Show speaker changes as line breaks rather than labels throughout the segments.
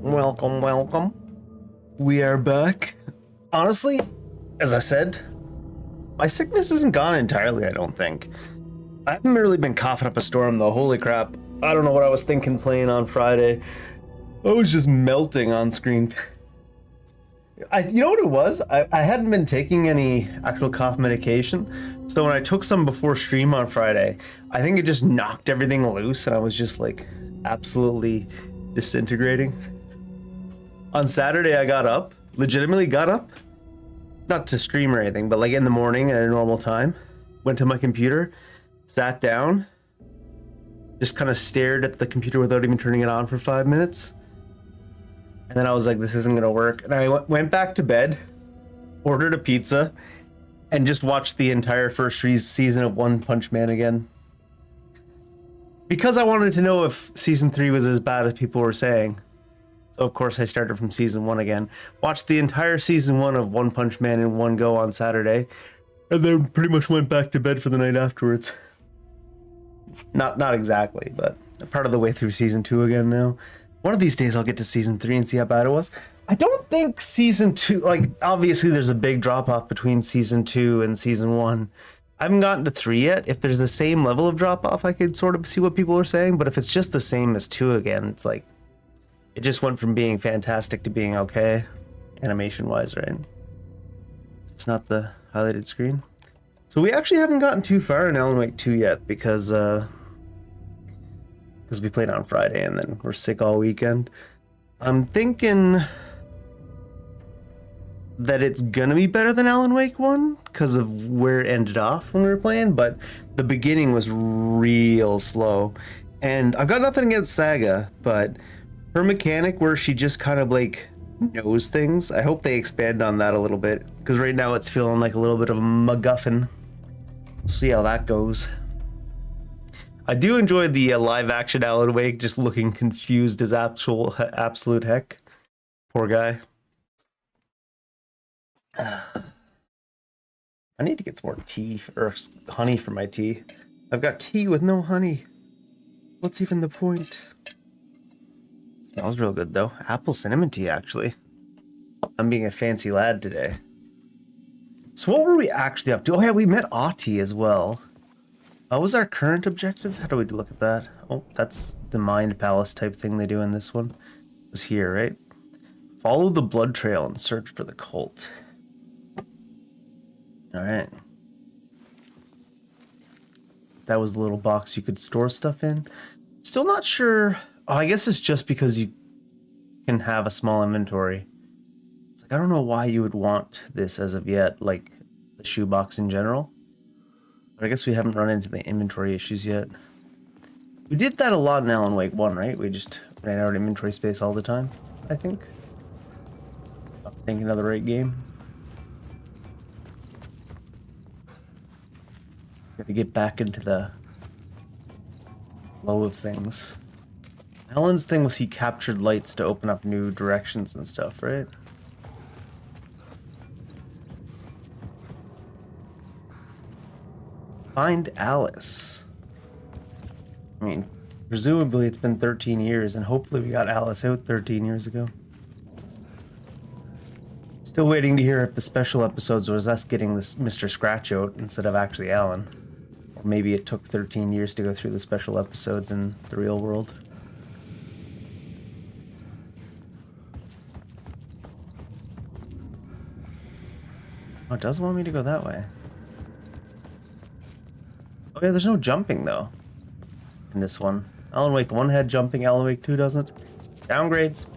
Welcome, welcome. We are back. Honestly, as I said, my sickness isn't gone entirely, I don't think. I haven't really been coughing up a storm though, holy crap. I don't know what I was thinking playing on Friday. I was just melting on screen. You know what it was? I hadn't been taking any actual cough medication, so when I took some before stream on Friday, I think it just knocked everything loose and I was just like absolutely disintegrating. On Saturday I got up, legitimately got up, not to stream or anything, but like in the morning at a normal time, went to my computer, sat down, just kind of stared at the computer without even turning it on for 5 minutes. And then I was like, this isn't gonna work. And I went back to bed, ordered a pizza, and just watched the entire first season of One Punch Man again. Because I wanted to know if season 3 was as bad as people were saying. So of course I started from season 1 again. Watched the entire season 1 of One Punch Man in one go on Saturday. And then pretty much went back to bed for the night afterwards. Not exactly, but part of the way through season 2 again now. One of these days I'll get to season 3 and see how bad it was. I don't think season 2, like, obviously there's a big drop off between season 2 and season 1. I haven't gotten to 3 yet. If there's the same level of drop off, I could sort of see what people are saying. But if it's just the same as 2 again, it's like, it just went from being fantastic to being okay, animation wise, right? It's not the highlighted screen. So we actually haven't gotten too far in Alan Wake 2 yet because we played on Friday and then we're sick all weekend. I'm thinking that it's gonna be better than Alan Wake 1 because of where it ended off when we were playing, but the beginning was real slow. And I've got nothing against Saga, but her mechanic where she just kind of like knows things, I hope they expand on that a little bit, because right now it's feeling like a little bit of a MacGuffin. We'll see how that goes. I do enjoy the live action Alan Wake just looking confused as absolute heck. Poor guy. I need to get some more tea or honey for my tea. I've got tea with no honey. What's even the point? Smells real good though. Apple cinnamon tea, actually. I'm being a fancy lad today. So what were we actually up to? Oh yeah, we met Aughty as well. What was our current objective? How do we look at that? Oh, that's the Mind Palace type thing they do in this one. It was here, right? Follow the blood trail and search for the cult. Alright. That was the little box you could store stuff in. Still not sure. Oh, I guess it's just because you can have a small inventory. It's like, I don't know why you would want this as of yet, like the shoebox in general. But I guess we haven't run into the inventory issues yet. We did that a lot in Alan Wake 1, right? We just ran out of inventory space all the time, I think. I'm thinking of the right game. Got to get back into the flow of things. Alan's thing was he captured lights to open up new directions and stuff, right? Find Alice. I mean, presumably it's been 13 years, and hopefully we got Alice out 13 years ago. Still waiting to hear if the special episodes was us getting this Mr. Scratch out instead of actually Alan. Or maybe it took 13 years to go through the special episodes in the real world. Oh, it does want me to go that way. Oh yeah, there's no jumping though in this one. Alan Wake 1 had jumping, Alan Wake 2 doesn't. Downgrades.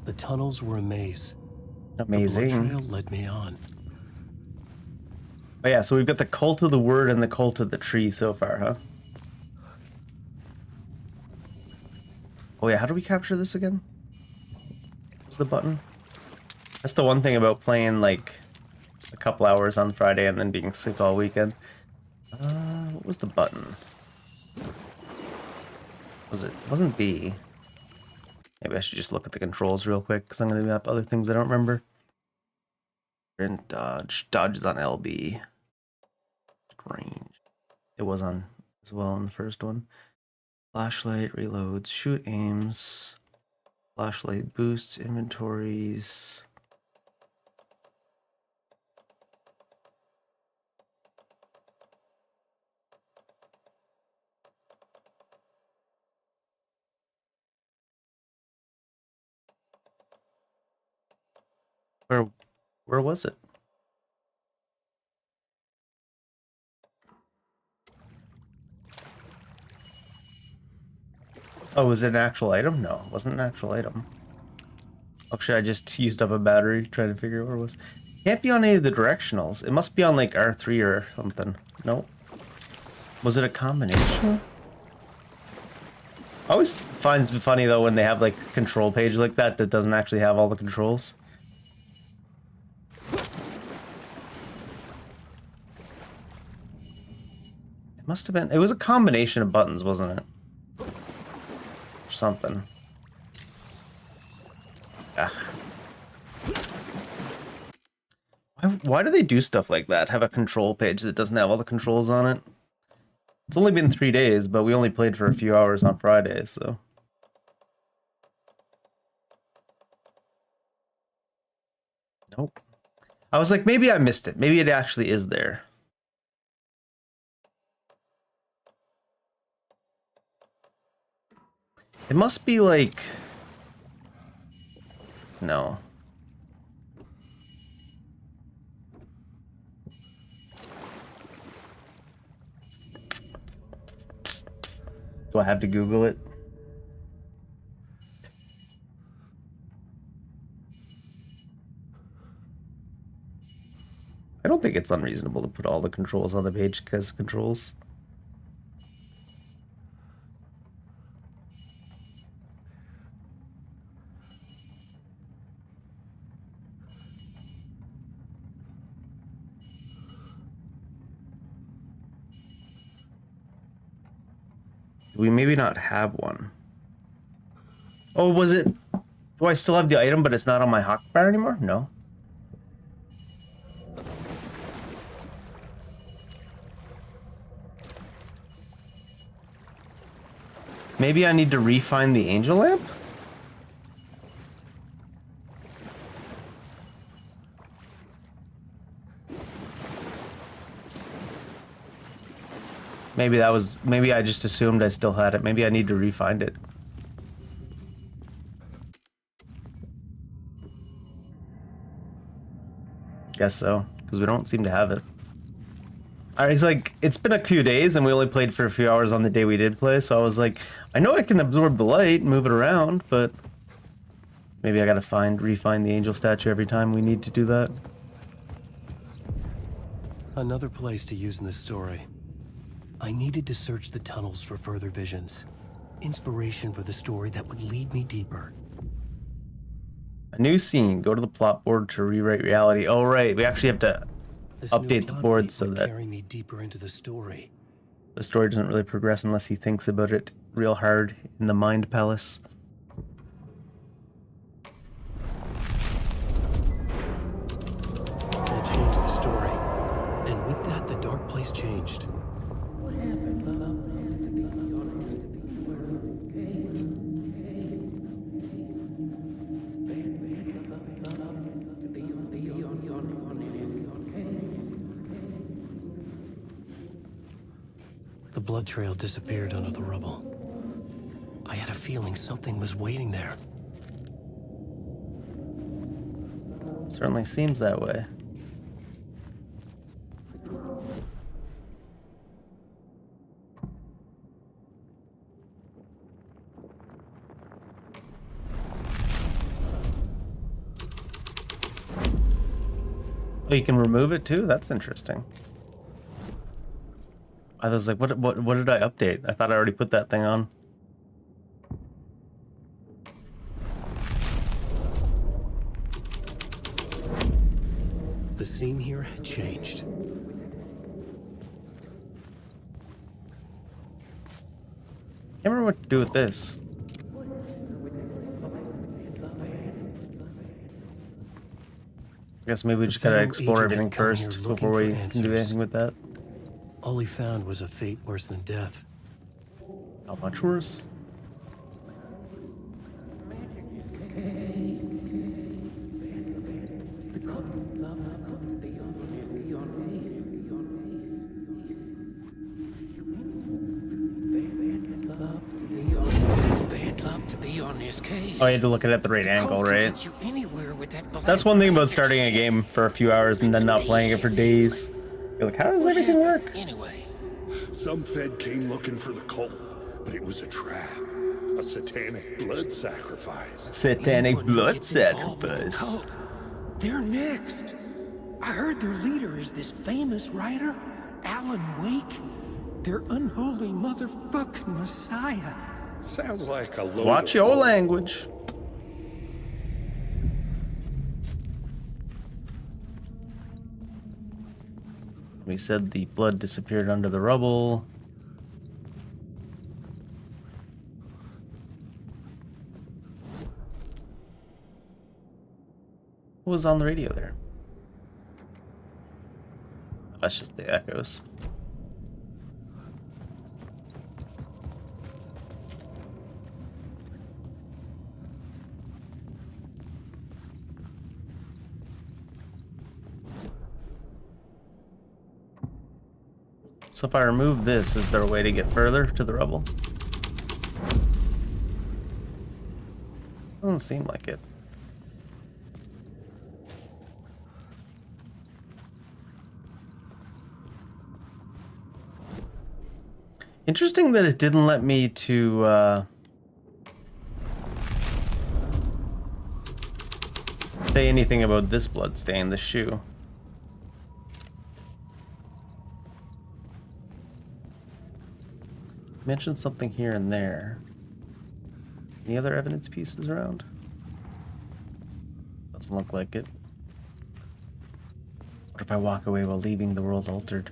The tunnels were a maze.
Amazing.
The blood trail led me on.
Oh yeah, so we've got the cult of the word and the cult of the tree so far, huh? Oh yeah, how do we capture this again? What's the button? That's the one thing about playing like a couple hours on Friday and then being sick all weekend. What was the button? Was it? Wasn't B. Maybe I should just look at the controls real quick because I'm going to map other things I don't remember. And dodge. Dodge is on LB. Strange. It was on as well in the first one. Flashlight, reloads, shoot, aims. Flashlight boosts, inventories. Where was it? Oh, was it an actual item? No, it wasn't an actual item. Actually, I just used up a battery trying to figure out where it was. Can't be on any of the directionals. It must be on like R3 or something. Nope. Was it a combination? I always find it funny though when they have like a control page like that that doesn't actually have all the controls. It must have been. It was a combination of buttons, wasn't it? Or something. Ugh. Why do they do stuff like that? Have a control page that doesn't have all the controls on it? It's only been 3 days, but we only played for a few hours on Friday, so. Nope. I was like, maybe I missed it. Maybe it actually is there. It must be like... No. Do I have to Google it? I don't think it's unreasonable to put all the controls on the page because controls. Do we maybe not have one? Oh, was it... Do I still have the item, but it's not on my hotbar anymore? No. Maybe I need to refine the angel lamp? Maybe that was... Maybe I just assumed I still had it. Maybe I need to refind it. Guess so, because we don't seem to have it. It's like, it's been a few days and we only played for a few hours on the day we did play, so I was like, I know I can absorb the light and move it around, but maybe I gotta refine the angel statue every time we need to do that.
Another place to use in the story. I needed to search the tunnels for further visions. Inspiration for the story that would lead me deeper.
A new scene. Go to the plot board to rewrite reality. Oh, right. We actually have to
This new
update the
plot
board
beat
so
would
that
carry me deeper into the story.
the story doesn't really progress unless he thinks about it real hard in the Mind Palace.
It changed the story. And with that, the dark place changed. The blood trail disappeared under the rubble. I had a feeling something was waiting there.
Certainly seems that way. Oh, you can remove it too? That's interesting. I was like, what did I update? I thought I already put that thing on.
The scene here had changed.
Can't remember what to do with this. guess maybe we
The
just gotta
federal
explore
agent had
everything
come here
first
looking
before
for
we can do
answers.
anything with that.
All he found was a fate worse than death.
How much worse? Oh, you had to look at it at the right angle, right? That's one thing about starting a game for a few hours and then not playing it for days. You're like, how does everything work?
Anyway,
Some Fed came looking for the cult, but it was a trap. A satanic blood sacrifice.
Satanic
anyone who
blood
gets involved with the
sacrifice.
cult, they're next. I heard their leader is this famous writer, Alan Wake. Their unholy motherfucking messiah.
Sounds like a load
Watch
of
your
bull.
language. We said the blood disappeared under the rubble. What was on the radio there? That's just the echoes. So if I remove this, is there a way to get further to the rubble? Doesn't seem like it. Interesting that it didn't let me to say anything about this blood stain, the shoe. Mentioned something here and there. Any other evidence pieces around? Doesn't look like it. What if I walk away while leaving the world altered?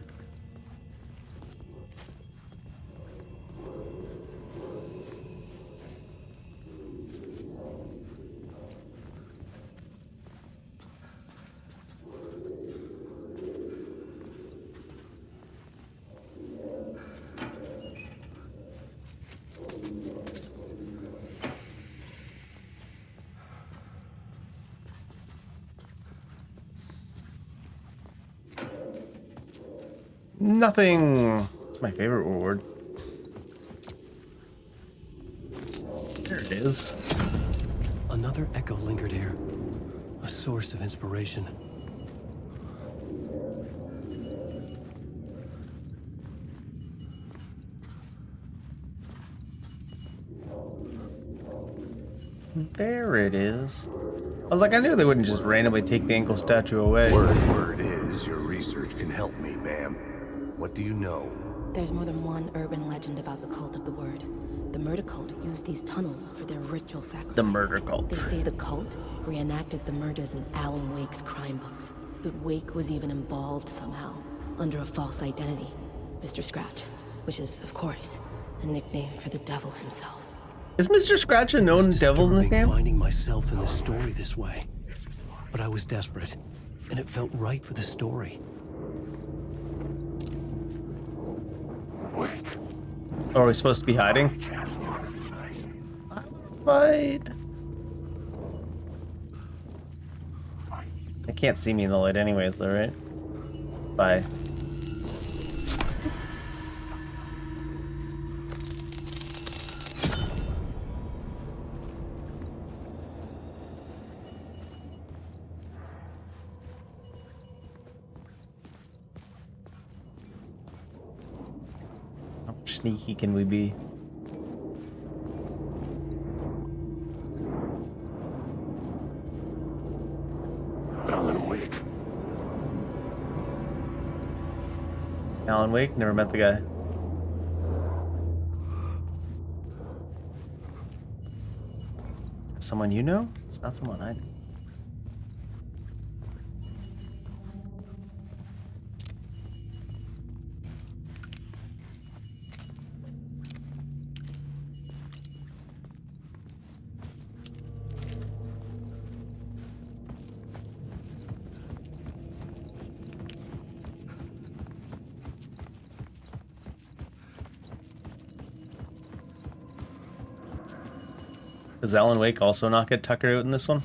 Nothing. It's my favorite reward. There it is.
Another echo lingered here, a source of inspiration.
There it is. I was like, I knew they wouldn't just randomly take the ankle statue away.
Word is, your research can help me, ma'am. What do you know?
There's more than one urban legend about the cult of the word. The murder cult used these tunnels for their ritual sacrifices.
The murder cult.
They say the cult reenacted the murders in Alan Wake's crime books. That Wake was even involved somehow, under a false identity. Mr. Scratch, which is, of course, a nickname for the devil himself.
Is Mr. Scratch a known devil in the game?
Finding myself in the story this way, but I was desperate, and it felt right for the story.
Oh, are we supposed to be hiding? Fight. They can't see me in the light anyways, though, right? Bye. How sneaky can we be?
Alan Wake.
Alan Wake? Never met the guy. Someone you know? It's not someone I know. Does Alan Wake also not get tuckered out in this one?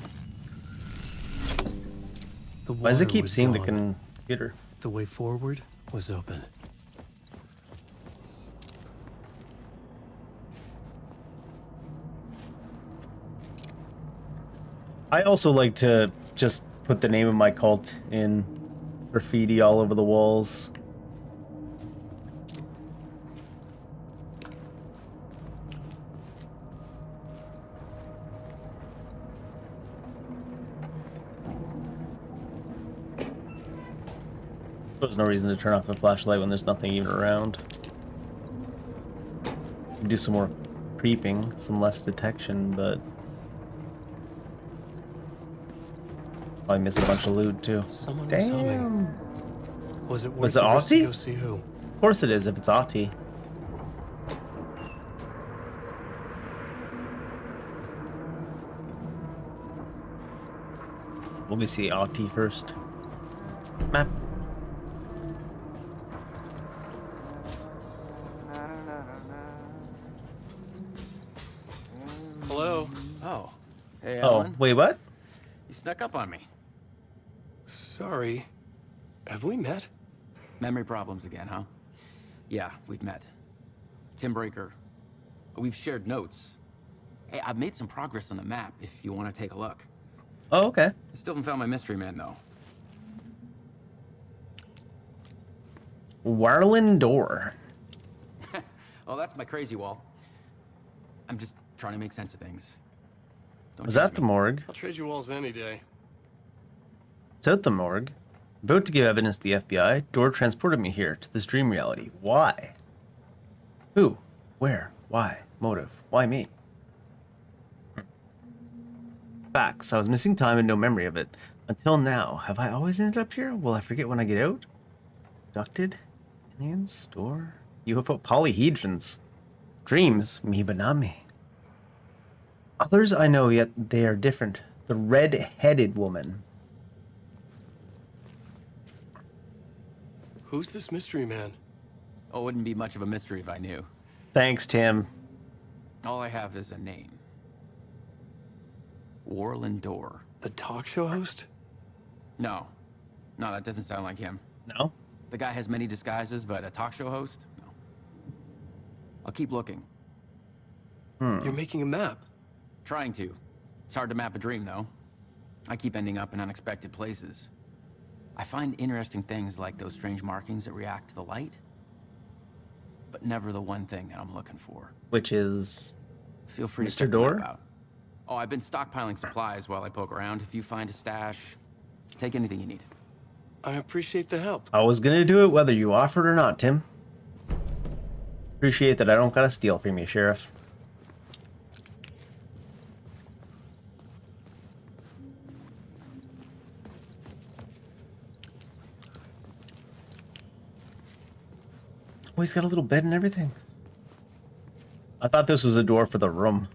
The
Why does it
water
keep
was
seeing the
gone.
computer?
The way forward was open.
I also like to just put the name of my cult in graffiti all over the walls. There's no reason to turn off the flashlight when there's nothing even around. Do some more creeping, some less detection, but probably miss a bunch of loot too.
Someone was humming. Was it worth
Was it
the risk to
Aussie?
go see who?
Of course it is if it's Ahti. Let me see Ahti first. Map.
Hello. Oh. Hey,
Oh,
Alan.
wait, what?
You snuck up on me.
Sorry. Have we met?
Memory problems again, huh? Yeah, we've met. Tim Breaker. We've shared notes. Hey, I've made some progress on the map if you want to take a look.
Oh, okay.
I still haven't found my mystery man, though.
Warlin Door.
Oh, that's my crazy wall. I'm just trying to make sense of things. Don't
Was
judge
that the
me.
morgue?
I'll trade you walls any day.
It's out the morgue. About to give evidence to the FBI, Door transported me here to this dream reality. Why? Who? Where? Why? Motive? Why me? Facts. I was missing time and no memory of it. Until now. Have I always ended up here? Will I forget when I get out? Abducted? Aliens? Door? UFO? Polyhedrons? Dreams? Me but not me. Others I know, yet they are different. The red-headed woman.
Who's this mystery man?
Oh, it wouldn't be much of a mystery if I knew.
Thanks, Tim.
All I have is a name. Warland Door.
The talk show host?
No. No, that doesn't sound like him.
No?
The guy has many disguises, but a talk show host? No. I'll keep looking.
You're making a map.
Trying to. It's hard to map a dream, though. I keep ending up in unexpected places. I find interesting things like those strange markings that react to the light, but never the one thing that I'm looking for.
Which is...
Feel free to
Mr.
check the
Door?
map out. Oh, I've been stockpiling supplies while I poke around. If you find a stash, take anything you need.
I appreciate the help.
I was gonna do it whether you offered or not, Tim. Appreciate that I don't gotta steal from you, Sheriff. Oh, he's got a little bed and everything. I thought this was a door for the room.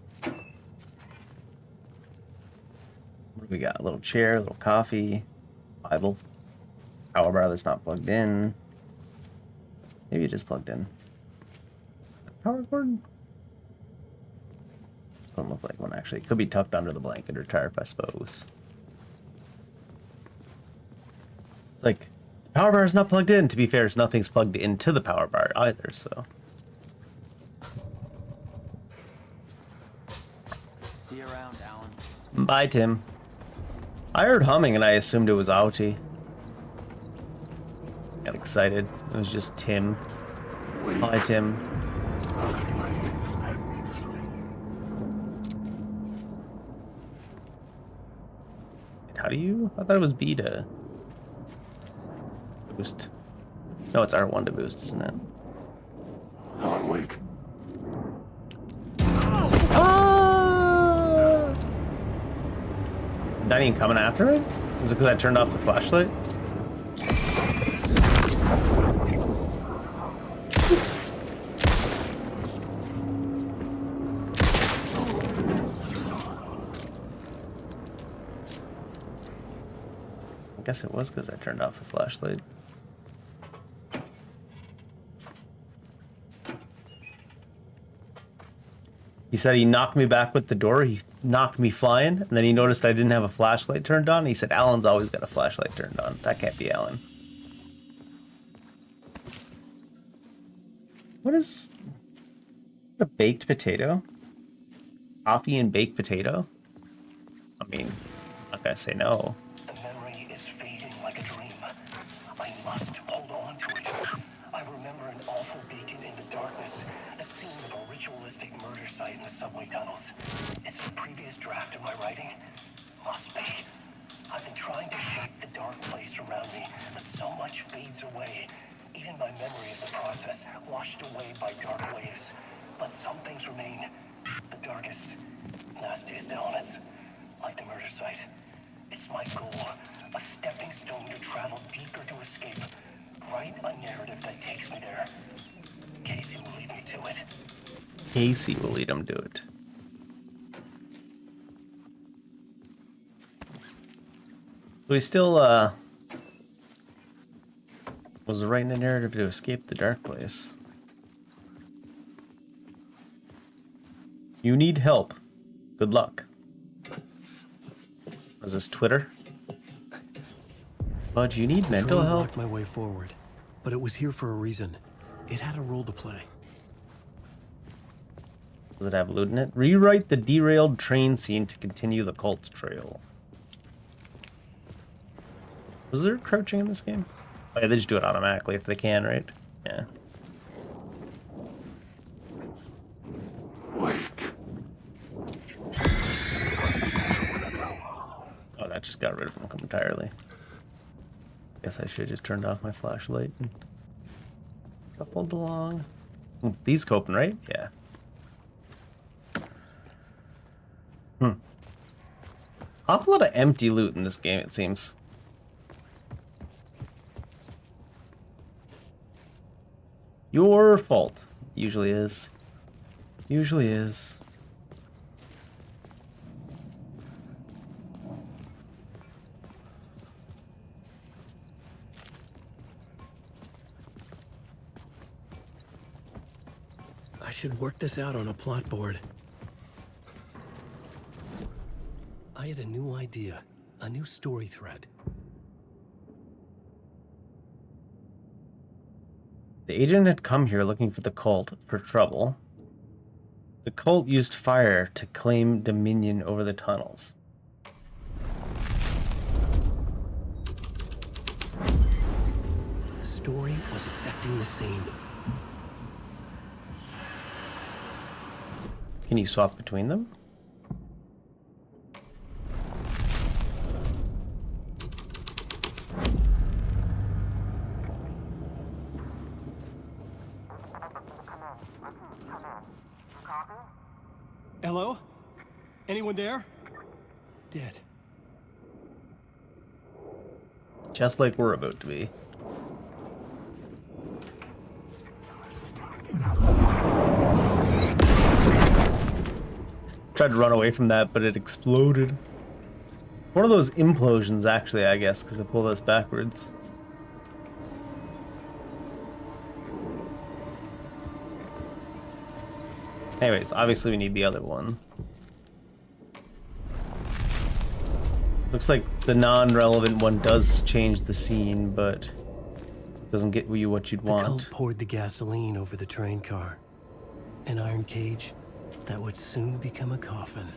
What do we got? A little chair, a little coffee, Bible, power bar that's not plugged in. Maybe it is plugged in. Power cord? Doesn't look like one actually. It could be tucked under the blanket or tarp, I suppose. It's like, the power bar is not plugged in. To be fair, nothing's plugged into the power bar either, so.
See you around, Alan.
Bye, Tim. I heard humming and I assumed it was Outie. Got excited. It was just Tim. Hi, Tim. How do you? I thought it was B to boost. No, it's R1 to boost, isn't it?
Alan Wake.
Ah! That ain't coming after me? Is it because I turned off the flashlight? I guess it was because I turned off the flashlight. He said he knocked me back with the door. He knocked me flying, and then he noticed I didn't have a flashlight turned on. He said, Alan's always got a flashlight turned on. That can't be Alan. What is a baked potato? Coffee and baked potato? I mean, I'm not gonna say no.
The memory is fading like a dream. I must hold on to it. I remember an awful beacon in the darkness, the scene of a ritualistic murder site in the subway tunnels. Is it a previous draft of my writing? Must be. I've been trying to shape the dark place around me, but so much fades away. Even my memory of the process, washed away by dark waves. But some things remain. The darkest, nastiest elements, like the murder site. It's my goal, a stepping stone to travel deeper to escape. Write a narrative that takes me there. Casey will lead me to it.
Casey will lead him to it. So he still, was writing a narrative to escape the dark place. You need help. Good luck. Was this Twitter? Bud, you need mental
Train
help?
blocked my way forward, but it was here for a reason. It had a role to play.
Does it have loot in it? Rewrite the derailed train scene to continue the cult's trail. Was there crouching in this game? Oh yeah, they just do it automatically if they can, right? Yeah. Oh, that just got rid of him entirely. Guess I should have just turned off my flashlight and shuffled along. Ooh, these coping, right? Yeah. Awful lot of empty loot in this game, it seems. Your fault. Usually is. Usually is.
I should work this out on a plot board. I had a new idea, a new story thread.
The agent had come here looking for the cult for trouble. The cult used fire to claim dominion over the tunnels.
The story was affecting the scene.
Can you swap between them?
Hello? Anyone there? Dead.
Just like we're about to be. Tried to run away from that, but it exploded. One of those implosions, actually, I guess, because I pulled us backwards. Anyways, obviously we need the other one. Looks like the non-relevant one does change the scene, but doesn't get you what you'd
The cult
want.
poured the gasoline over the train car. An iron cage that would soon become a coffin.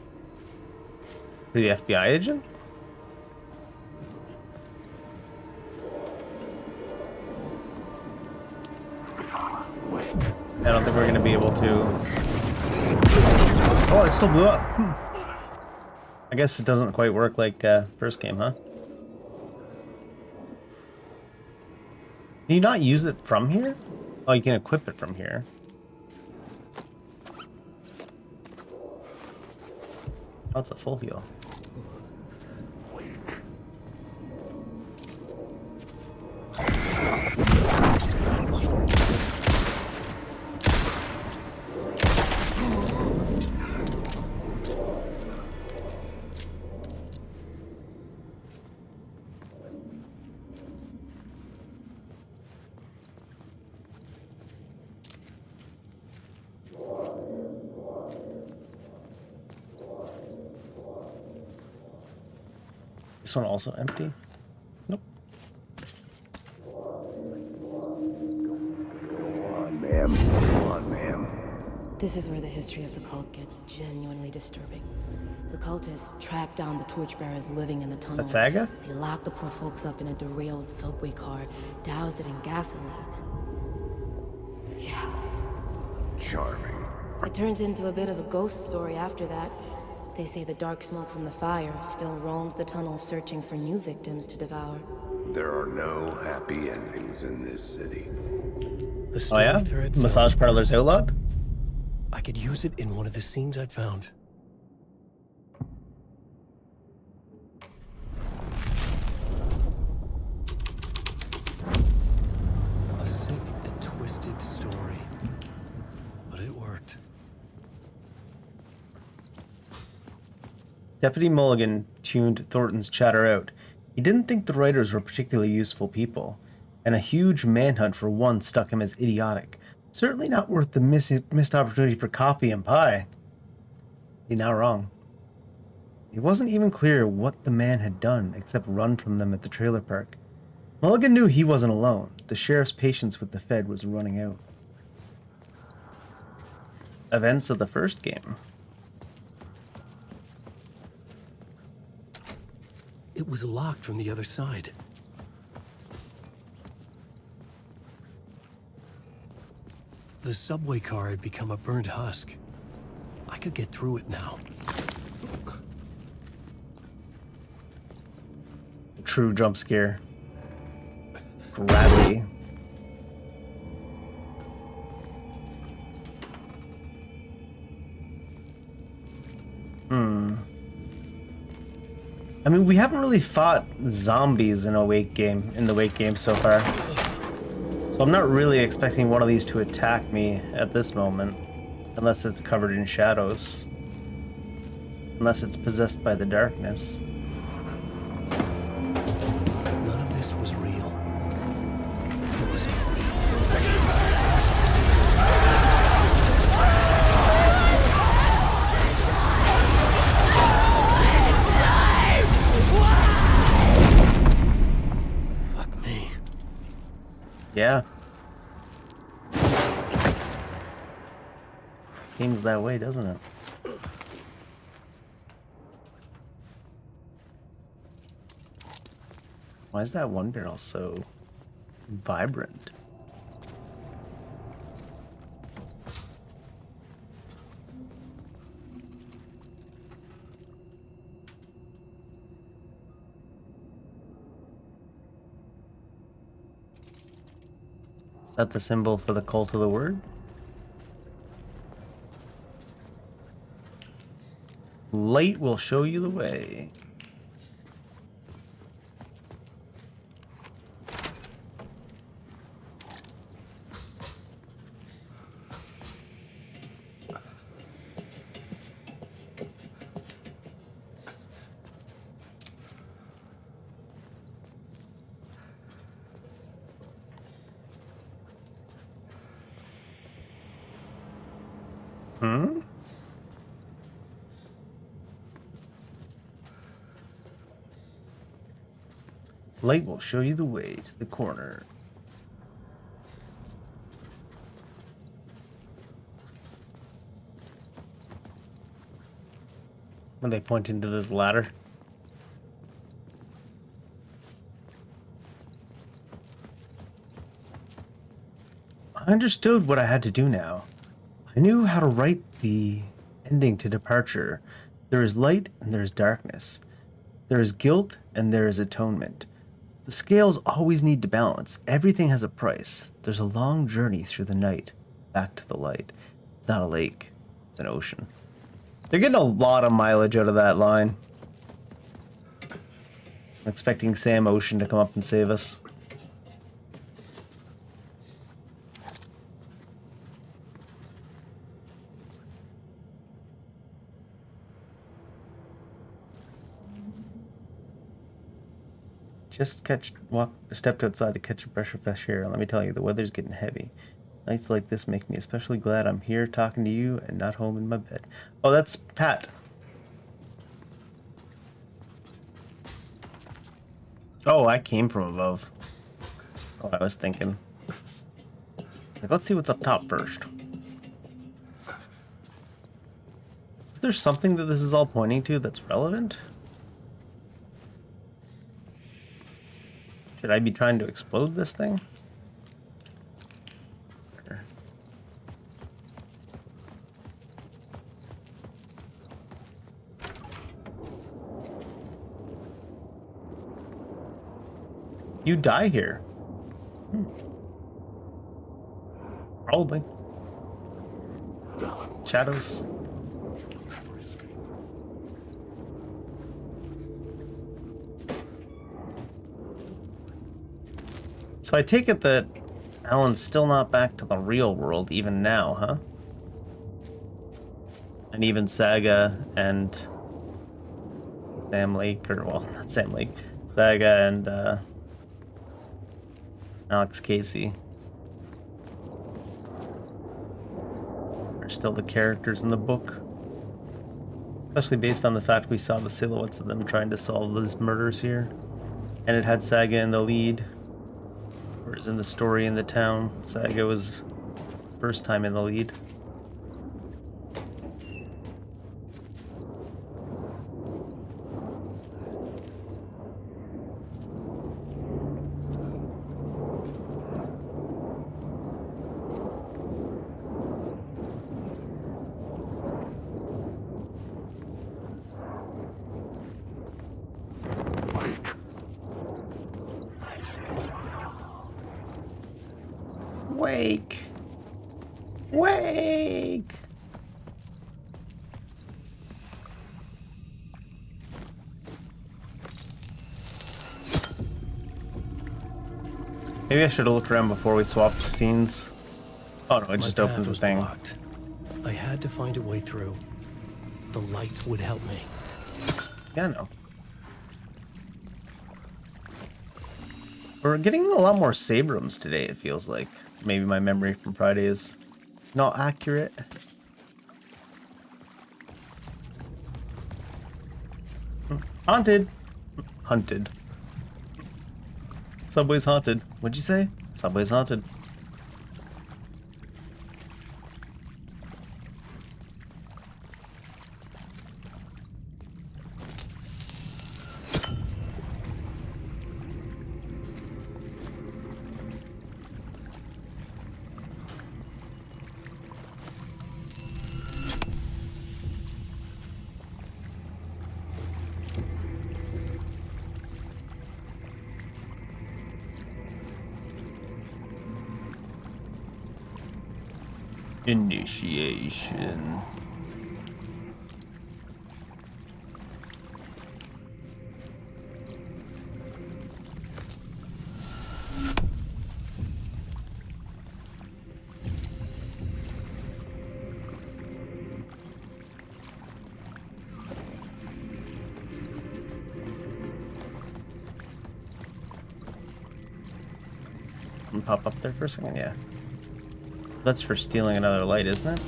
For the FBI agent? I don't think we're gonna be able to. Oh, it still blew up. I guess it doesn't quite work like first game, huh? Can you not use it from here? Oh, you can equip it from here. Oh, it's a full heal. This one also empty? Nope.
Go on, ma'am. Go on, ma'am.
This is where the history of the cult gets genuinely disturbing. The cultists tracked down the torchbearers living in the tunnels.
That's Saga?
They locked the poor folks up in a derailed subway car, doused it in gasoline. Yeah.
Charming.
It turns into a bit of a ghost story after that. They say the dark smoke from the fire still roams the tunnels searching for new victims to devour.
There are no happy endings in this city.
The
Oh
story
yeah?
thread
Massage
found.
parlor's outlawed?
I could use it in one of the scenes I'd found. A sick and twisted story. But it worked.
Deputy Mulligan tuned Thornton's chatter out. He didn't think the writers were particularly useful people, and a huge manhunt for one struck him as idiotic. Certainly not worth the missed opportunity for coffee and pie. He's not wrong. It wasn't even clear what the man had done except run from them at the trailer park. Mulligan knew he wasn't alone. The sheriff's patience with the Fed was running out. Events of the first game.
It was locked from the other side. The subway car had become a burnt husk. I could get through it now.
True jump scare. Gravity. I mean, we haven't really fought zombies in the Wake game so far. So I'm not really expecting one of these to attack me at this moment. Unless it's covered in shadows. Unless it's possessed by the darkness.
None of this was real. It was unreal. Fuck me.
Yeah. Seems that way, doesn't it? Why is that one barrel so vibrant? Is that the symbol for the cult of the word? Light will show you the way. Light will show you the way to the corner. When they pointing to this ladder. I understood what I had to do now. I knew how to write the ending to Departure. There is light and there is darkness. There is guilt and there is atonement. The scales always need to balance. Everything has a price. There's a long journey through the night, back to the light. It's not a lake, it's an ocean. They're getting a lot of mileage out of that line. I'm expecting Sam Ocean to come up and save us. Just stepped outside to catch a breath of fresh air. Let me tell you, the weather's getting heavy. Nights like this make me especially glad I'm here talking to you and not home in my bed. Oh, that's Pat. Oh, I came from above. Oh, I was thinking. Like, let's see what's up top first. Is there something that this is all pointing to that's relevant? Should I be trying to explode this thing? You die here. Probably. Shadows. So I take it that Alan's still not back to the real world even now, huh? And even Saga and Sam Lake, or well, not Sam Lake, Saga and Alex Casey are still the characters in the book. Especially based on the fact we saw the silhouettes of them trying to solve these murders here. And it had Saga in the lead. Whereas in the story in the town, Saga was first time in the lead. Wake! Wake! Maybe I should have looked around before we swapped scenes. Oh no, it just opens the thing.
Blocked. I had to find a way through. The lights would help me.
Yeah, no. We're getting a lot more Sabrams today, it feels like. Maybe my memory from Friday is not accurate. Haunted. Hunted. Subway's haunted. What'd you say? Subway's haunted. Initiation. And pop up there for a second, yeah. That's for stealing another light, isn't it?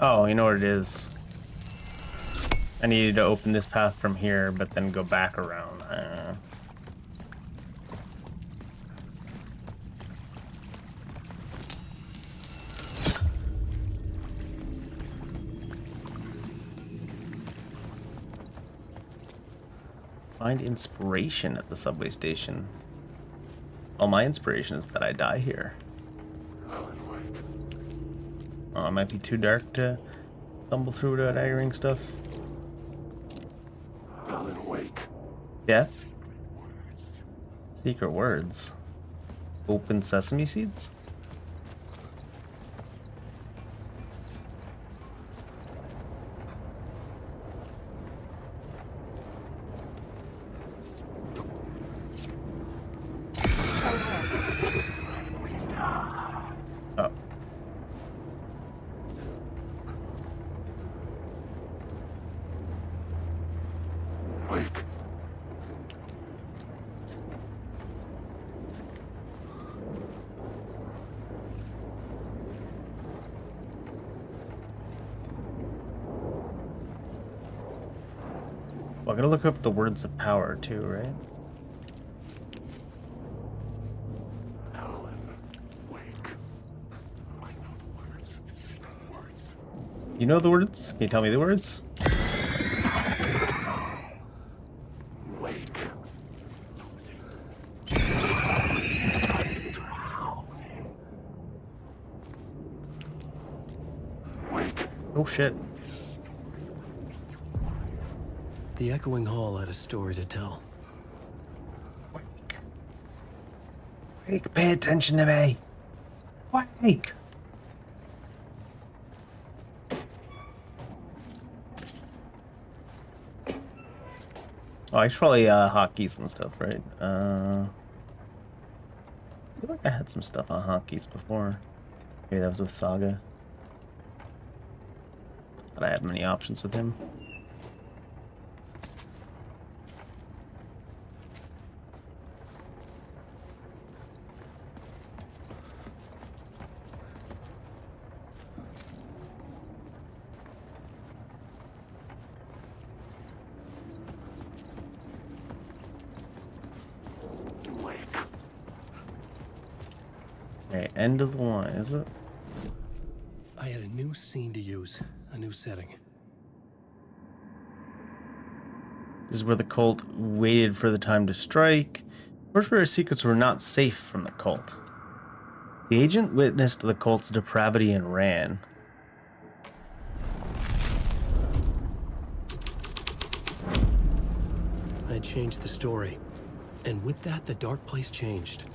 Oh, you know what it is. I needed to open this path from here, but then go back around. Find inspiration at the subway station. Well, my inspiration is that I die here. Oh, it might be too dark to stumble through without aggroing stuff.
Alan Wake.
Death? Secret words. Open sesame seeds? I gotta look up the words of power too, right?
Alan, wake. I know the words. Secret words.
You know the words? Can you tell me the words?
Wake. Wake.
Oh shit.
The echoing hall had a story to tell.
Wake. Wake, pay attention to me. Wake. Oh, I should probably hotkey some stuff, right? I feel like I had some stuff on hotkeys before. Maybe that was with Saga. But I had many options with him. Okay, end of the line, is it?
I had a new scene to use, a new setting.
This is where the cult waited for the time to strike. Torchbearer secrets were not safe from the cult. The agent witnessed the cult's depravity and ran.
I changed the story, and with that, the dark place changed.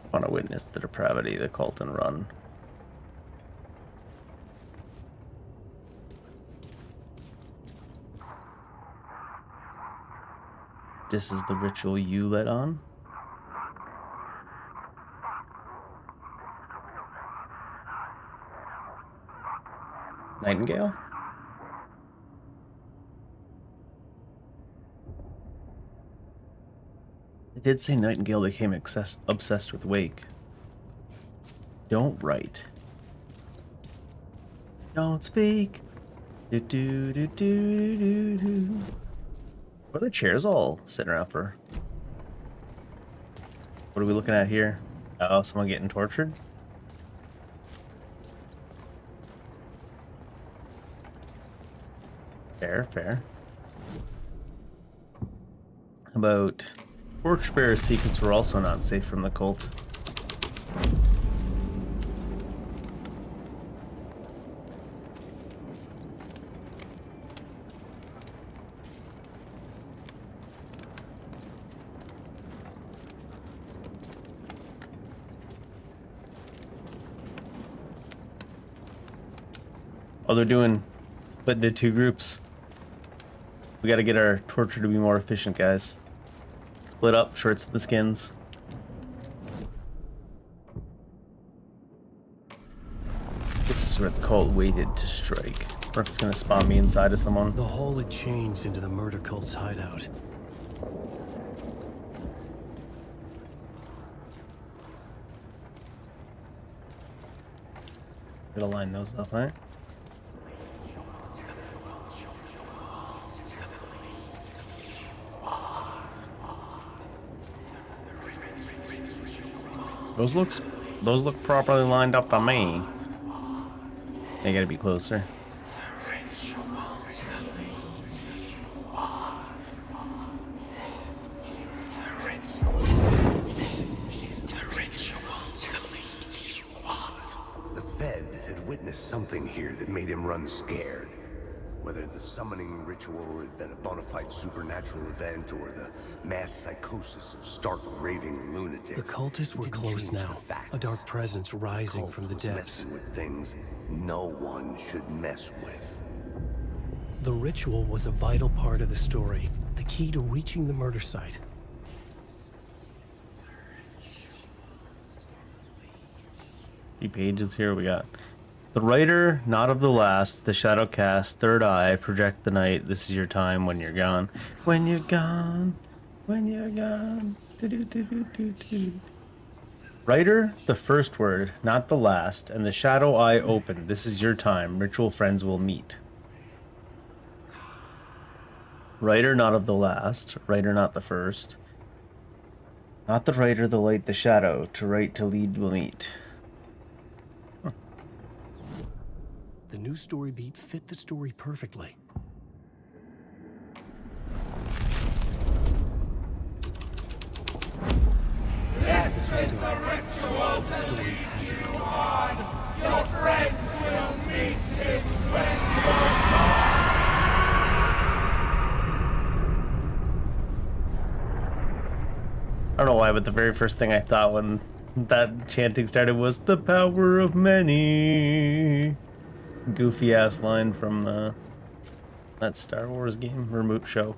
I want to witness the depravity of the cult and run. This is the ritual you let on? Nightingale? It did say Nightingale became obsessed with Wake. Don't write. Don't speak. Do do do do do do. What are the chairs all sitting around for? What are we looking at here? Oh, someone getting tortured? Fair, fair. How about Torchbearer secrets were also not safe from the cult. Oh, they're doing split into two groups. We gotta get our torture to be more efficient, guys. Split up, shorts to the skins. This is where the cult waited to strike. Or if it's gonna spawn me inside of someone.
The hall had changed into the murder cult's hideout.
Gotta line those up, right? Those look properly lined up to me. They gotta be closer.
The Fed had witnessed something here that made him run scared. Whether the summoning ritual had been a bona fide supernatural event or the mass psychosis of stark raving lunatics.
The cultists were
didn't
close
change
now,
the facts.
a dark presence rising
Cult
from the
was
depths.
messing with things no one should mess with.
The ritual was a vital part of the story, the key to reaching the murder site.
few pages here. We got the writer, not of the last, the shadow cast, third eye, project the night. This is your time when you're gone. When you're gone. When you're gone. Do-do-do-do-do-do. Writer, the first word, not the last, and the shadow eye open. This is your time. Ritual friends will meet. Writer, not of the last. Writer, not the first. Not the writer, the light, the shadow. To write, to lead will meet.
The new story beat fit the story perfectly.
This is the ritual to lead you on. Your friends will meet him when you're gone.
I don't know why, but the very first thing I thought when that chanting started was the power of many. Goofy ass line from that Star Wars game or show.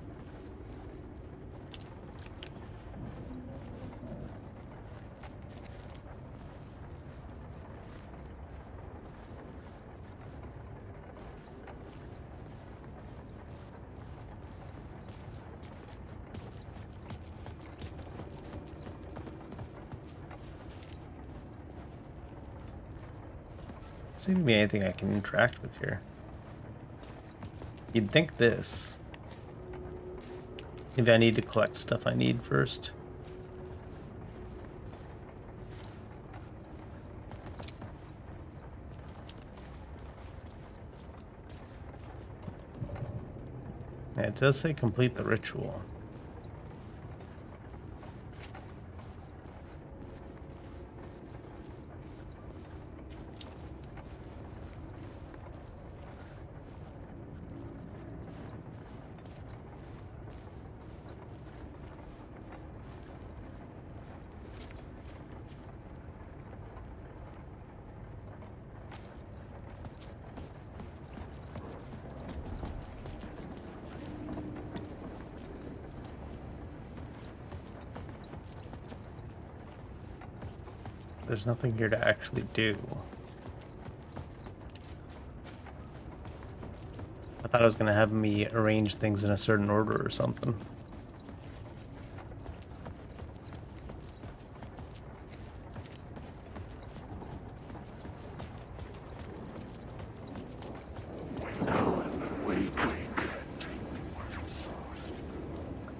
Seems to be anything I can interact with here. You'd think this. Maybe I need to collect stuff I need first. Yeah, it does say complete the ritual. There's nothing here to actually do. I thought I was gonna have me arrange things in a certain order or something.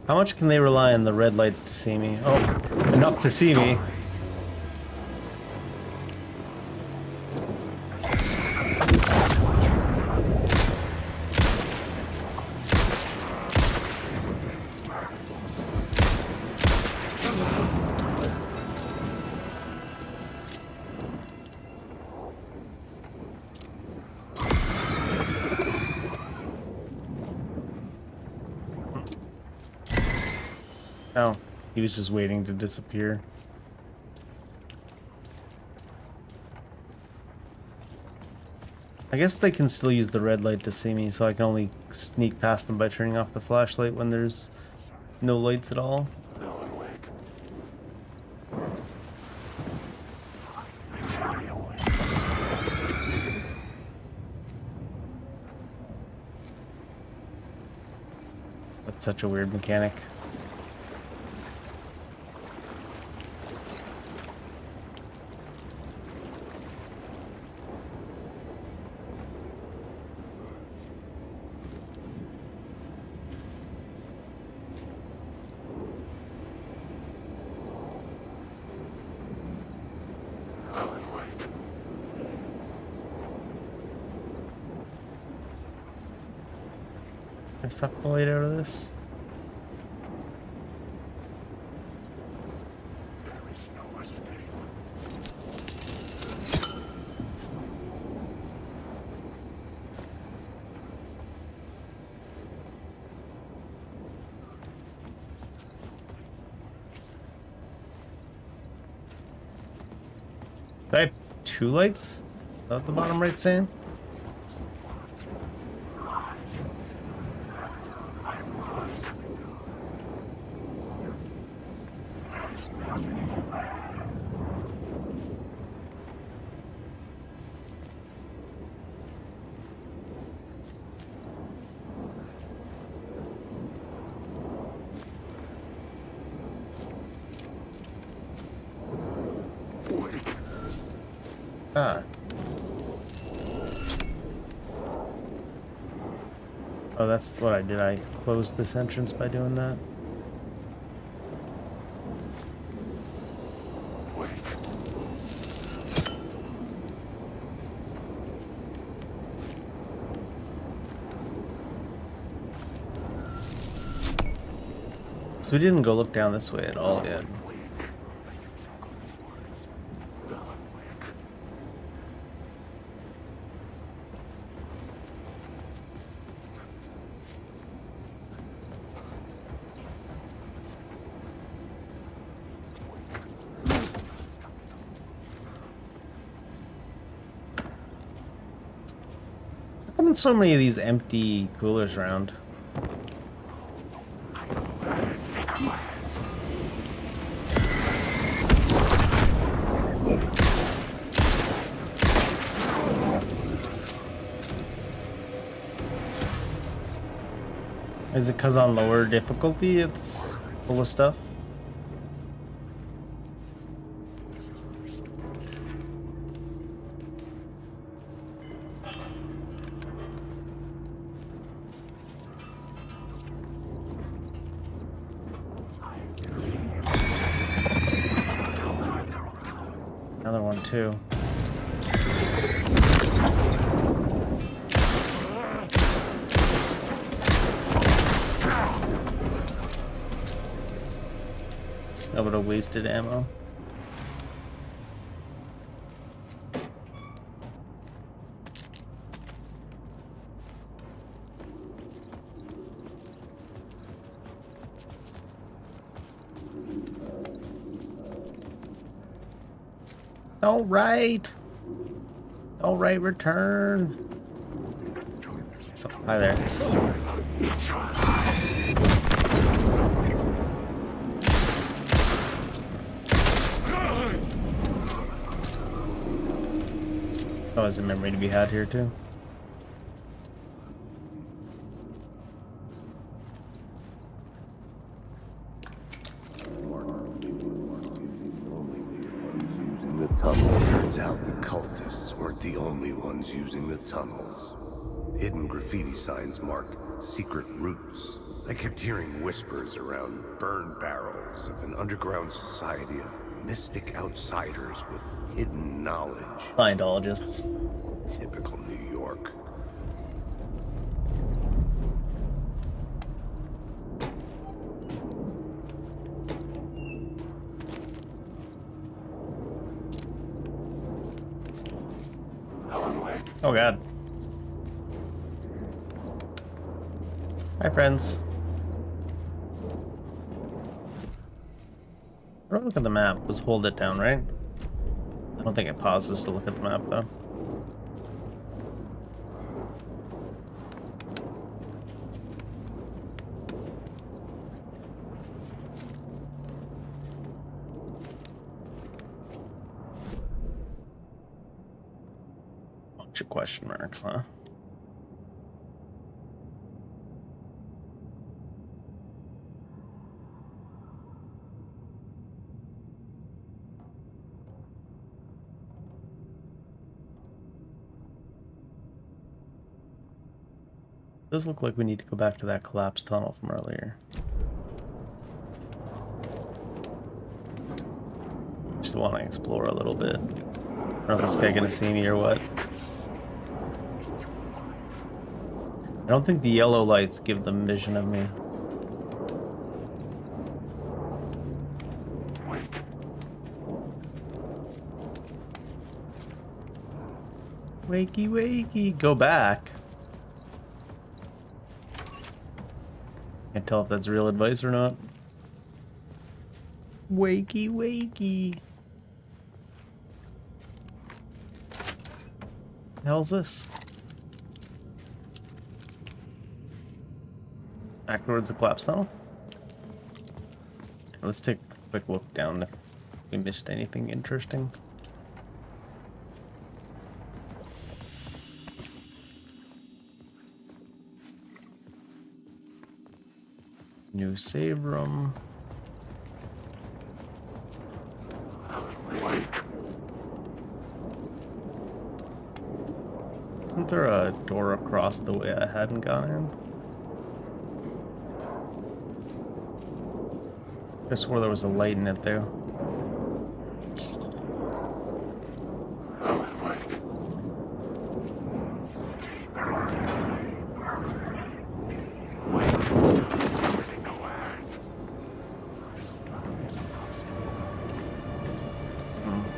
How much can they rely on the red lights to see me? Oh, enough to see me. Oh, he was just waiting to disappear. I guess they can still use the red light to see me, so I can only sneak past them by turning off the flashlight when there's no lights at all. That's such a weird mechanic. Can I suck the light out of this? Do I have two lights? Is that what the bottom right saying? Ah. Oh, that's what I did. I closed this entrance by doing that. So we didn't go look down this way at all yet. How come so many of these empty coolers around? Is it because on lower difficulty it's full of stuff? Another one too. That would have wasted ammo. All right. All right, return. Oh, hi there. Oh, is a memory to be had here too?
Using the tunnel. Turns out the cultists weren't the only ones using the tunnels. Hidden graffiti signs marked secret routes. I kept hearing whispers around burn barrels of an underground society of mystic outsiders with hidden knowledge.
Scientologists.
Typical New York.
Oh god. Hi friends. Don't look at the map. Just hold it down, right? I don't think it pauses to look at the map though. Bunch of question marks, huh? Does look like we need to go back to that collapsed tunnel from earlier. Just want to explore a little bit. I don't know if this guy gonna see me or what. I don't think the yellow lights give them vision of me. Wakey, wakey, go back. Can't tell if that's real advice or not. Wakey, wakey. The hell's this? Back towards the collapse tunnel. Let's take a quick look down if we missed anything interesting. New save room. Isn't there a door across the way I hadn't gone in? I swore there was a light in it there.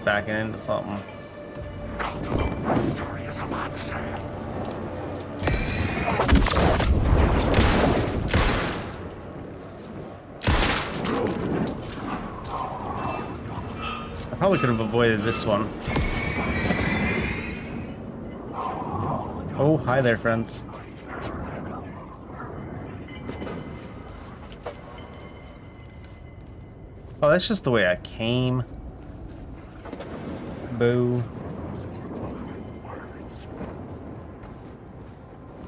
Backing into something.
Story is a monster.
I probably could have avoided this one. Oh, hi there, friends. Oh, that's just the way I came. Boo.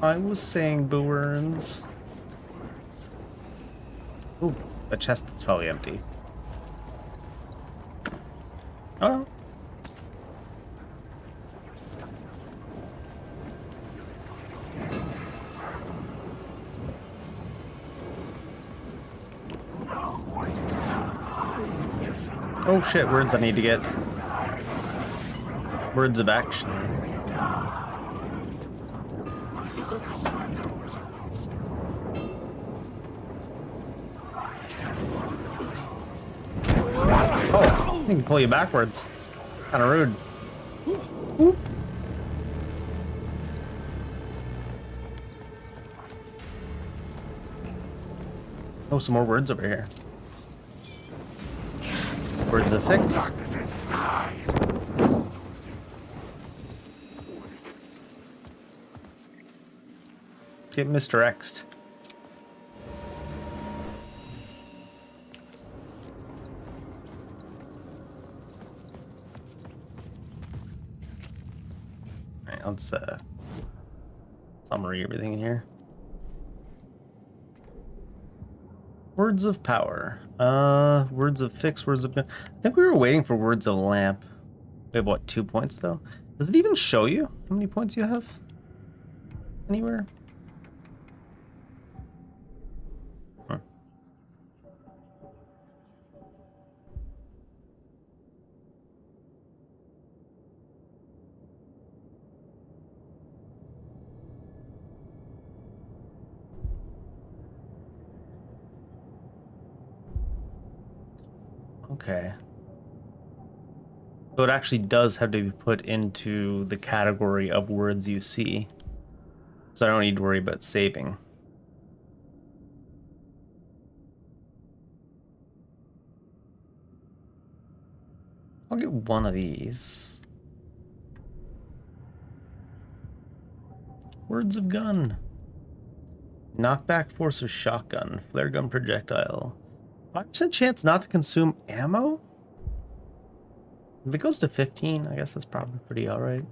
I was saying boo-worms. Ooh, a chest that's probably empty. Oh. Oh shit, words I need to get. Words of action. Oh, I can pull you backwards. Kinda rude. Whoop. Oh, some more words over here. Words of fix. Get Mr. X'd. Alright, let's summary everything in here. Words of power. Words of fix, words of... I think we were waiting for words of lamp. We have, what, 2 points, though? Does it even show you how many points you have? Anywhere? Huh. Okay. So it actually does have to be put into the category of words you see. So I don't need to worry about saving. I'll get one of these. Words of gun. Knockback force of shotgun. Flare gun projectile. 5% chance not to consume ammo? If it goes to 15, I guess that's probably pretty alright.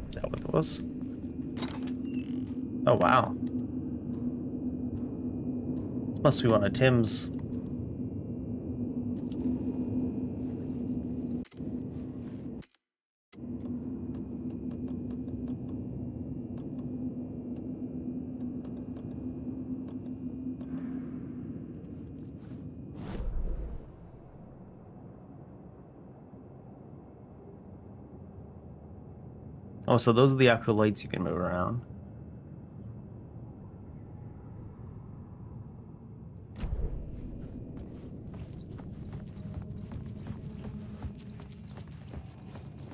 Is that what it was? Oh, wow. This must be one of Tim's. Oh, so those are the actual lights you can move around.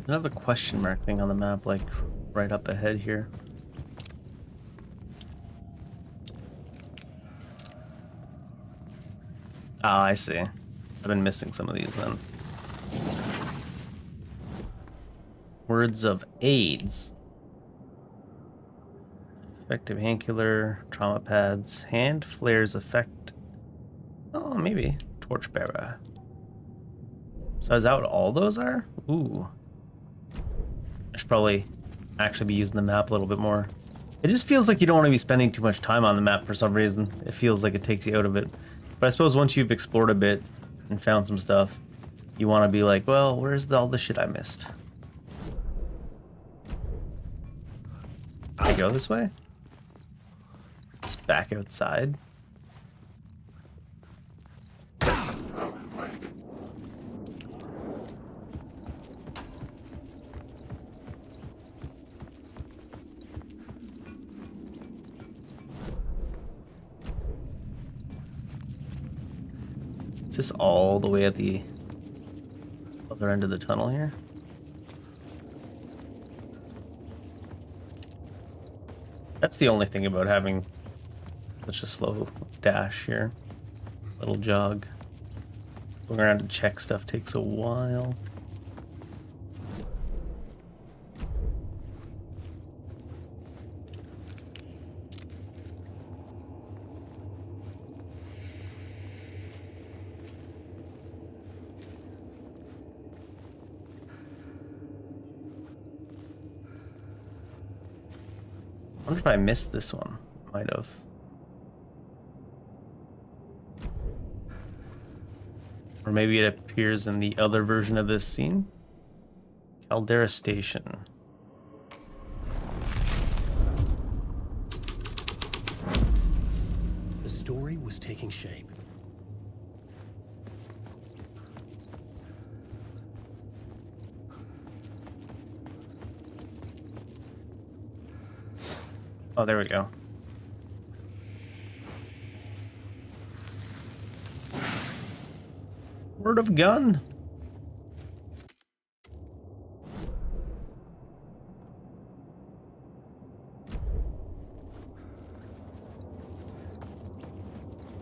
Another question mark thing on the map, like right up ahead here. Ah, I see. I've been missing some of these then. Words of AIDS. Effective hand killer, trauma pads, hand flares effect. Oh, maybe. Torchbearer. So is that what all those are? Ooh. I should probably actually be using the map a little bit more. It just feels like you don't want to be spending too much time on the map for some reason. It feels like it takes you out of it. But I suppose once you've explored a bit and found some stuff, you want to be like, well, where's all the shit I missed? Can I go this way? It's back outside. Is this all the way at the other end of the tunnel here? That's the only thing about having such a slow dash here. Little jog. Going around to check stuff takes a while. I wonder if I missed this one. Might have. Or maybe it appears in the other version of this scene. Caldera Station.
The story was taking shape.
Oh, there we go. Word of gun.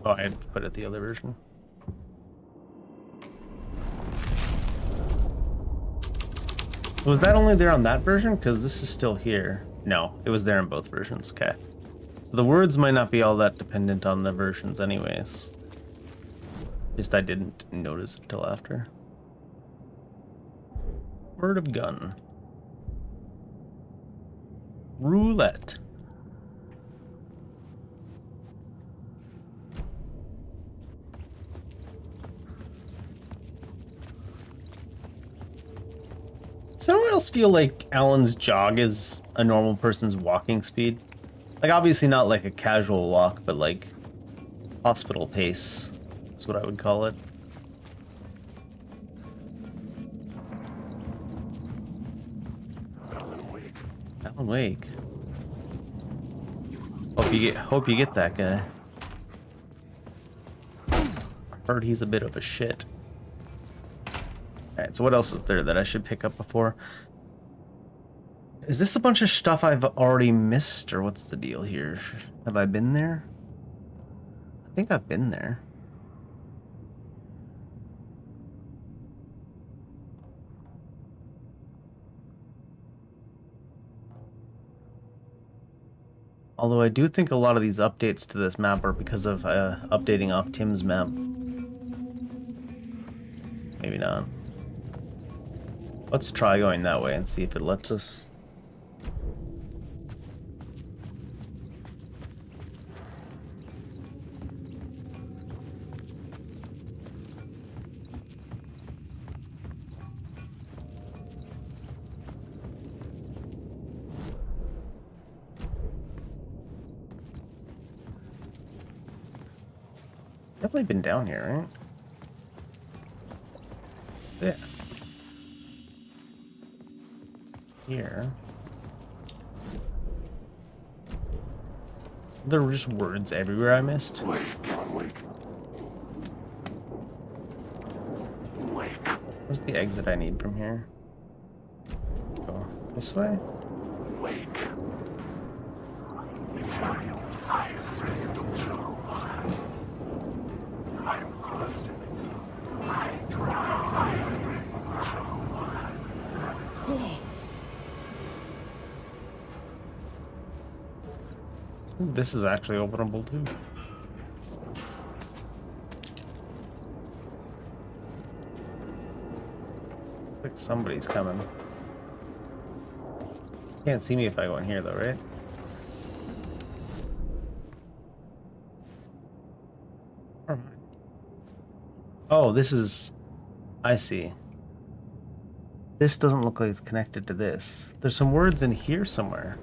Oh, I had to put it the other version. Was that only there on that version? Because this is still here. No, it was there in both versions. Okay. So the words might not be all that dependent on the versions anyways. Just I didn't notice it till after. Word of gun. Roulette. Does anyone else feel like Alan's jog is a normal person's walking speed? Like, obviously not like a casual walk, but like hospital pace is what I would call it. Alan Wake. Hope you get that guy. I heard he's a bit of a shit. Alright, so what else is there that I should pick up before? Is this a bunch of stuff I've already missed, or what's the deal here? Have I been there? I think I've been there. Although I do think a lot of these updates to this map are because of updating off Tim's map. Maybe not. Let's try going that way and see if it lets us. Definitely been down here, right? Yeah. Here. There were just words everywhere I missed.
Wake, wake. Wake.
Where's the exit I need from here? Go this way?
Wake.
Ooh, this is actually openable too. Like somebody's coming. Can't see me if I go in here though, right? Where am I? Oh, this is... I see. This doesn't look like it's connected to this. There's some words in here somewhere.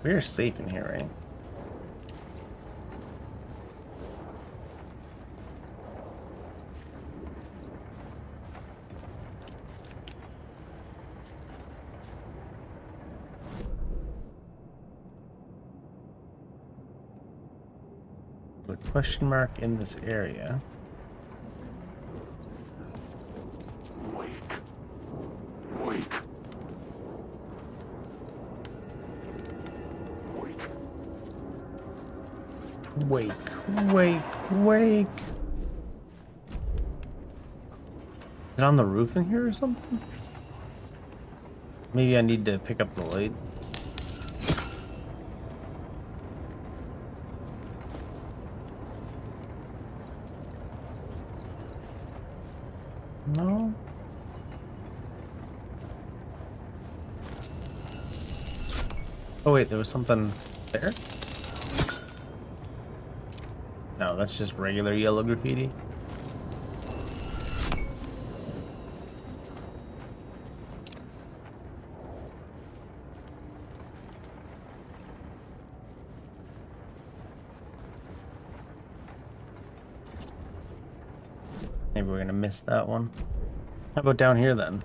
We're safe in here, right? The question mark in this area.
Wake. Wake.
Wake, wake, wake. Is it on the roof in here or something? Maybe I need to pick up the light. No. Oh wait, there was something there? No, that's just regular yellow graffiti. Maybe we're gonna miss that one. How about down here then?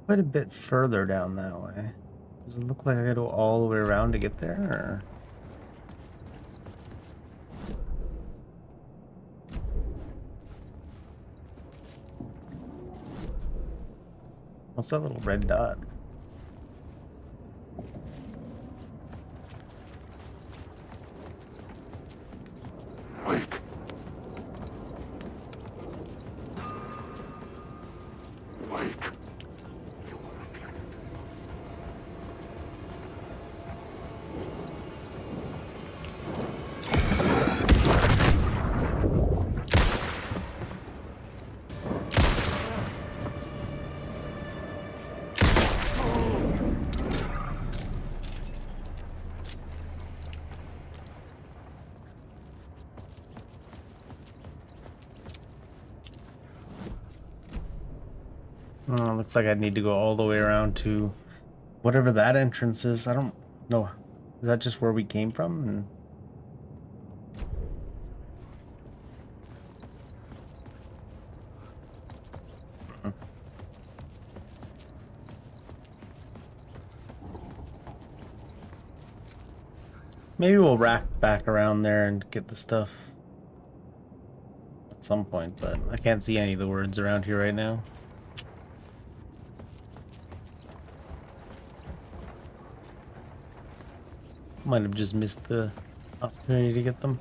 Quite a bit further down that way. Does it look like I gotta go all the way around to get there, or? What's that little red dot?
Wake. Wake.
Oh, looks like I'd need to go all the way around to whatever that entrance is. I don't know. Is that just where we came from? And... Maybe we'll rack back around there and get the stuff at some point, but I can't see any of the words around here right now. Might have just missed the opportunity to get them.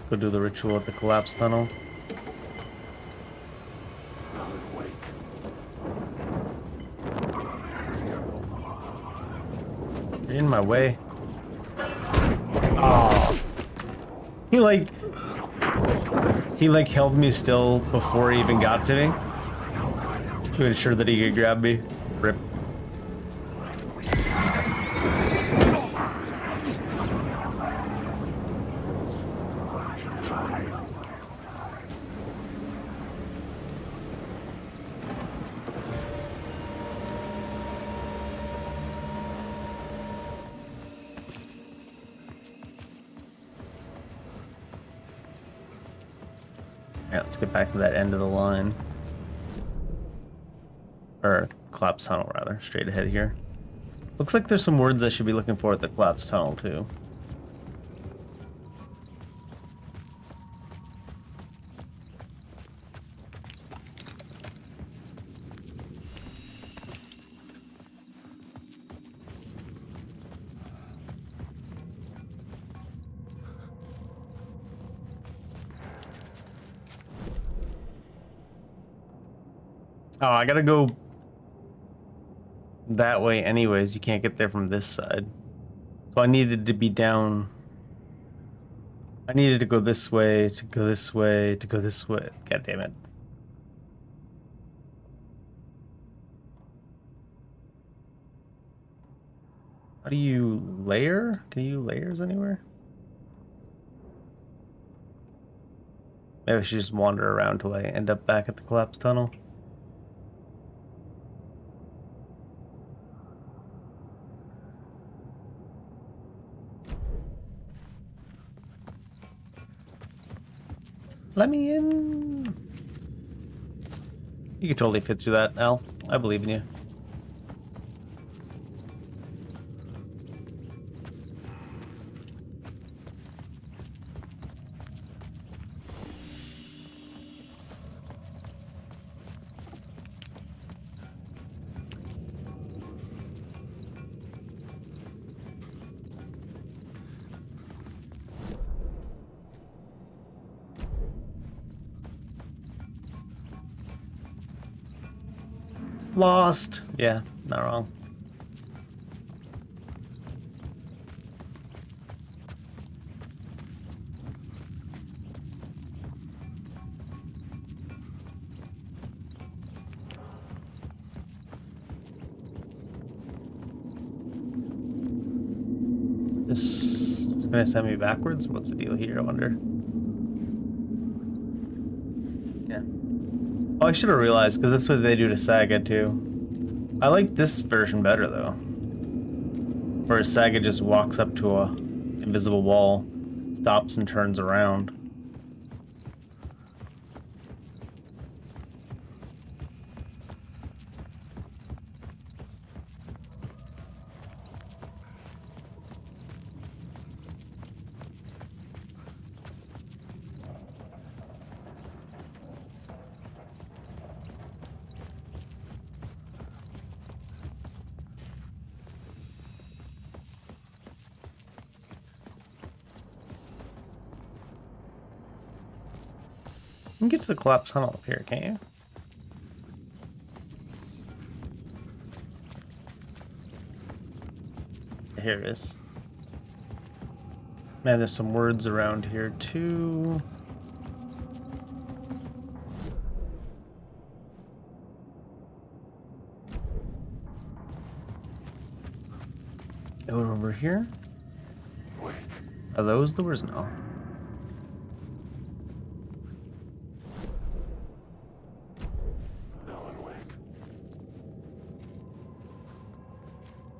Go do the ritual at the collapsed tunnel. You're in my way. Oh. He like held me still before he even got to me. To ensure that he could grab me. Rip. Yeah, let's get back to that end of the line. Or collapsed tunnel, rather. Straight ahead here. Looks like there's some words I should be looking for at the collapsed tunnel, too. Oh, I gotta go that way anyways. You can't get there from this side. So I needed to be down. I needed to go this way, to go this way, to go this way. God damn it. How do you layer? Can you layers anywhere? Maybe I should just wander around till I end up back at the collapsed tunnel. Let me in. You can totally fit through that, Al. I believe in you. Lost. Yeah, not wrong. This is gonna send me backwards. What's the deal here, I wonder? Yeah. Oh, I should have realized, because that's what they do to Saga too. I like this version better though. Where Saga just walks up to a invisible wall, stops and turns around. You can get to the collapsed tunnel up here, can't you? Here it is. Man, there's some words around here too. Over here? Are those doors? No.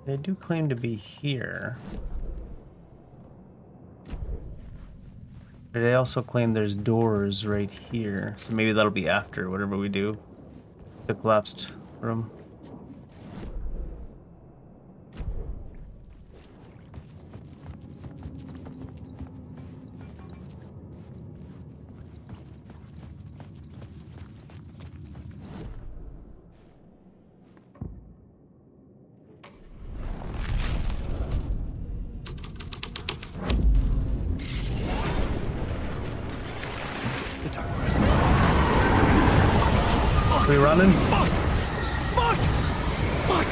They do claim to be here. But they also claim there's doors right here. So maybe that'll be after whatever we do. The collapsed room. We running?
Fuck! Fuck! Fuck!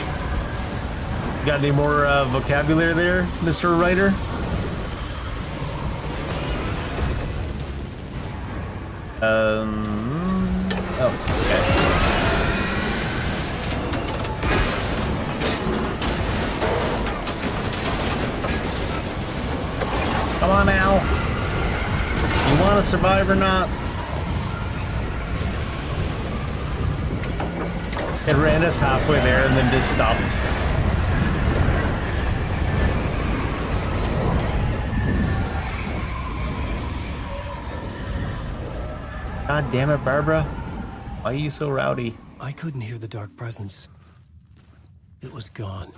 Got any more vocabulary there, Mr. Writer? Oh, okay. Come on now. You want to survive or not? It ran us halfway there and then just stopped. God damn it, Barbara. Why are you so rowdy?
I couldn't hear the dark presence. It was gone.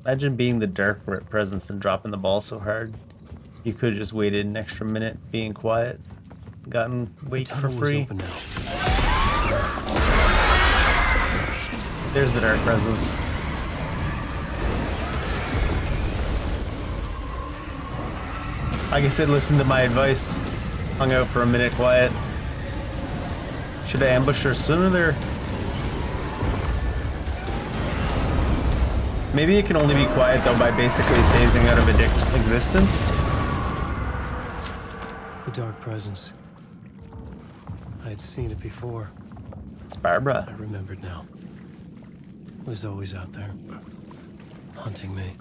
Imagine being the dark presence and dropping the ball so hard. You could have just waited an extra minute being quiet. Gotten wait for free.
Open now.
There's the dark presence. Like I said, listen to my advice. Hung out for a minute quiet. Should I ambush her sooner there? Maybe it can only be quiet though by basically phasing out of existence.
The dark presence. I had seen it before.
It's Barbara.
I remembered now. It was always out there, hunting me.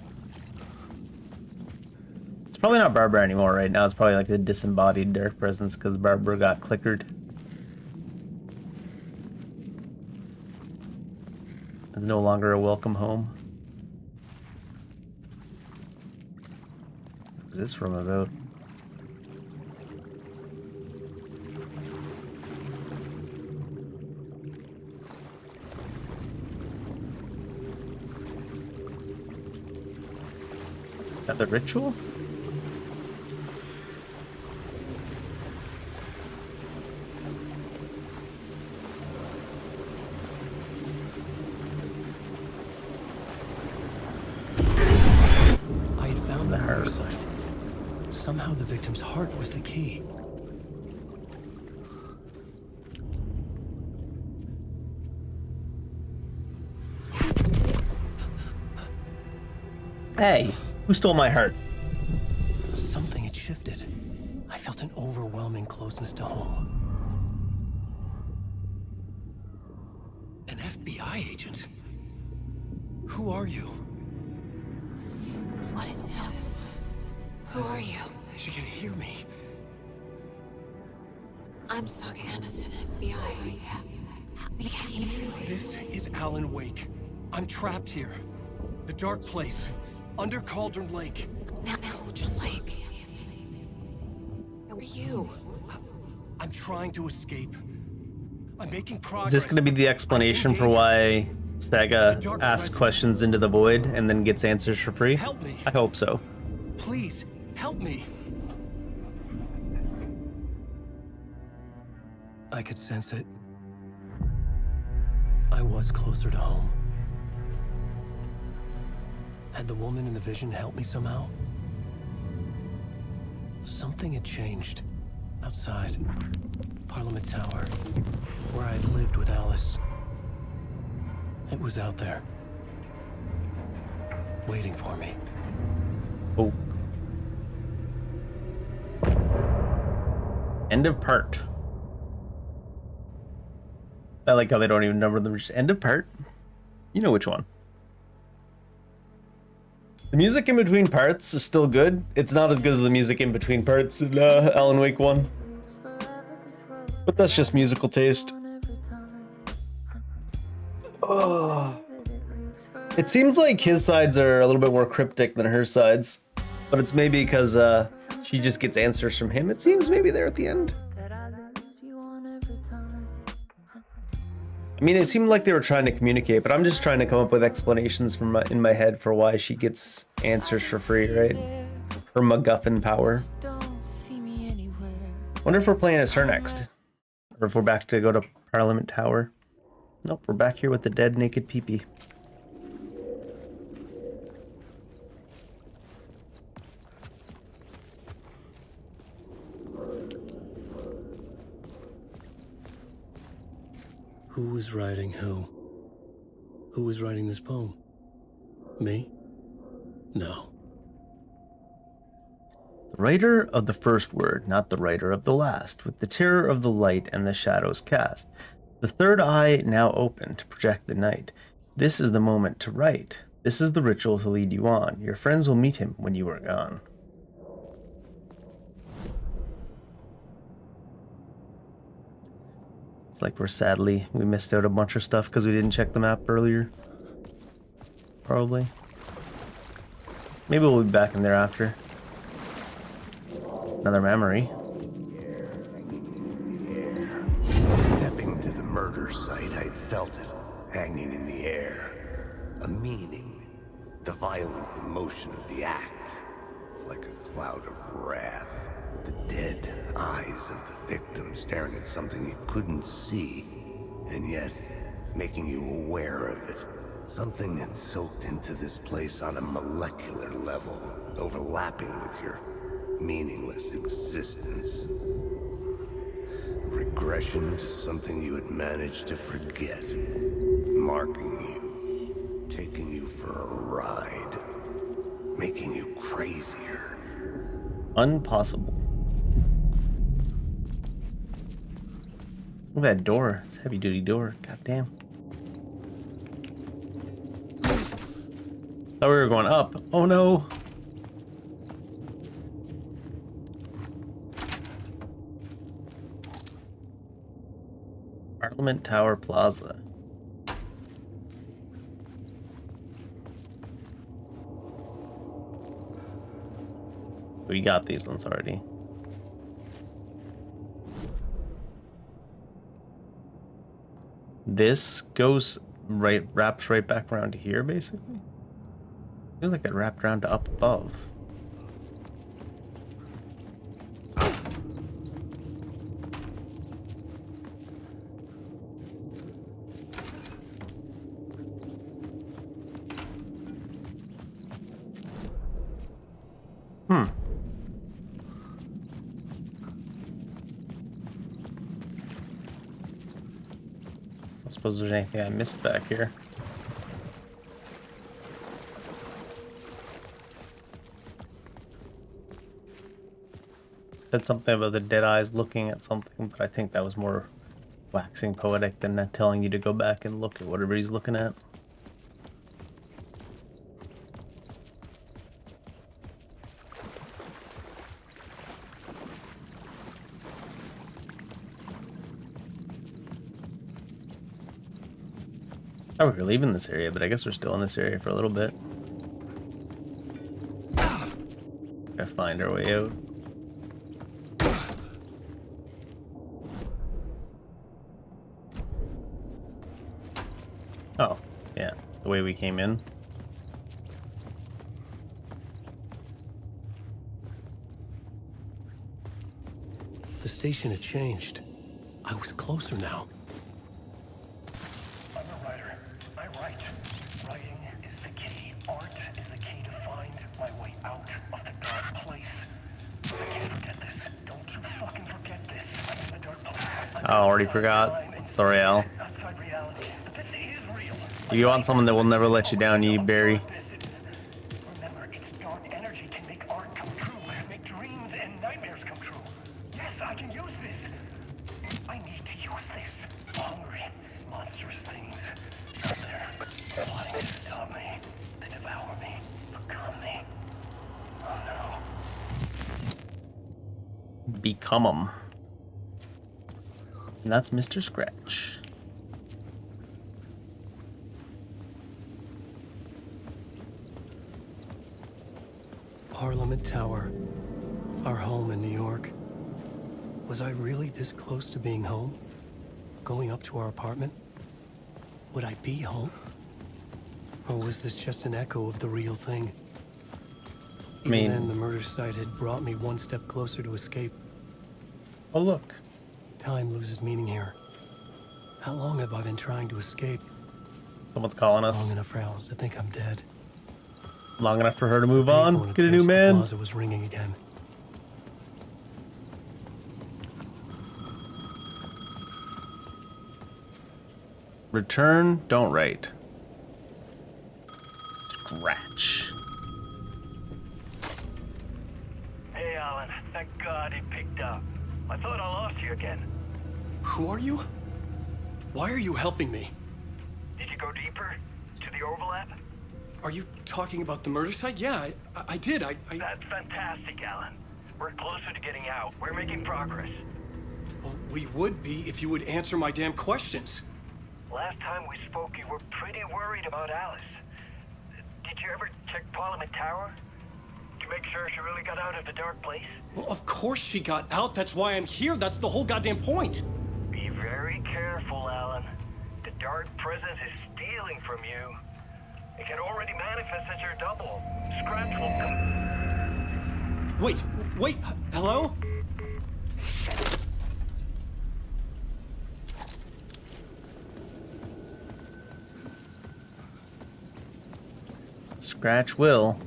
It's probably not Barbara anymore right now. It's probably like the disembodied dark presence because Barbara got clickered. It's no longer a welcome home. What's this from about? Is that the ritual?
I had found the heart site. Somehow the victim's heart was the key.
Hey, who stole my heart?
Something had shifted. I felt an overwhelming closeness to home. An FBI agent? Who are you?
What is this? Who are you?
She can hear me.
I'm Saga Anderson, FBI.
This is Alan Wake. I'm trapped here. The dark place. Under Cauldron Lake.
Cauldron Lake. Who are you?
I'm trying to escape. I'm making progress.
Is this going to be the explanation for why Saga asks questions into the void and then gets answers for free?
Help me.
I hope so.
Please, help me. I could sense it. I was closer to home. Had the woman in the vision helped me somehow? Something had changed. Outside. Parliament Tower. Where I had lived with Alice. It was out there. Waiting for me.
Oh. End of part. I like how they don't even number them. Just end of part. You know which one. The music in between parts is still good. It's not as good as the music in between parts in Alan Wake 1. But that's just musical taste. Oh. It seems like his sides are a little bit more cryptic than her sides. But it's maybe because she just gets answers from him. It seems maybe there at the end. I mean, it seemed like they were trying to communicate, but I'm just trying to come up with explanations from in my head for why she gets answers for free, right? Her MacGuffin power. Wonder if we're playing as her next, or if we're back to go to Parliament Tower. Nope, we're back here with the dead naked peepee.
Who was writing who? Who was writing this poem? Me? No.
The writer of the first word, not the writer of the last, with the terror of the light and the shadows cast. The third eye now open to project the night. This is the moment to write. This is the ritual to lead you on. Your friends will meet him when you are gone. It's like we missed out a bunch of stuff because we didn't check the map earlier. Probably. Maybe we'll be back in there after. Another memory.
Stepping to the murder site, I'd felt it hanging in the air. A meaning. The violent emotion of the act. Like a cloud of wrath. The dead eyes of the victim staring at something you couldn't see, and yet making you aware of it. Something had soaked into this place on a molecular level, overlapping with your meaningless existence. Regression to something you had managed to forget. Marking you. Taking you for a ride. Making you crazier.
Impossible. Look at that door. It's a heavy duty door. God damn. Thought we were going up. Oh no. Parliament Tower Plaza. We got these ones already. This goes wraps right back around to here, basically. I feel like it wrapped around to up above. I suppose there's anything I missed back here. Said something about the dead eyes looking at something, but I think that was more waxing poetic than that telling you to go back and look at what everybody's looking at. Oh, we're leaving this area, but I guess we're still in this area for a little bit. Gotta find our way out. Oh, yeah, the way we came in.
The station had changed. I was closer now.
I'm a writer. I write. Writing is the key. Art is the key to find my way out of the dark place. I can't forget this. Don't you fucking forget this. I'm in the dark place.
I already forgot. Sorry, Al.
Outside reality. But this is real.
If you want someone that will never let you down, you need Barry.
Remember, its dark energy can make art come true, make dreams and nightmares come true. Yes, I can use this. I need to use this. Hungry, monstrous things out there, plotting to stop me, to devour me, become me. Oh no.
Become 'em. And that's Mr. Scratch.
Parliament Tower. Our home in New York. Was I really this close to being home? Going up to our apartment? Would I be home? Or was this just an echo of the real thing? Even then, the murder site had brought me one step closer to escape.
Oh, look.
Time loses meaning here. How long have I been trying to escape?
Someone's calling us.
Long enough for Alice to think I'm dead.
Long enough for her to move
Payphone
on.
at
Get a
the
new
edge of the
man.
plaza was ringing again.
Return, don't write. Scratch.
Hey, Alan. Thank God it picked up. I thought I lost you again.
Who are you? Why are you helping me?
Did you go deeper? To the overlap?
Are you talking about the murder site? Yeah, I did. I...
That's fantastic, Alan. We're closer to getting out. We're making progress.
Well, we would be if you would answer my damn questions.
Last time we spoke, you were pretty worried about Alice. Did you ever check Parliament Tower? To make sure she really got out of the dark place?
Well, of course she got out. That's why I'm here. That's the whole goddamn point.
Be very careful, Alan. The dark presence is stealing from you. It can already manifest as your double. Scratch will come.
Wait, hello?
Scratch will.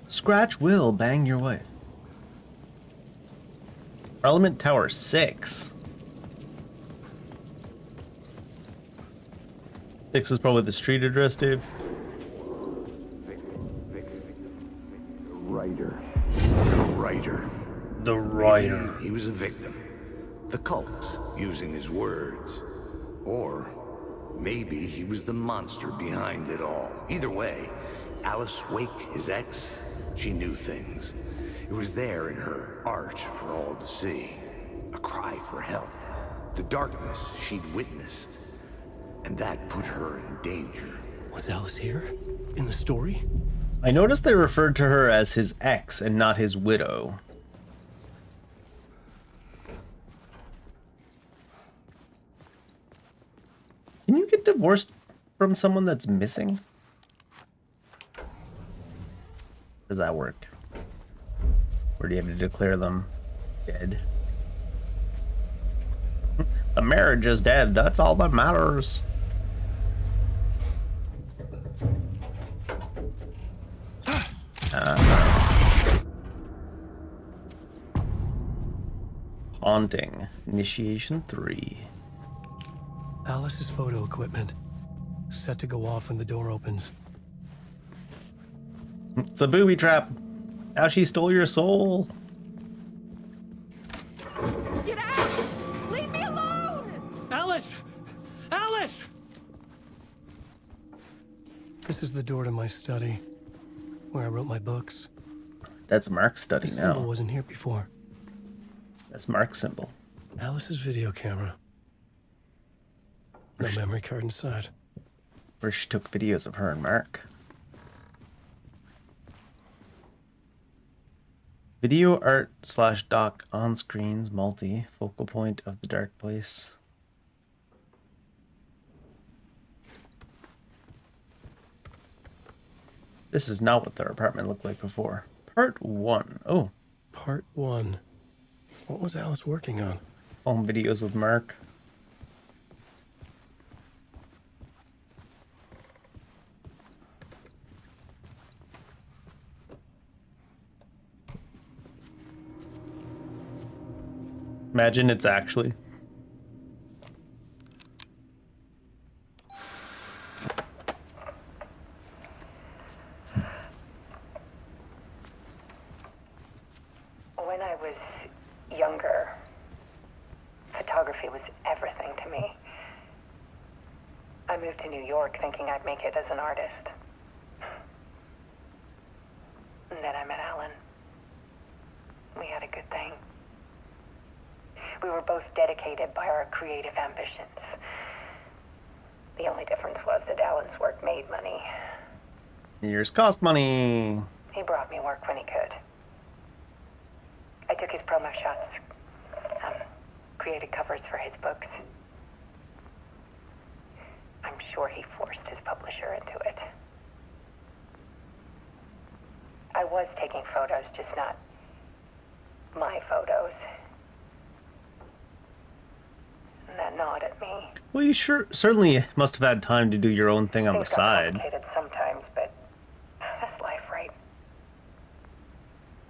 Scratch will bang your wife. Parliament Tower 6. 6 is probably the street address, Dave.
Writer. The writer.
The writer.
Maybe he was a victim. The cult, using his words. Or maybe he was the monster behind it all. Either way, Alice Wake, his ex, she knew things. It was there in her art for all to see. A cry for help. The darkness she'd witnessed. And that put her in danger.
Was Alice here? In the story?
I noticed they referred to her as his ex and not his widow. Can you get divorced from someone that's missing? Does that work? Or do you have to declare them dead? The marriage is dead. That's all that matters. Haunting. Initiation 3.
Alice's photo equipment. Set to go off when the door opens.
It's a booby trap. How she stole your soul.
Get out! Leave me alone!
Alice! Alice! This is the door to my study, where I wrote my books.
That's Mark's study
This
now.
symbol wasn't here before.
That's Mark's symbol.
Alice's video camera. No memory card inside.
Where she took videos of her and Mark. Video art / doc on screens multi focal point of the dark place. This is not what their apartment looked like before. Part 1. Oh,
Part 1. What was Alice working on?
home videos with Mark. Imagine it's actually.
When I was younger, photography was everything to me. I moved to New York thinking I'd make it as an artist. And then I met Alan. We had a good thing. We were both dedicated by our creative ambitions. The only difference was that Alan's work made money.
Yours cost money.
He brought me work when he could. I took his promo shots, created covers for his books. I'm sure he forced his publisher into it. I was taking photos, just not my photos. And that gnawed at me.
Well, you certainly must have had time to do your own thing on the
Things got
side.
complicated sometimes, but that's life, right?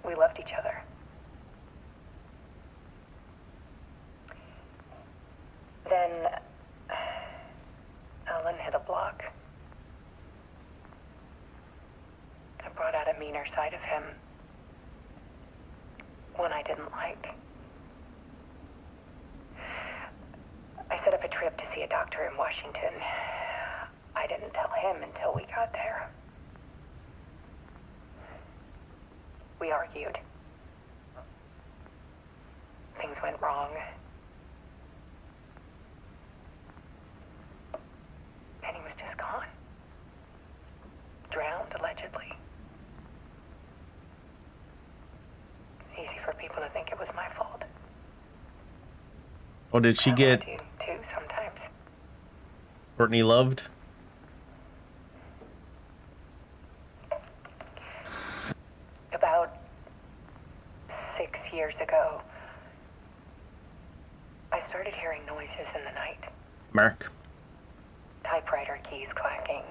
We loved each other. Then Alan hit a block. I brought out a meaner side of him. One I didn't like. I set up a trip to see a doctor in Washington. I didn't tell him until we got there. We argued. Things went wrong. And he was just gone. Drowned, allegedly. Easy for people to think it was my fault.
Oh, did she get
I do too, sometimes.
Courtney loved?
About 6 years ago, I started hearing noises in the night.
Mark.
Typewriter keys clacking.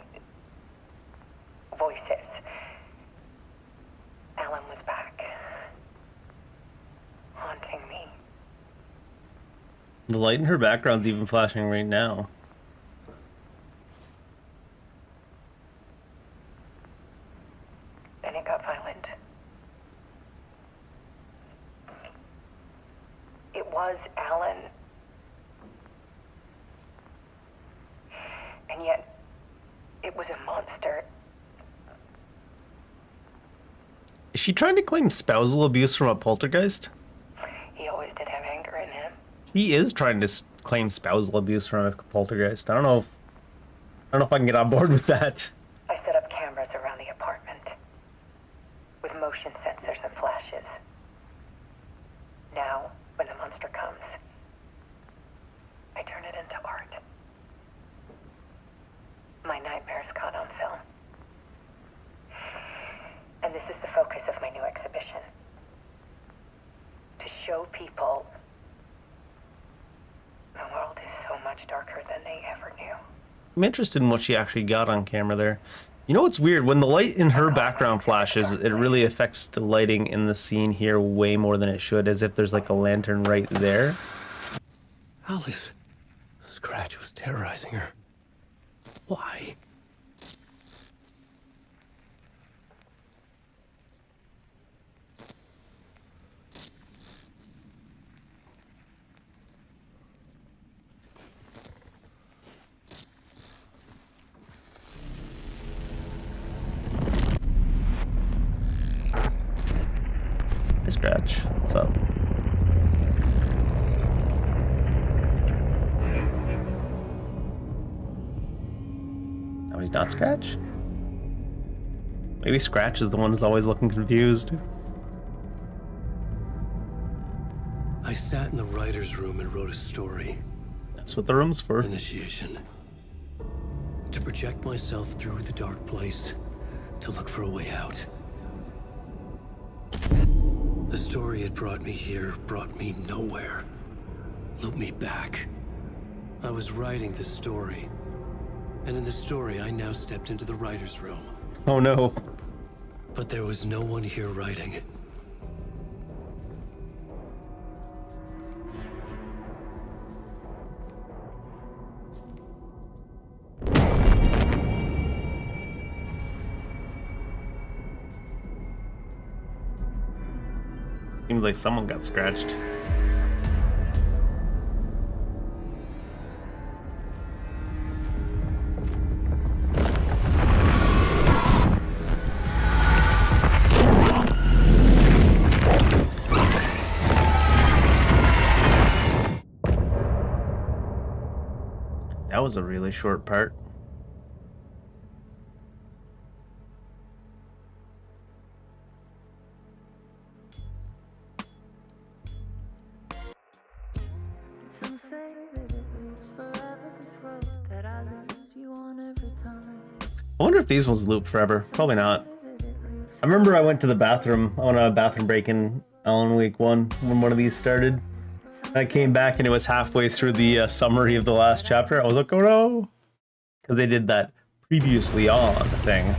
Voices. Alan was back. Haunting me.
The light in her background's even flashing right now.
Then it got violent. It was Alan. And yet, it was a monster.
Is she trying to claim spousal abuse from a poltergeist?
He always did have anger in him.
He is trying to claim spousal abuse from a poltergeist. I don't know if I can get on board with that.
I set up cameras around the apartment with motion sensors and flashes. Now, when the monster comes, I turn it into art. My nightmares caught on film. And this is the focus of my new exhibition. To show people the world is so much darker than they ever knew.
I'm interested in what she actually got on camera there. You know what's weird? When the light in her background flashes, it really affects the lighting in the scene here way more than it should, as if there's like a lantern right there.
Alice. Scratch was terrorizing her. Why?
Hey, Scratch. What's up? No, he's not Scratch? Maybe Scratch is the one who's always looking confused.
I sat in the writer's room and wrote a story.
That's what the room's for.
Initiation. To project myself through the dark place, to look for a way out. The story had brought me here, brought me nowhere. Looped me back. I was writing the story. And in the story, I now stepped into the writer's room.
Oh no.
But there was no one here writing.
Seems like someone got scratched. That was a really short part. I wonder if these ones loop forever. Probably not. I remember I went to the bathroom on a bathroom break in Alan Wake 1 when one of these started. I came back and it was halfway through the summary of the last chapter. I was like, oh no! Because they did that previously on thing.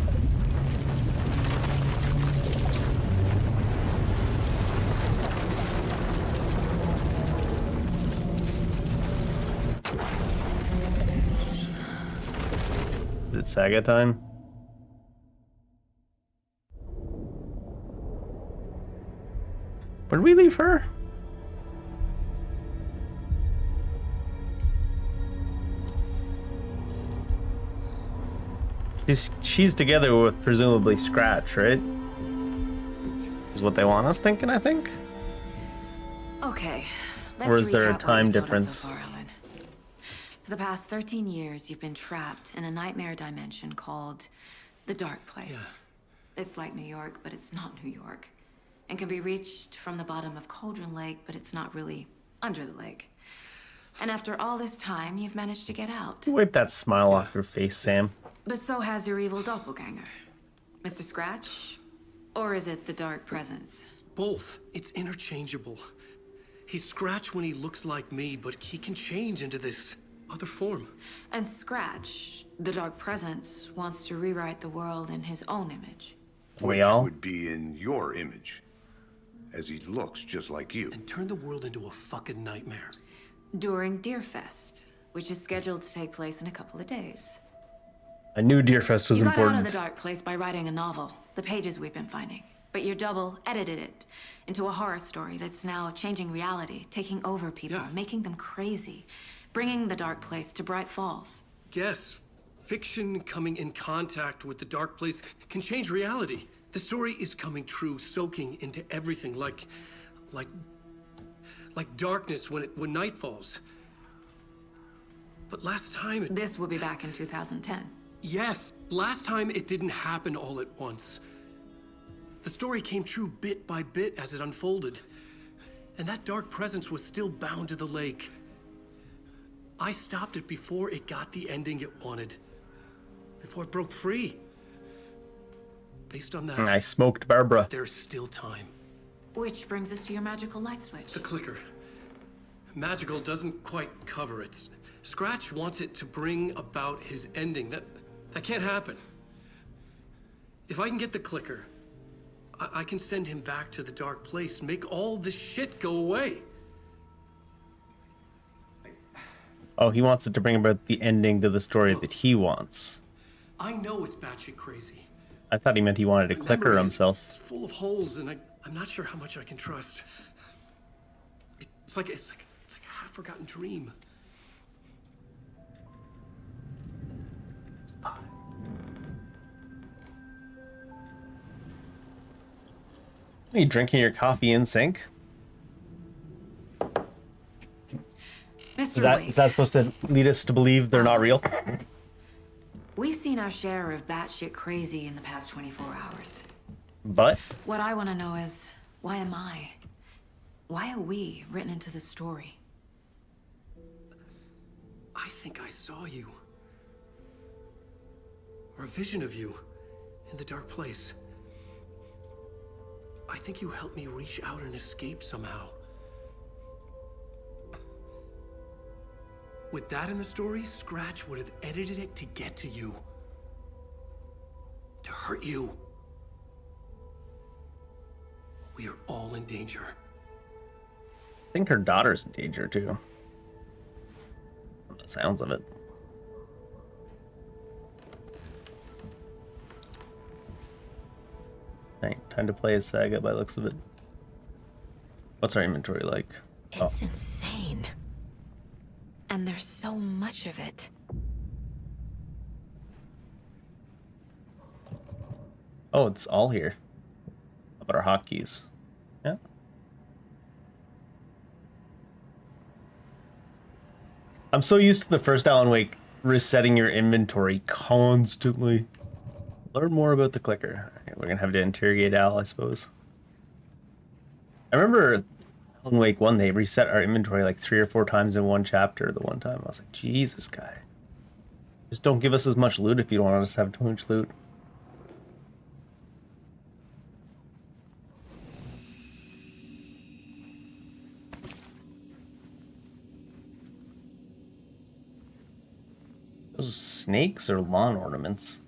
Is it Saga time? Where did we leave her? She's together with presumably Scratch, right? Is what they want us thinking, I think?
Okay, let's
Or is there a
recap what
time
you've told us
difference?
so far, Ellen. For the past 13 years, you've been trapped in a nightmare dimension called the Dark Place. It's like New York, but it's not New York. And can be reached from the bottom of Cauldron Lake, but it's not really under the lake. And after all this time, you've managed to get out.
Wipe that smile off your face, Sam.
But so has your evil doppelganger. Mr. Scratch? Or is it the Dark Presence?
Both. It's interchangeable. He's Scratch when he looks like me, but he can change into this other form.
And Scratch, the Dark Presence, wants to rewrite the world in his own image.
Which would be in your image, as he looks just like you.
And turn the world into a fucking nightmare.
during Deerfest, which is scheduled to take place in a couple of days.
I knew Deerfest was
You got out of
important.
the dark place by writing a novel, the pages we've been finding. But your double edited it into a horror story that's now changing reality, taking over people, making them crazy, bringing the dark place to Bright Falls.
Yes, fiction coming in contact with the dark place can change reality. The story is coming true, soaking into everything like darkness when night falls. But last time
This will be back in 2010.
Yes, last time it didn't happen all at once. The story came true bit by bit as it unfolded. And that dark presence was still bound to the lake. I stopped it before it got the ending it wanted. Before it broke free. Based on that,
I smoked Barbara.
there's still time.
Which brings us to your magical light switch.
The clicker. Magical doesn't quite cover it. Scratch wants it to bring about his ending. That can't happen. If I can get the clicker, I can send him back to the dark place, make all this shit go away.
Oh, he wants it to bring about the ending to the story that he wants.
I know it's batshit crazy.
I thought he meant he wanted to
My
clicker
memory
himself.
It's full of holes, and I'm not sure how much I can trust. It's like a half-forgotten dream.
Are you drinking your coffee in sync?
Mr.
Is that supposed to lead us to believe they're not real?
We've seen our share of batshit crazy in the past 24 hours.
But
What I want to know is, why am I? Why are we written into the story?
I think I saw you. Or a vision of you in the dark place. I think you helped me reach out and escape somehow. With that in the story, Scratch would have edited it to get to you. To hurt you. We are all in danger.
I think her daughter's in danger too. From the sounds of it. Right, time to play a saga by the looks of it. What's our inventory like?
It's insane. And there's so much of it.
Oh, it's all here. How about our hotkeys? Yeah. I'm so used to the first Alan Wake resetting your inventory constantly. Learn more about the clicker. Okay, we're gonna have to interrogate Al, I suppose. I remember Alan Wake 1, they reset our inventory like 3 or 4 times in one chapter. The one time I was like, Jesus, guy. Just don't give us as much loot if you don't want us to have too much loot. Those snakes or lawn ornaments?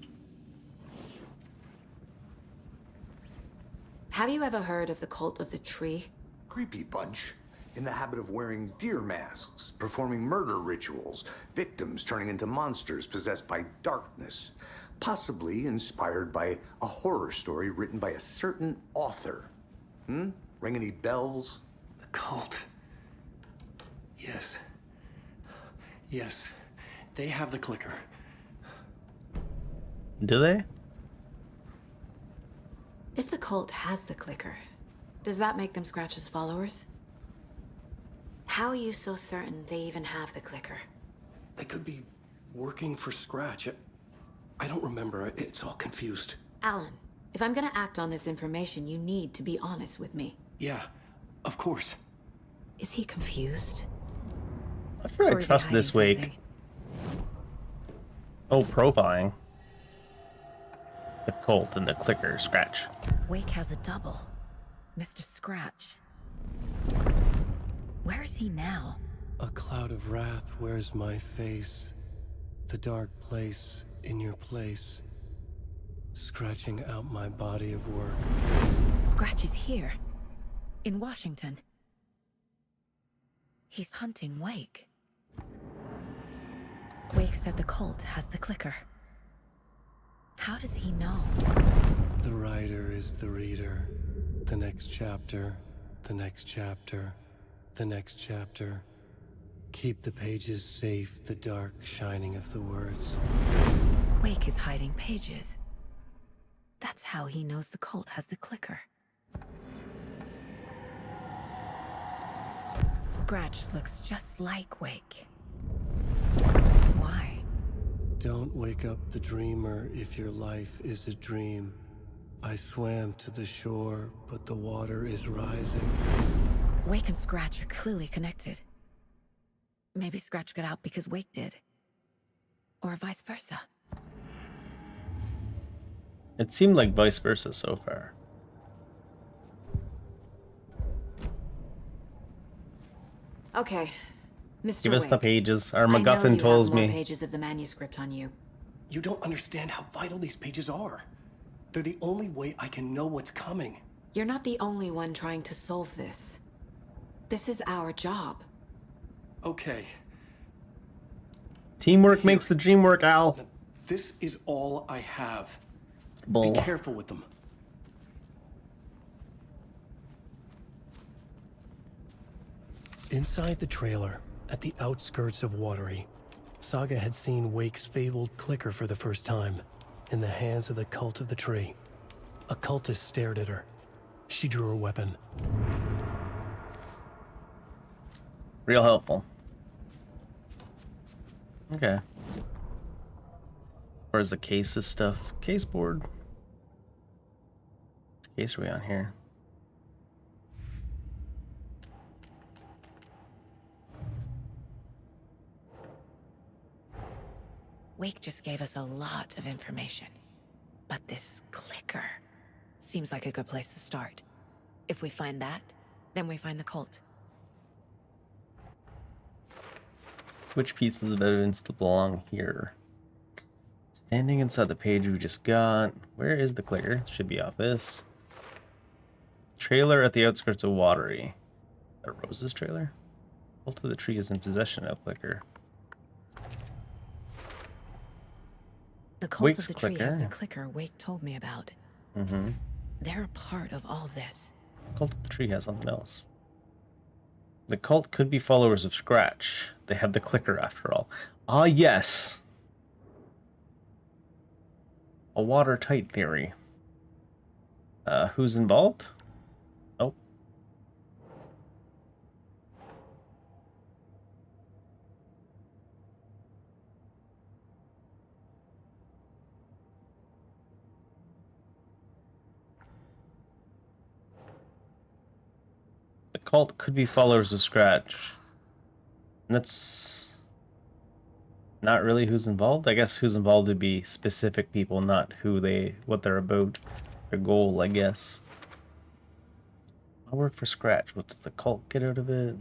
Have you ever heard of the cult of the tree?
Creepy bunch. In the habit of wearing deer masks, performing murder rituals, victims turning into monsters possessed by darkness, possibly inspired by a horror story written by a certain author. Ring any bells?
The cult. Yes. Yes. They have the clicker.
Do they?
If the cult has the clicker, does that make them Scratch's followers? How are you so certain they even have the clicker?
They could be working for Scratch. I don't remember. It's all confused.
Alan, if I'm gonna act on this information, you need to be honest with me.
Yeah, of course.
Is he confused?
I'm not sure I trust this Wake. Oh, profiling. The cult and the clicker, Scratch.
Wake has a double. Mr. Scratch. Where is he now?
A cloud of wrath wears my face. The dark place in your place. Scratching out my body of work.
Scratch is here. In Washington. He's hunting Wake. Wake said the cult has the clicker. How does he know?
The writer is the reader. The next chapter, the next chapter, the next chapter. Keep the pages safe, the dark shining of the words.
Wake is hiding pages. That's how he knows the cult has the clicker. Scratch looks just like Wake. Why?
Don't wake up the dreamer if your life is a dream. I swam to the shore, but the water is rising.
Wake and Scratch are clearly connected. Maybe Scratch got out because Wake did. Or vice versa.
It seemed like vice versa so far.
Okay, Mr.
Give us the
Wake,
pages. Our
I know
MacGuffin
you
tells
have more
me.
pages of the manuscript on you.
You don't understand how vital these pages are. They're the only way I can know what's coming.
You're not the only one trying to solve this. This is our job.
Okay,
Teamwork makes the dream work, Al.
this is all I have.
Bull.
Be careful with them. Inside the trailer, at the outskirts of Watery, Saga had seen Wake's fabled clicker for the first time, in the hands of the Cult of the Tree. A cultist stared at her. She drew her weapon.
Real helpful. Okay. Where's the cases stuff? Case board. What case are we on here?
Wake just gave us a lot of information. But this clicker seems like a good place to start. If we find that, then we find the cult.
Which pieces of evidence belong here? Standing inside the page we just got. Where is the clicker? Should be off this. Trailer at the outskirts of Watery. A Rose's trailer? Cult of the Tree is in possession of clicker.
The cult
Wake's
of the tree has the
clicker.
clicker Wake told me about.
Mm-hmm.
They're a part of all this.
Cult of the Tree has something else. The cult could be followers of Scratch. They have the clicker after all. Ah, yes. A watertight theory. Who's involved? Oh. The cult could be followers of Scratch. And that's not really who's involved. I guess who's involved would be specific people, not what they're about. Their goal, I guess. I work for Scratch. What does the cult get out of it?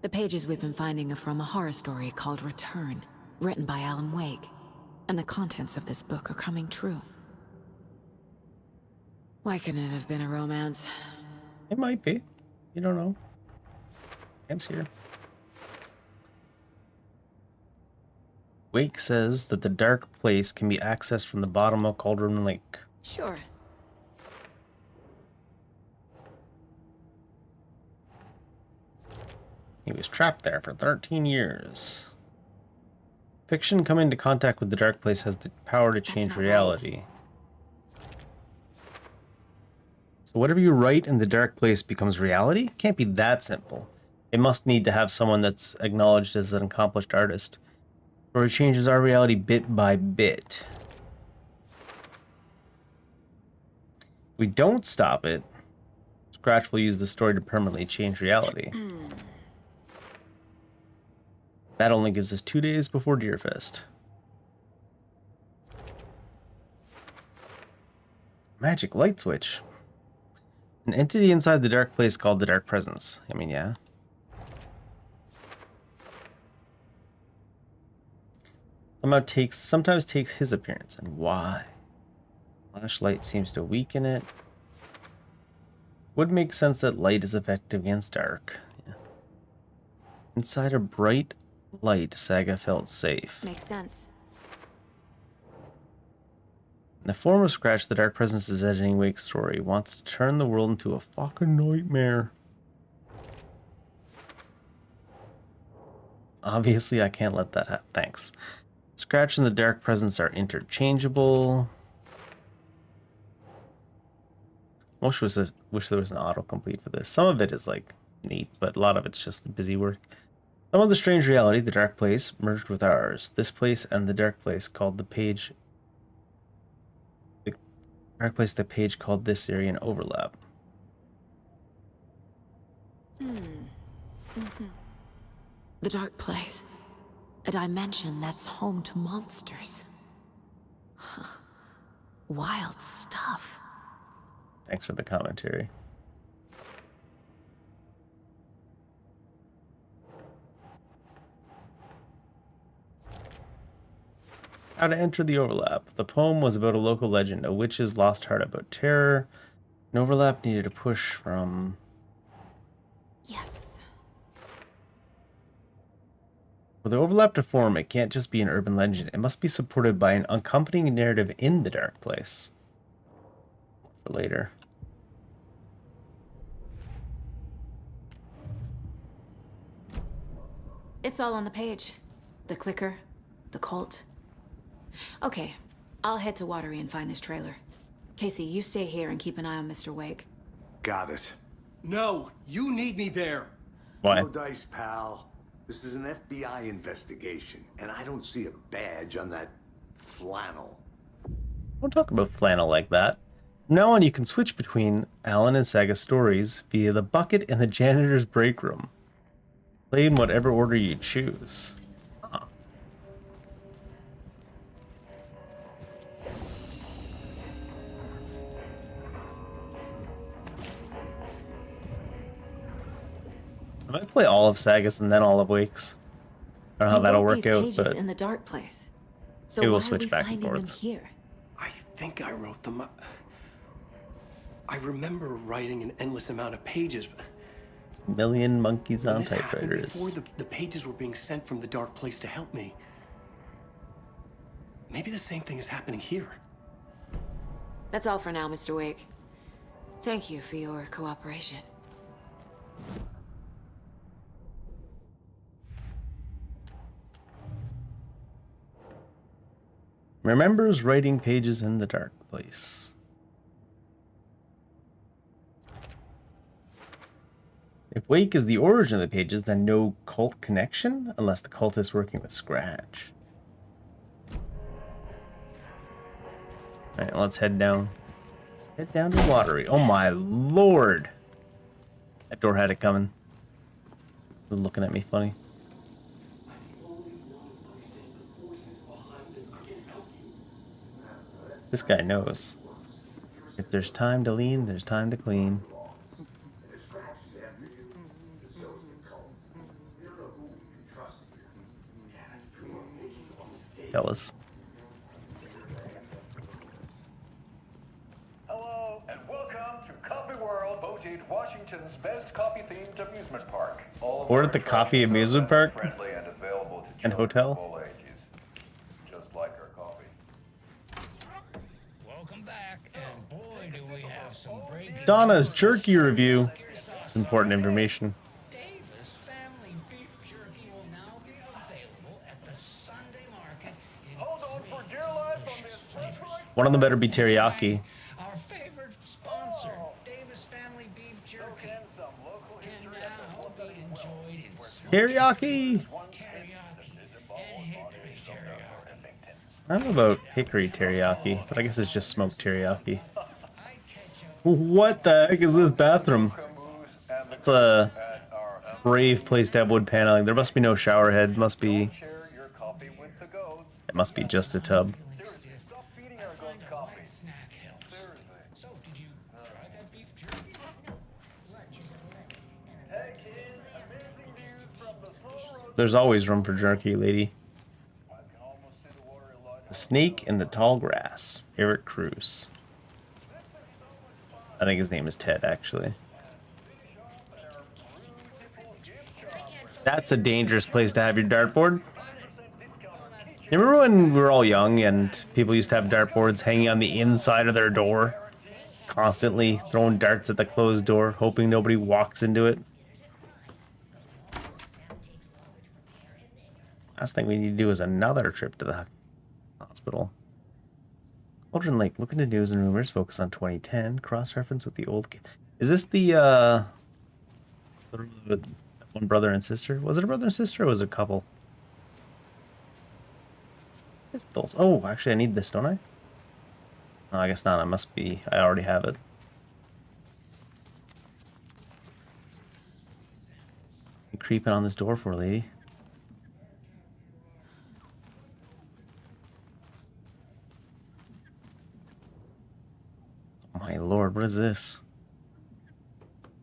The pages we've been finding are from a horror story called Return, written by Alan Wake. And the contents of this book are coming true. Why couldn't it have been a romance?
It might be. You don't know. Cam's here. Wake says that the dark place can be accessed from the bottom of Cauldron Lake.
Sure.
He was trapped there for 13 years. Fiction coming into contact with the dark place has the power to change reality. So whatever you write in the dark place becomes reality? Can't be that simple. It must need to have someone that's acknowledged as an accomplished artist. Or it changes our reality bit by bit. If we don't stop it, Scratch will use the story to permanently change reality. That only gives us 2 days before Deerfest. Magic light switch. An entity inside the dark place called the Dark Presence. I mean, yeah. Sometimes takes his appearance, and why? Flashlight seems to weaken it. Would make sense that light is effective against dark. Yeah. Inside a bright light, Saga felt safe.
Makes sense.
In the form of Scratch, the Dark Presence is editing Wake's story. Wants to turn the world into a fucking nightmare. Obviously, I can't let that happen. Thanks. Scratch and the Dark Presence are interchangeable. Wish there was an autocomplete for this. Some of it is like neat, but a lot of it's just the busy work. Some of the strange reality, the dark place, merged with ours. This place and the dark place called the page. The dark place, the page called this area an overlap.
The dark place. A dimension that's home to monsters. Huh. Wild stuff.
Thanks for the commentary. How to enter the overlap. The poem was about a local legend, a witch's lost heart about terror. An overlap needed a push from...
Yes.
For the overlap to form, it can't just be an urban legend. It must be supported by an accompanying narrative in the dark place. For later.
It's all on the page. The clicker, the cult. Okay, I'll head to Watery and find this trailer. Casey, you stay here and keep an eye on Mr. Wake.
Got it.
No, you need me there.
Why?
No dice, pal. This is an FBI investigation, and I don't see a badge on that flannel.
Don't talk about flannel like that. From now on, you can switch between Alan and Saga stories via the bucket in the janitor's break room. Play in whatever order you choose. Huh. I might play all of Sagas and then all of Wake's. I don't know how that'll work out, but
in the dark place. So
maybe we'll
why
switch
are we
back and
finding them
forth.
here?
I think I wrote them up. I remember writing an endless amount of pages, but
Million monkeys
when
on
this happened,
typewriters.
before the pages were being sent from the dark place to help me. Maybe the same thing is happening here.
That's all for now, Mr. Wake. Thank you for your cooperation.
Remembers writing pages in the dark place. If Wake is the origin of the pages, then no cult connection? Unless the cult is working with Scratch. Alright, let's head down. Head down to Watery. Oh my lord! That door had it coming. Looking at me funny. This guy knows. If there's time to lean, there's time to clean. Tell us.
Hello, and welcome to Coffee World, voted Washington's best coffee-themed amusement park.
Or at the Coffee Amusement Park
friendly and available to
and
children
hotel.
of all ages, just like our coffee.
Welcome back, and boy, do we have some breaking
Donna's jerky review. It's important information.
Davis family beef jerky will now be available at the Sunday market in
Hold on for dear life on this.
One of them better be teriyaki.
our favorite sponsor, Davis family beef jerky. Can now be enjoyed in
Teriyaki!
teriyaki and hickory teriyaki.
I don't know about hickory teriyaki, but I guess it's just smoked teriyaki. What the heck is this bathroom? It's a brave place to have wood paneling. There must be no shower head. It must be just a tub.
So, did you try that beef jerky?
There's always room for jerky, lady. The snake in the tall grass. Eric Cruz. I think his name is Ted, actually. That's a dangerous place to have your dartboard. You remember when we were all young and people used to have dartboards hanging on the inside of their door? Constantly throwing darts at the closed door, hoping nobody walks into it. Last thing we need to do is another trip to the hospital. Cauldron Lake, look into news and rumors, focus on 2010, cross-reference with the old... Is this the, one brother and sister? Was it a brother and sister or was it a couple? Pistols. Oh, actually I need this, don't I? No, I guess not. I must be... I already have it. You creeping on this door for, lady? Oh my lord, what is this?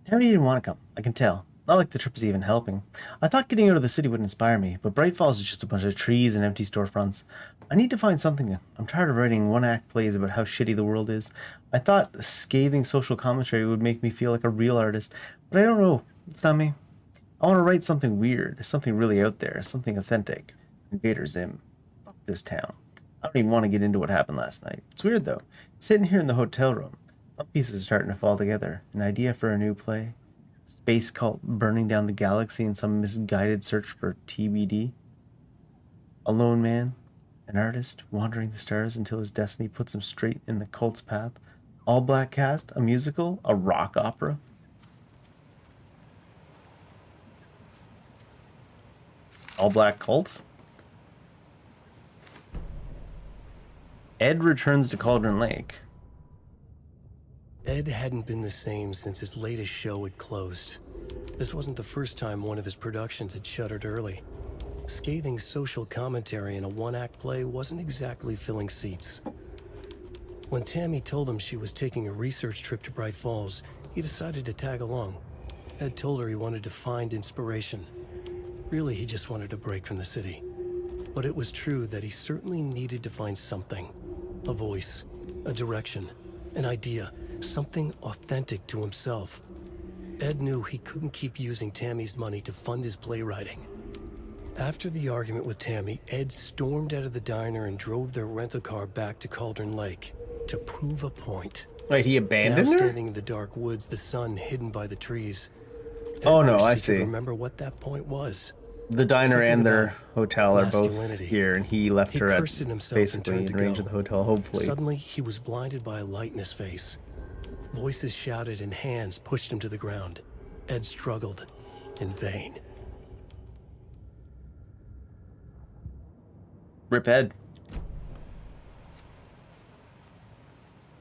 Tammy didn't want to come, I can tell. Not like the trip is even helping. I thought getting out of the city would inspire me, but Bright Falls is just a bunch of trees and empty storefronts. I need to find something. I'm tired of writing one-act plays about how shitty the world is. I thought the scathing social commentary would make me feel like a real artist, but I don't know. It's not me. I want to write something weird, something really out there, something authentic. Invader Zim. Fuck this town. I don't even want to get into what happened last night. It's weird, though. Sitting here in the hotel room, some pieces are starting to fall together. An idea for a new play. Space cult burning down the galaxy in some misguided search for TBD. A lone man, an artist, wandering the stars until his destiny puts him straight in the cult's path. All black cast, a musical, a rock opera. All black cult? Ed returns to Cauldron Lake.
Ed hadn't been the same since his latest show had closed. This wasn't the first time one of his productions had shuttered early. Scathing social commentary in a one-act play wasn't exactly filling seats. When Tammy told him she was taking a research trip to Bright Falls, he decided to tag along. Ed told her he wanted to find inspiration. Really, he just wanted a break from the city. But it was true that he certainly needed to find something. A voice, a direction, an idea. Something authentic to himself. Ed knew he couldn't keep using Tammy's money to fund his playwriting. After the argument with Tammy, Ed stormed out of the diner and drove their rental car back to Cauldron Lake to prove a point.
Wait, he abandoned
now
her?
standing in the dark woods, the sun hidden by the trees. Ed
Oh no,
wished
I
he could
see.
remember what that point was.
The diner
Something
and their
about
hotel are both
masculinity.
here, and he left
He
her at
cursed at himself and
basically
turned
in
to
range
go.
of the hotel, hopefully.
Suddenly, he was blinded by a light in his face. Voices shouted and hands pushed him to the ground. Ed struggled in vain.
Rip Ed.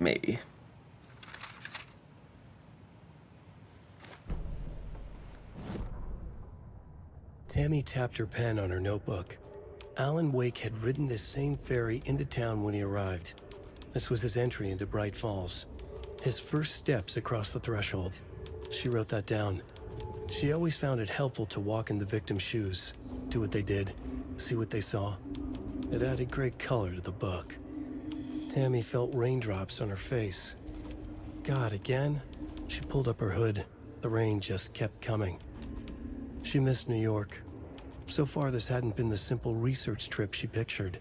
Maybe.
Tammy tapped her pen on her notebook. Alan Wake had ridden this same ferry into town when he arrived. This was his entry into Bright Falls. His first steps across the threshold. She wrote that down. She always found it helpful to walk in the victim's shoes, do what they did, see what they saw. It added great color to the book. Tammy felt raindrops on her face. God, again? She pulled up her hood. The rain just kept coming. She missed New York. So far, this hadn't been the simple research trip she pictured.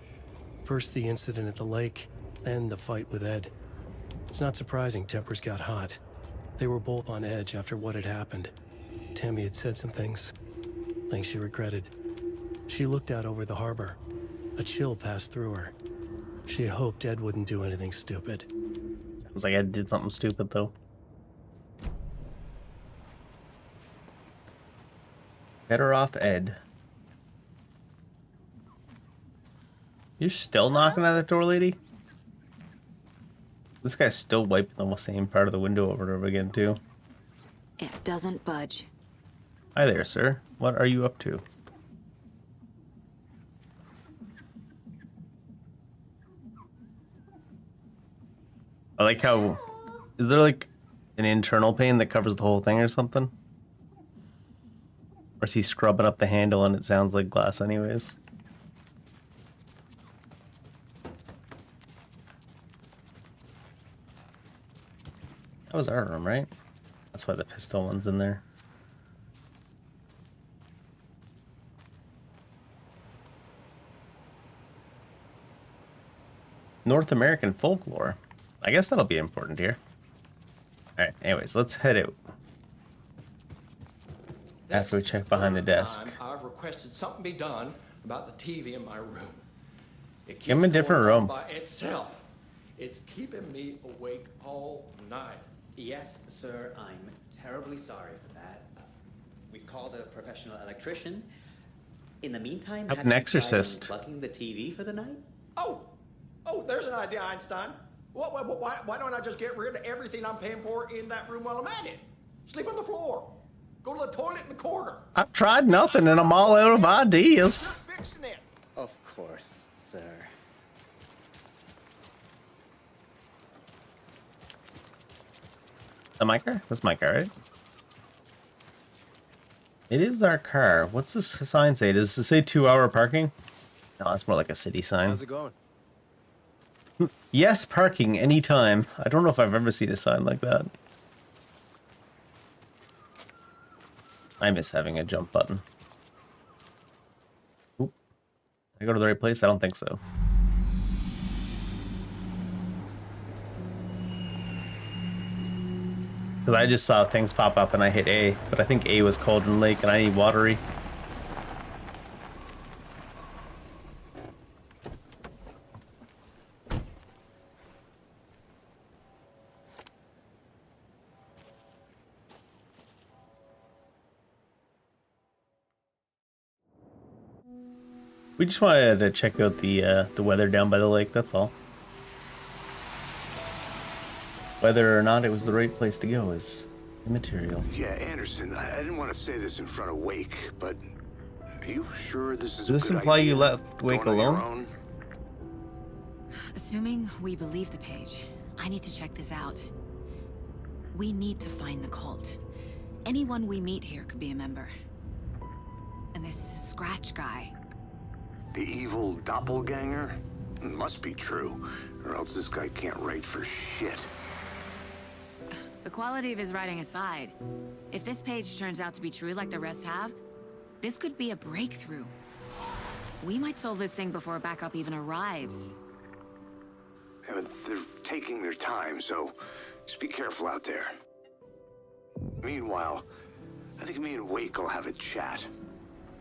First the incident at the lake, then the fight with Ed. It's not surprising tempers got hot. They were both on edge after what had happened. Tammy had said some things she regretted. She looked out over the harbor. A chill passed through her. She hoped Ed wouldn't do anything stupid.
Sounds like Ed did something stupid, though. Better off Ed. You're still knocking at that door, lady? This guy's still wiping the same part of the window over and over again, too.
It doesn't budge.
Hi there, sir. What are you up to? I like how... Is there, like, an internal pane that covers the whole thing or something? Or is he scrubbing up the handle and it sounds like glass anyways? That was our room, right? That's why the pistol one's in there. North American folklore. I guess that'll be important here. Alright, anyways, let's head out. After we check behind the desk.
I've requested something be done about the TV in my room. It keeps
Give him a different
going on
room.
by itself. It's keeping me awake all night.
Yes, sir, I'm terribly sorry for that. We've called a professional electrician. In the meantime,
Have
have
an
you
exorcist.
tried unplugging the TV for the night?
Oh, there's an idea, Einstein. Why don't I just get rid of everything I'm paying for in that room while I'm at it? Sleep on the floor. Go to the toilet in the corner.
I've tried nothing and I'm all out of ideas.
Fixing it.
Of course, sir.
The my car? That's my car, right? It is our car. What's this sign say? Does it say 2-hour parking? No, that's more like a city sign.
How's it going?
Yes, parking anytime. I don't know if I've ever seen a sign like that. I miss having a jump button. Oop. Did I go to the right place? I don't think so. Because I just saw things pop up and I hit A, but I think A was Cauldron Lake and I need watery. We just wanted to check out the weather down by the lake, that's all. Whether or not it was the right place to go is immaterial.
Yeah, Anderson, I didn't want to say this in front of Wake, but are you sure this is
Does this imply you left Wake alone?
Assuming we believe the page, I need to check this out. We need to find the cult. Anyone we meet here could be a member. And this Scratch guy.
The evil doppelganger? Must be true, or else this guy can't write for shit.
The quality of his writing aside, if this page turns out to be true like the rest have, this could be a breakthrough. We might solve this thing before backup even arrives.
Yeah, but they're taking their time, so just be careful out there. Meanwhile, I think me and Wake will have a chat.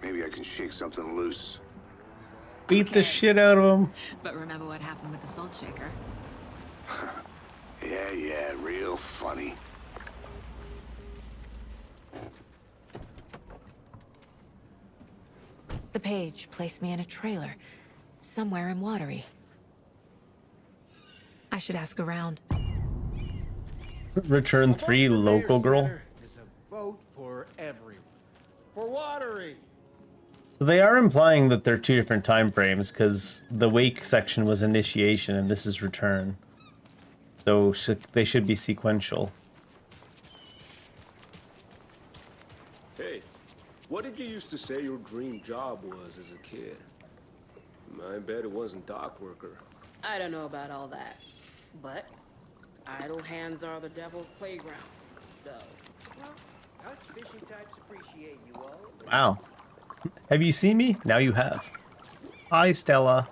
Maybe I can shake something loose.
Beat the shit out of him.
But remember what happened with the salt shaker?
Yeah, real funny.
The page placed me in a trailer, somewhere in Watery. I should ask around.
Return 3 local girl.
Is a vote for everyone. For Watery.
So they are implying that they're two different time frames because the Wake section was initiation and this is return. So they should be sequential.
Hey, what did you used to say your dream job was as a kid? I bet it wasn't dock worker.
I don't know about all that, but idle hands are the devil's playground, so...
Well, us fishing types appreciate you all.
Wow. Have you seen me? Now you have. Hi, Stella.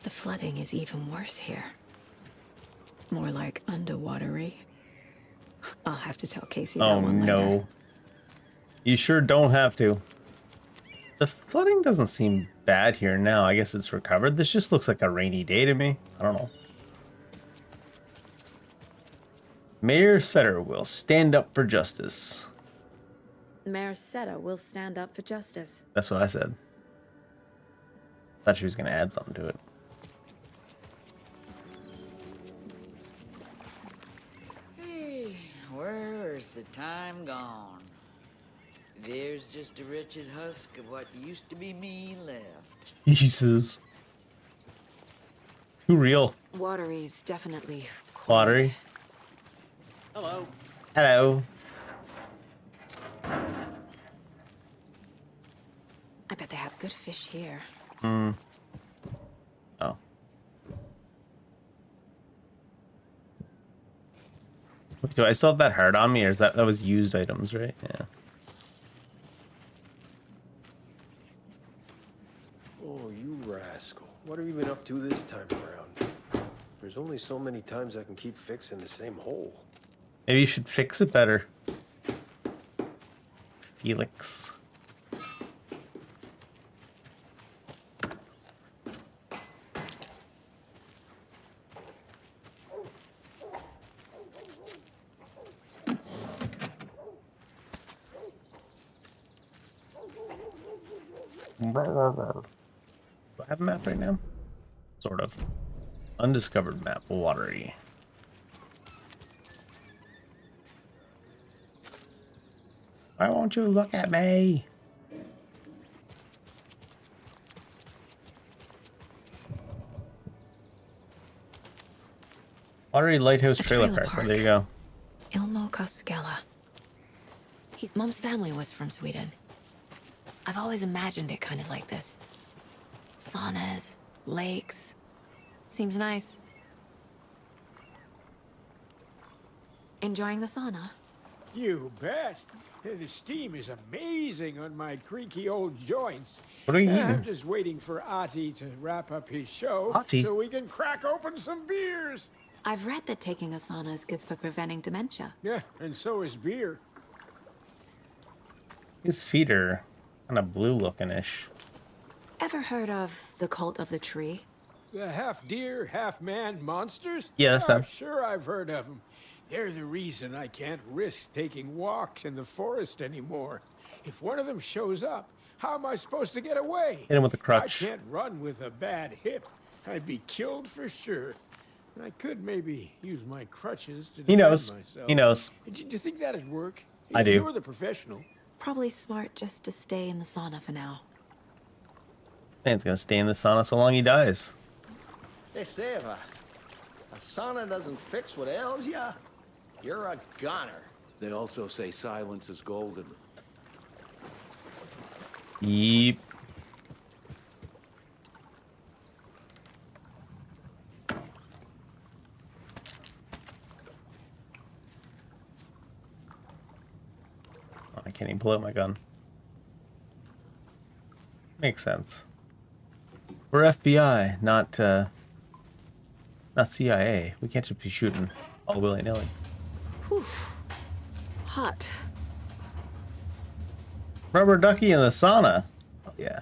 The flooding is even worse here. More like underwatery. I'll have to tell Casey that one later.
Oh no. You sure don't have to. The flooding doesn't seem bad here now. I guess it's recovered. This just looks like a rainy day to me. I don't know. Mayor Setter will stand up for justice.
Mayor Seta will stand up for justice.
That's what I said. Thought she was going to add something to it.
Hey, where's the time gone? There's just a wretched husk of what used to be me left.
Jesus. Too real.
Watery's definitely quaint.
Watery.
Hello.
Hello.
I bet they have good fish here.
Hmm. Oh. Do I still have that heart on me, or is that was used items, right? Yeah.
Oh, you rascal. What have you been up to this time around? There's only so many times I can keep fixing the same hole.
Maybe you should fix it better. Felix. Do I have a map right now? Sort of. Undiscovered map, watery. Why won't you look at me? Watery Lighthouse Trailer Park. Oh, there you go.
Ilmo Koskela. Mom's family was from Sweden. I've always imagined it kind of like this. Saunas, lakes. Seems nice. Enjoying the sauna?
You bet. The steam is amazing on my creaky old joints.
What are you eating?
I'm just waiting for Ati to wrap up his show
Ati?
so we can crack open some beers.
I've read that taking a sauna is good for preventing dementia.
Yeah, and so is beer.
His feet are kind of blue looking-ish.
Ever heard of the Cult of the Tree?
The half deer, half man monsters?
Yes,
Oh, sure I've heard of them. They're the reason I can't risk taking walks in the forest anymore. If one of them shows up, how am I supposed to get away?
Hit him with a crutch.
I can't run with a bad hip. I'd be killed for sure. I could maybe use my crutches to defend
He knows.
myself.
He knows.
Do you think that'd work?
I do.
You're the professional.
Probably smart just to stay in the sauna for now.
Man's gonna stay in the sauna so long he dies.
They say if a sauna doesn't fix what ails ya, you're a goner.
They also say silence is golden.
Yeep. Oh, I can't even pull out my gun. Makes sense. We're FBI, not CIA. We can't just be shooting all willy-nilly.
Whew. Hot.
Rubber ducky in the sauna. Oh, yeah.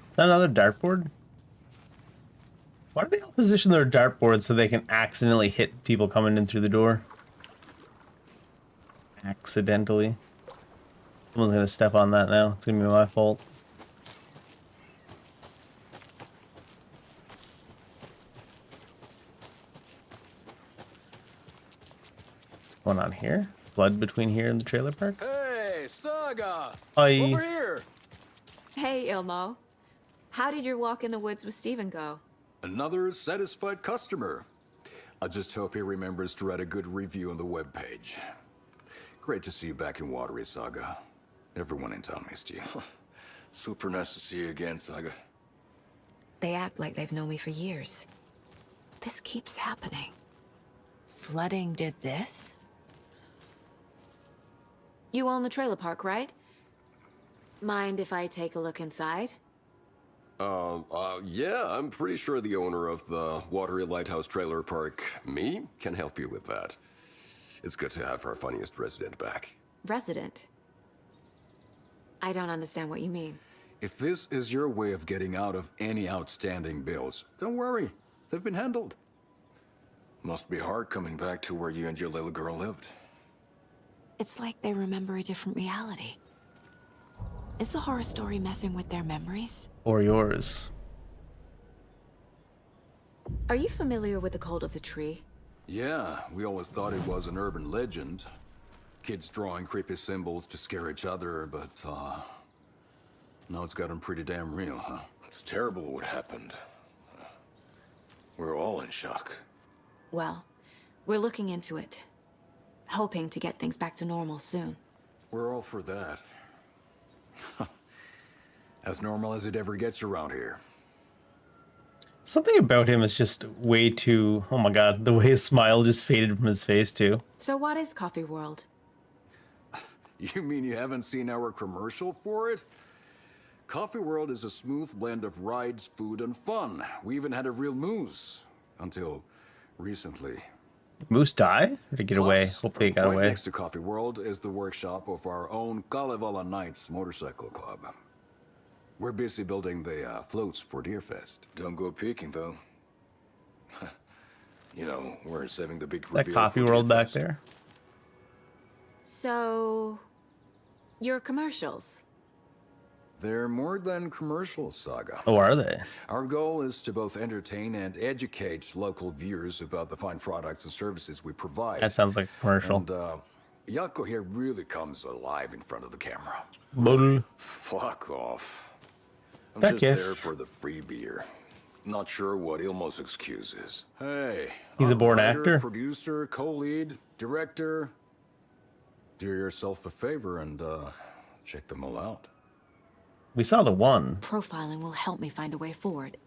Is that another dartboard? Why do they all position their dartboards so they can accidentally hit people coming in through the door? Accidentally. Someone's gonna step on that now. It's gonna be my fault. What's going on here? Blood between here and the trailer park?
Hey, Saga!
Hi.
Over here!
Hey, Ilmo. How did your walk in the woods with Steven go?
Another satisfied customer. I just hope he remembers to write a good review on the webpage. Great to see you back in Watery, Saga. Everyone in town missed you.
Super nice to see you again, Saga.
They act like they've known me for years. This keeps happening. Flooding did this?
You own the trailer park, right? Mind if I take a look inside?
Yeah, I'm pretty sure the owner of the Watery Lighthouse Trailer Park, me, can help you with that. It's good to have our funniest resident back.
Resident? I don't understand what you mean.
If this is your way of getting out of any outstanding bills, don't worry. They've been handled.
Must be hard coming back to where you and your little girl lived.
It's like they remember a different reality. Is the horror story messing with their memories?
Or yours.
Are you familiar with the Cult of the Tree?
Yeah, we always thought it was an urban legend. Kids drawing creepy symbols to scare each other, but, now it's gotten pretty damn real, huh?
It's terrible what happened. We're all in shock.
Well, we're looking into it. Hoping to get things back to normal soon.
We're all for that. As normal as it ever gets around here.
Something about him is just way too... Oh my god, the way his smile just faded from his face, too.
So what is Coffee World?
You mean you haven't seen our commercial for it? Coffee World is a smooth blend of rides, food, and fun. We even had a real moose. Until recently.
Moose die? Or to get away?
Plus,
Hopefully it got
right
away.
next to Coffee World is the workshop of our own Kalevala Knights Motorcycle Club. We're busy building the floats for Deerfest. Don't go peeking, though. You know, we're saving the big
That
reveal
Coffee
for
World back
Deerfest.
there.
So, your commercials.
They're more than commercials, Saga.
Oh, are they?
Our goal is to both entertain and educate local viewers about the fine products and services we provide.
That sounds like a commercial.
And Yako here really comes alive in front of the camera.
Bull.
Fuck off. I'm
Back
just
if.
there for the free beer. Not sure what Ilmo's excuse is. Hey,
He's a
I'm
born
writer,
actor.
Producer, co-lead, director. Do yourself a favor and check them all out.
We saw the one.
Profiling will help me find a way forward.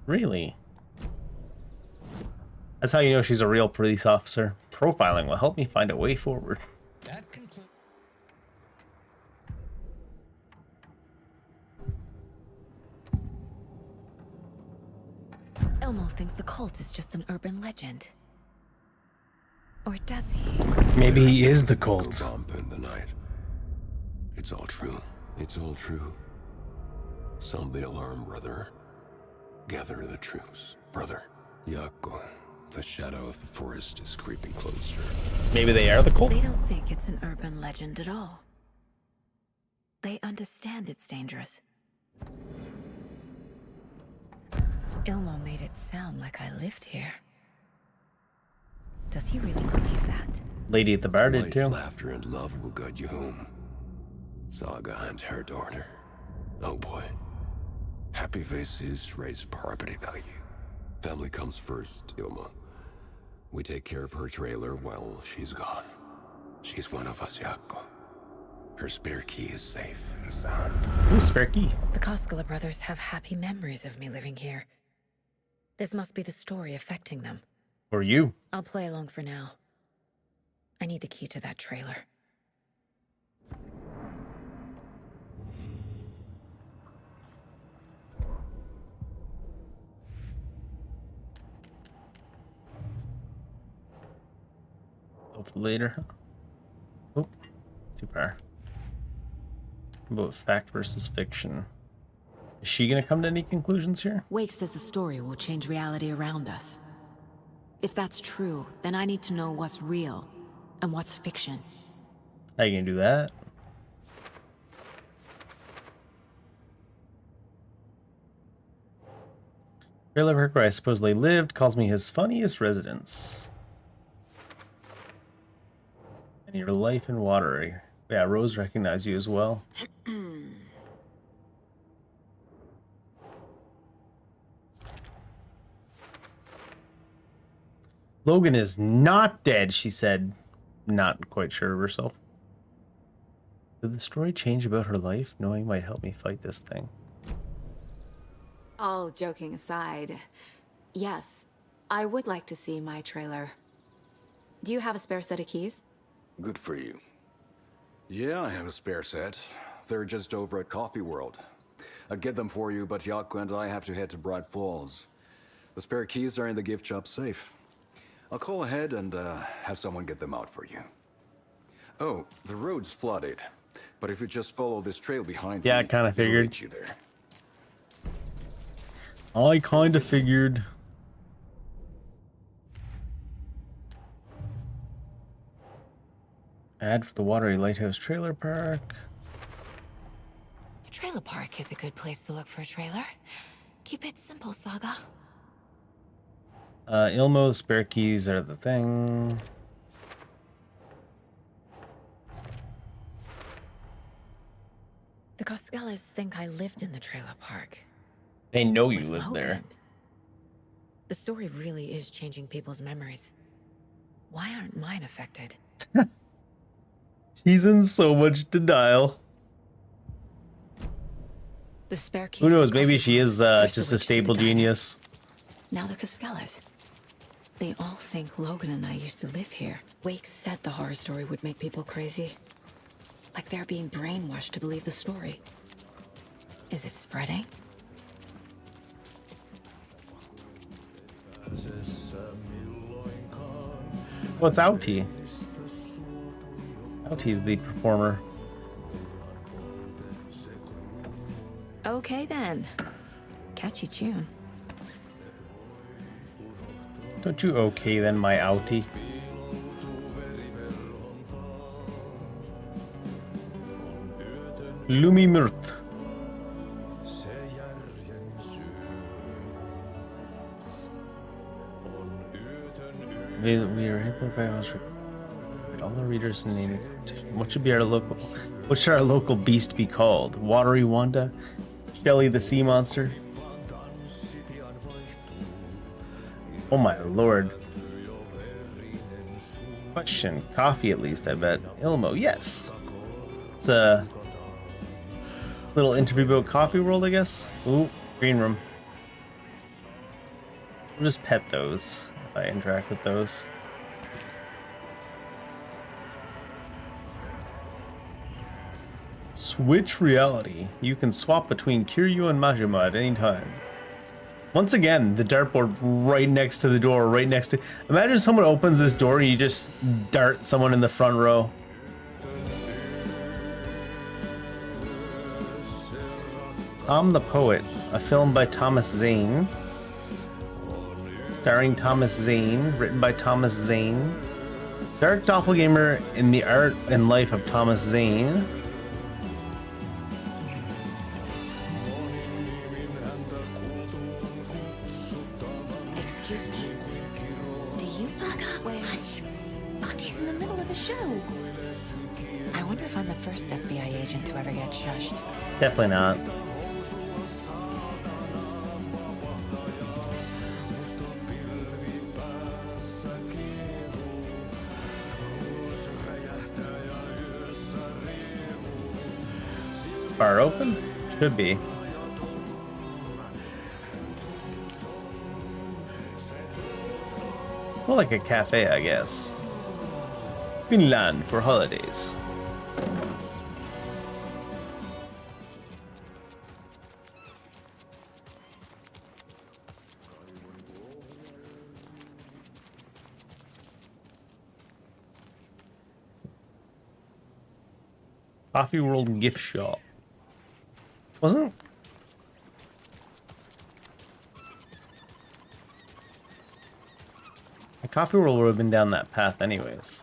Really? That's how you know she's a real police officer. Profiling will help me find a way forward.
That concludes.
Elmo thinks the cult is just an urban legend. Or does he?
Maybe he is the cult.
Bump in the night. It's all true. It's all true. Sound the alarm, brother. Gather the troops, brother. Yako, the shadow of the forest is creeping closer.
Maybe they are the cult?
They don't think it's an urban legend at all. They understand it's dangerous. Ilmo made it sound like I lived here. Does he really believe that?
Lady at the bar did
Light,
too.
laughter, and love will guide you home. Saga and her daughter. Oh boy. Happy faces raise property value. Family comes first, Ilma. We take care of her trailer while she's gone. She's one of us, Yako. Her spare key is safe and sound.
Ooh, spare key.
The Koskela brothers have happy memories of me living here. This must be the story affecting them.
Or you.
I'll play along for now. I need the key to that trailer.
Open later. Oh, too far. About fact versus fiction. Is she gonna come to any conclusions here?
Wake says the story will change reality around us. If that's true, then I need to know what's real and what's fiction.
How you gonna do that? Trailer where I supposedly lived calls me his funniest residence. And your life in water. Yeah, Rose recognized you as well. Logan is not dead, she said, not quite sure of herself. Did the story change about her life? Knowing might help me fight this thing.
All joking aside, yes, I would like to see my trailer. Do you have a spare set of keys?
Good for you. Yeah, I have a spare set. They're just over at Coffee World. I'd get them for you, but Yako and I have to head to Bright Falls. The spare keys are in the gift shop safe. I'll call ahead and have someone get them out for you. Oh, the road's flooded, but if you just follow this trail behind
Yeah,
me,
I kind of
it'll
figured.
lead you there.
I kind of figured. Ad for the Watery Lighthouse Trailer Park.
A trailer park is a good place to look for a trailer. Keep it simple, Saga.
Ilmo, spare keys are the thing.
The Koskelas think I lived in the trailer park.
They know you
With
live there.
Logan. The story really is changing people's memories. Why aren't mine affected?
He's in so much denial.
The spare key.
Who
is
knows?
a
Maybe
coffee
she
pot.
is
Here's the
just a
way to the
stable
diner.
genius.
Now the Caskellas. They all think Logan and I used to live here. Wake said the horror story would make people crazy. Like they're being brainwashed to believe the story. Is it spreading?
What's Outie? Outie's the performer.
Okay then. Catchy tune.
Don't you okay then, my Outie? Lumi Mirth. We are hit by all the readers in the what should be our local what should our local beast be called? Watery Wanda? Shelly the sea monster? Oh my lord. Question. Coffee at least, I bet. Ilmo, yes. It's a little interview about Coffee World, I guess. Ooh, green room. I'll just pet those if I interact with those. Switch reality. You can swap between Kiryu and Majima at any time. Once again, the dartboard right next to the door, right next to... Imagine someone opens this door and you just dart someone in the front row. I'm the Poet, a film by Thomas Zane. Starring Thomas Zane, written by Thomas Zane. Dark doppelganger in the art and life of Thomas Zane.
Excuse me. Do you knock out? Wait. Hush. Auntie in the middle of a show. I wonder if I'm the first FBI agent to ever get shushed.
Definitely not. Bar open? Should be. More like a cafe, I guess. Finland for holidays. Coffee World gift shop. Wasn't? The Coffee World would have been down that path anyways.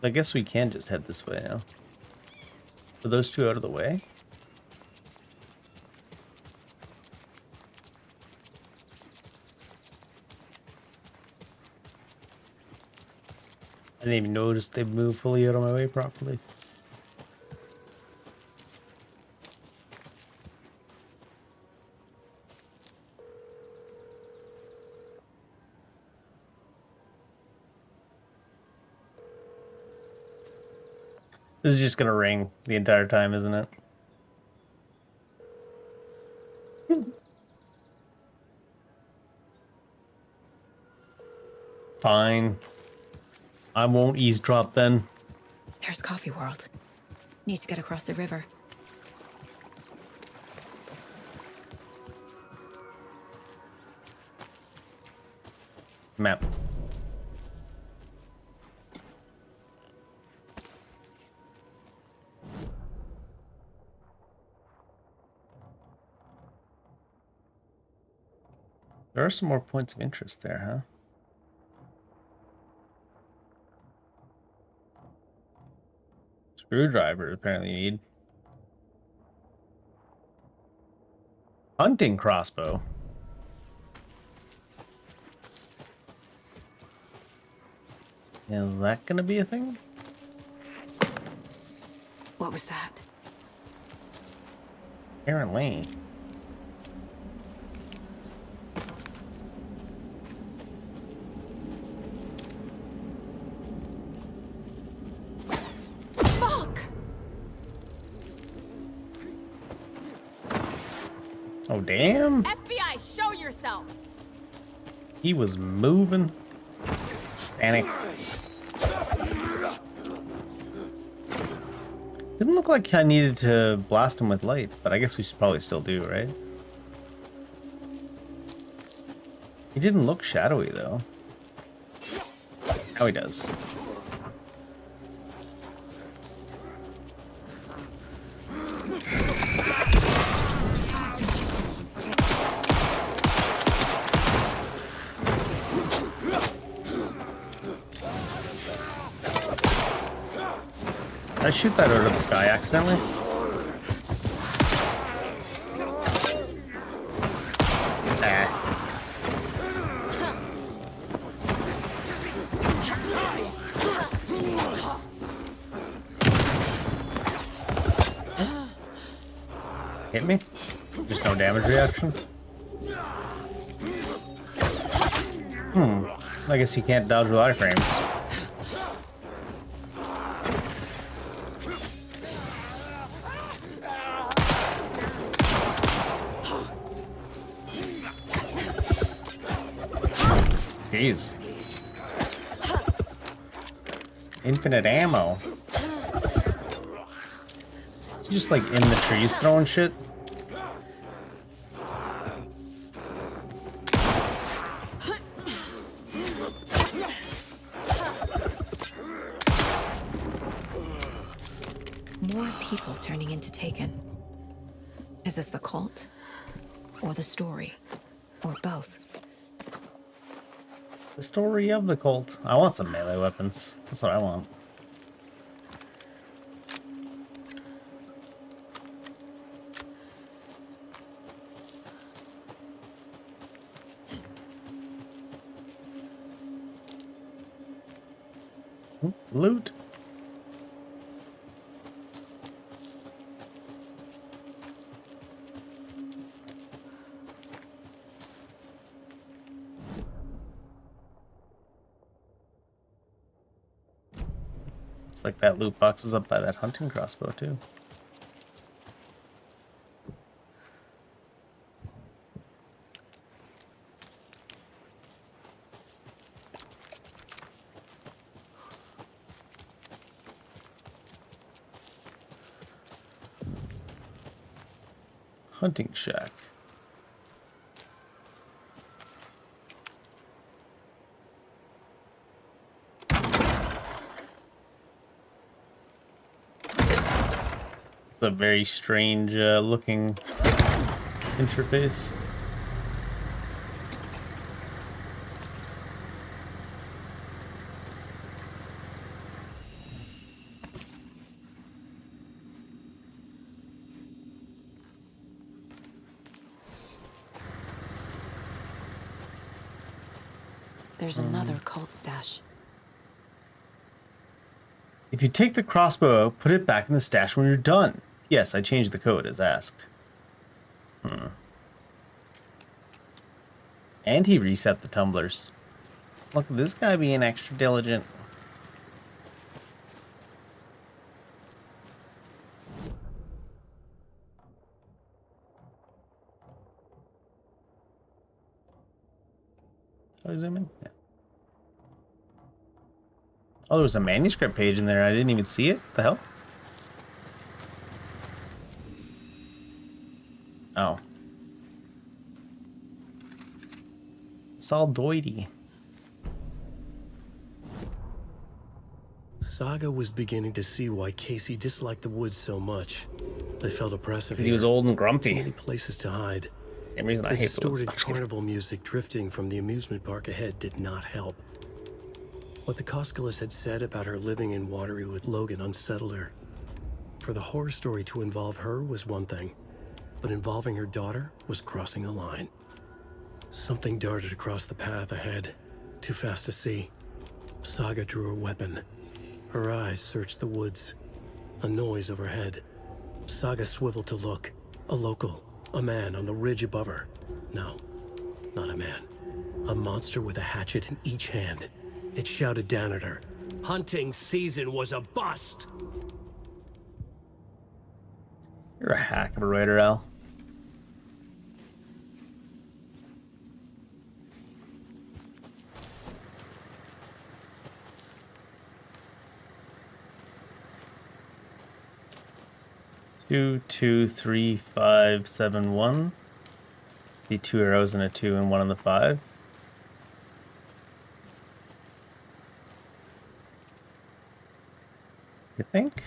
I guess we can just head this way now. Are those two out of the way? I didn't even notice they moved fully out of my way properly. This is just gonna ring the entire time, isn't it? Fine. I won't eavesdrop then.
There's Coffee World. Need to get across the river.
Map. There are some more points of interest there, huh? Screwdriver apparently need. Hunting crossbow. Is that gonna be a thing?
What was that?
Apparently. Oh, damn.
FBI, show yourself.
He was moving. Panic. Didn't look like I needed to blast him with light, but I guess we should probably still do, right? He didn't look shadowy, though. Now he does. Did I shoot that out of the sky accidentally? Ah. Hit me? Just no damage reaction? I guess you can't dodge with iframes. Jeez. Infinite ammo. Is he just like in the trees throwing shit?
More people turning into Taken. Is this the cult? Or the story? Or both?
The story of the cult. I want some melee weapons. That's what I want. Loot. It's like that loot box is up by that hunting crossbow too. Hunting shack. It's a very strange looking interface.
There's another cult stash.
If you take the crossbow out, put it back in the stash when you're done. Yes, I changed the code as asked. And he reset the tumblers. Look at this guy being extra diligent. Shall I zoom in? Yeah. Oh, there was a manuscript page in there. I didn't even see it. What the hell? Oh. It's all doity.
Saga was beginning to see why Casey disliked the woods so much. They felt oppressive.
He was old and grumpy.
Too many places to hide.
Same reason I
the
hate
distorted carnival music drifting from the amusement park ahead did not help. What the Koskalas had said about her living in Watery with Logan unsettled her. For the horror story to involve her was one thing, but involving her daughter was crossing a line. Something darted across the path ahead, too fast to see. Saga drew her weapon. Her eyes searched the woods. A noise overhead. Saga swiveled to look. A local. A man on the ridge above her. No, not a man. A monster with a hatchet in each hand. It shouted down at her. Hunting season was a bust!
You're a hack of a writer, Al. 2, 2, 3, 5, 7, 1. See 2 arrows and a 2 and 1 on the 5. You think?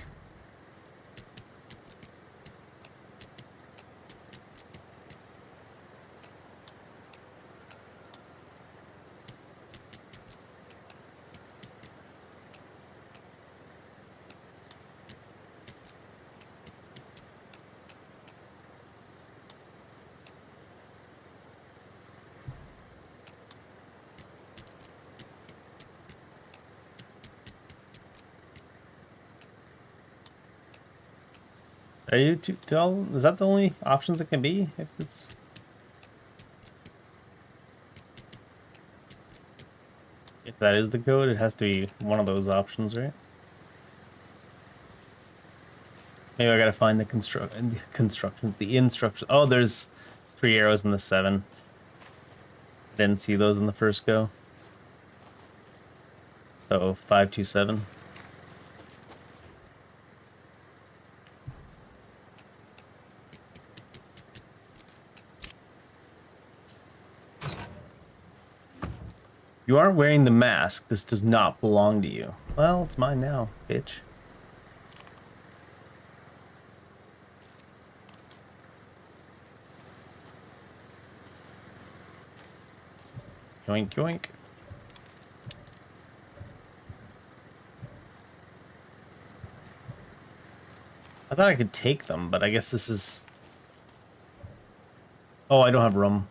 Are you is that the only options it can be? If it's if that is the code, it has to be one of those options, right? Maybe I gotta find the constructions, the instructions. Oh, there's 3 arrows in the 7. Didn't see those in the first go. So 5, 2, 7. You aren't wearing the mask. This does not belong to you. Well, it's mine now, bitch. Yoink, yoink. I thought I could take them, but I guess this is... Oh, I don't have room.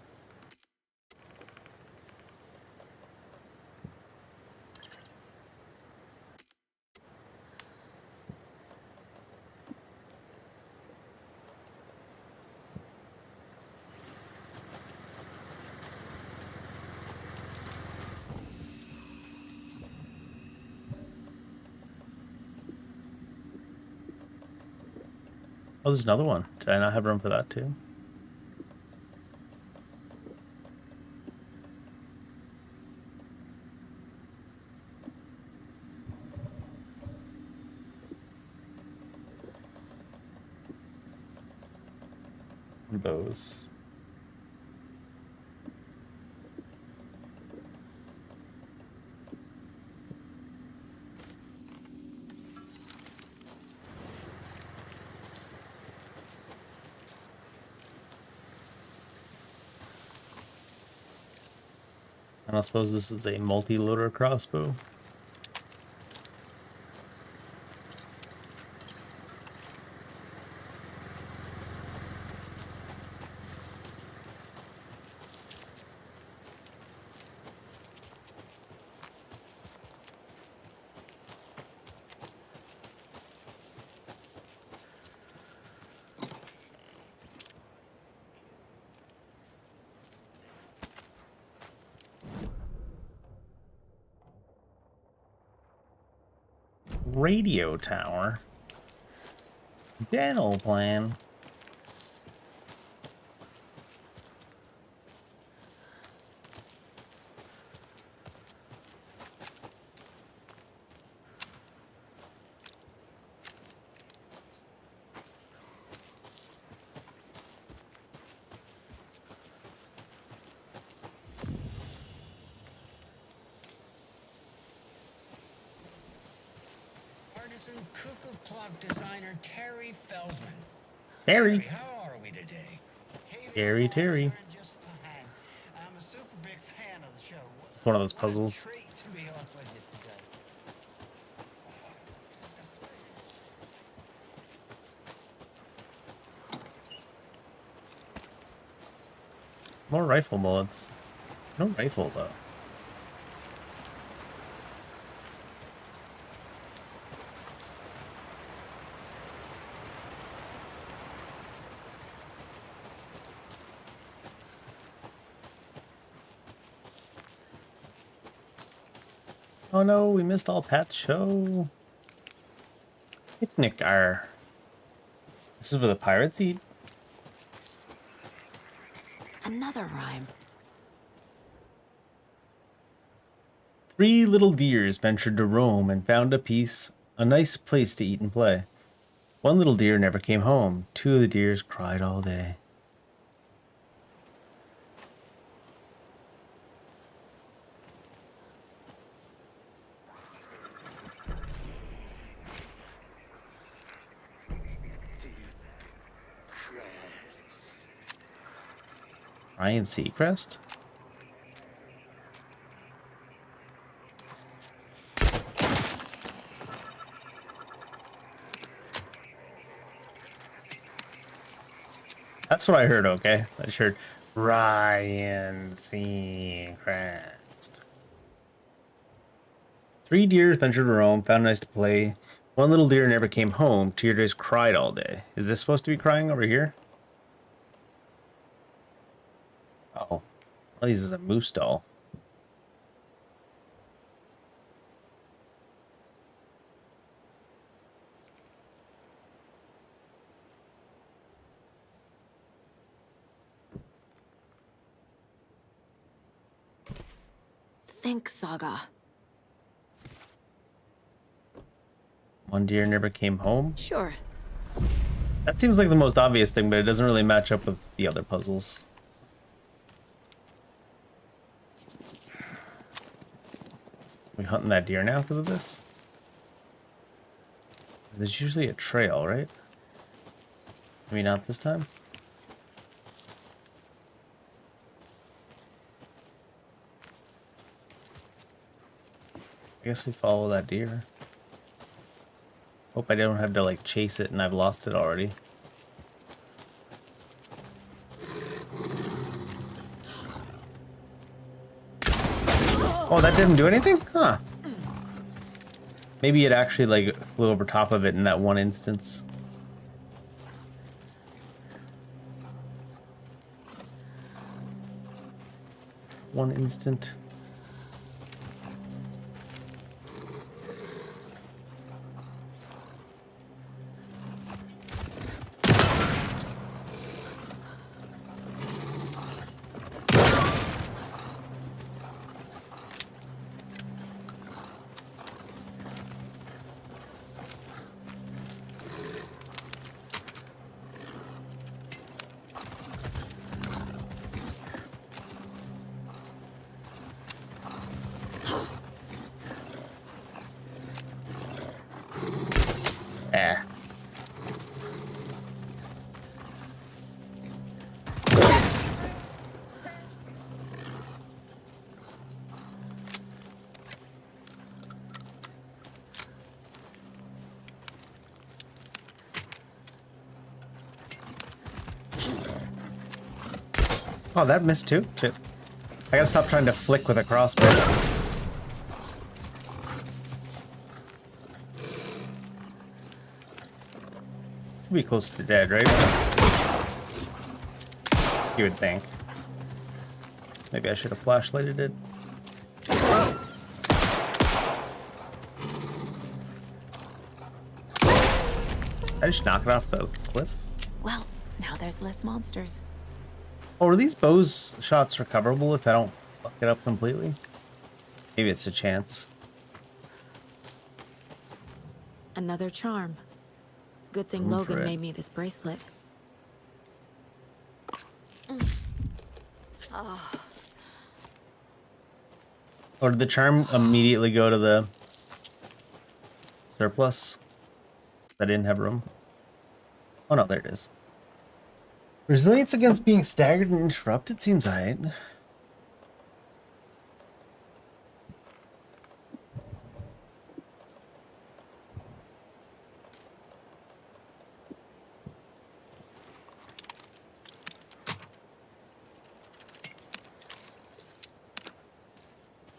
Oh, there's another one. Did I not have room for that too? Those. And I suppose this is a multi-loader crossbow. Radio tower. Dental plan.
Artisan cuckoo clock designer Terry Feldman.
Terry.
How are we today?
Terry.
I'm a super big fan of the show.
It's one of those puzzles.
Treat to be on with you today.
More rifle bullets. No rifle though. Oh no, we missed all Pat's show. Picnic R. This is where the pirates eat.
Another rhyme.
3 little deers ventured to roam and found a nice place to eat and play. One little deer never came home. Two of the deers cried all day. Ryan Seacrest? That's what I heard, okay? I just heard Ryan Seacrest. 3 deer ventured to roam, found nice to play. One little deer never came home. 2 deers cried all day. Is this supposed to be crying over here? Oh. Well, this is a moose doll.
Think, Saga.
One deer never came home?
Sure.
That seems like the most obvious thing, but it doesn't really match up with the other puzzles. We hunting that deer now because of this? There's usually a trail, right? Maybe not this time? I guess we follow that deer. Hope I don't have to like chase it and I've lost it already. Oh, that didn't do anything? Huh. Maybe it actually like flew over top of it in that one instance. One instant. Oh, that missed too? Shit. I gotta stop trying to flick with a crossbow. Should be close to dead, right? You would think. Maybe I should have flashlighted it. I just knock it off the cliff?
Well, now there's less monsters.
Oh, are these bows shots recoverable if I don't fuck it up completely? Maybe it's a chance.
Another charm. Good thing
Room for
Logan
it.
made me this bracelet. Oh,
Or did the charm immediately go to the surplus? I didn't have room. Oh no, there it is. Resilience against being staggered and interrupted seems alright. I'm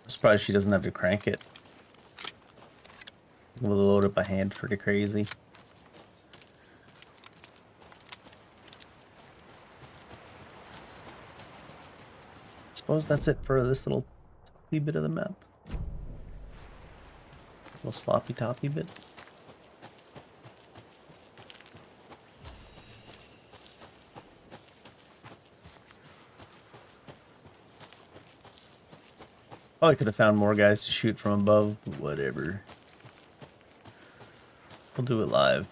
surprised she doesn't have to crank it. We'll load up a hand pretty crazy. Suppose that's it for this little toppy bit of the map. Little sloppy toppy bit. Oh, I could have found more guys to shoot from above. Whatever. We'll do it live.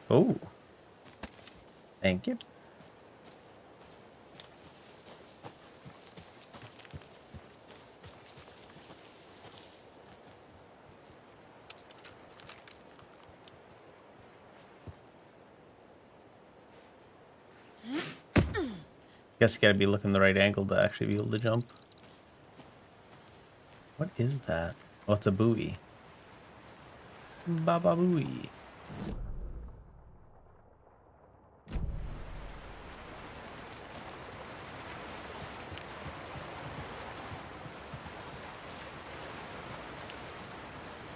Oh. Thank you. Guess you gotta be looking the right angle to actually be able to jump. What is that? Oh, it's a buoy. Baba buoy.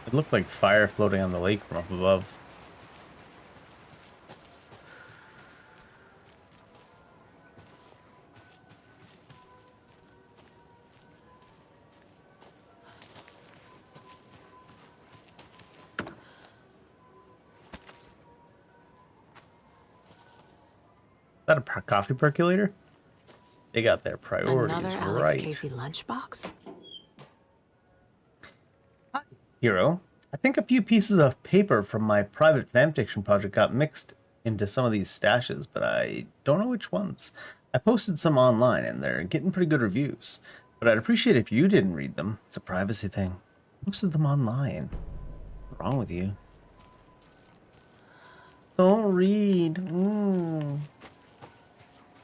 It looked like fire floating on the lake from up above. Is that a coffee percolator? They got their priorities
Another Alex
right.
Casey lunchbox?
Hero, I think a few pieces of paper from my private fanfiction project got mixed into some of these stashes, but I don't know which ones. I posted some online and they're getting pretty good reviews, but I'd appreciate if you didn't read them. It's a privacy thing. I posted them online. What's wrong with you? Don't read.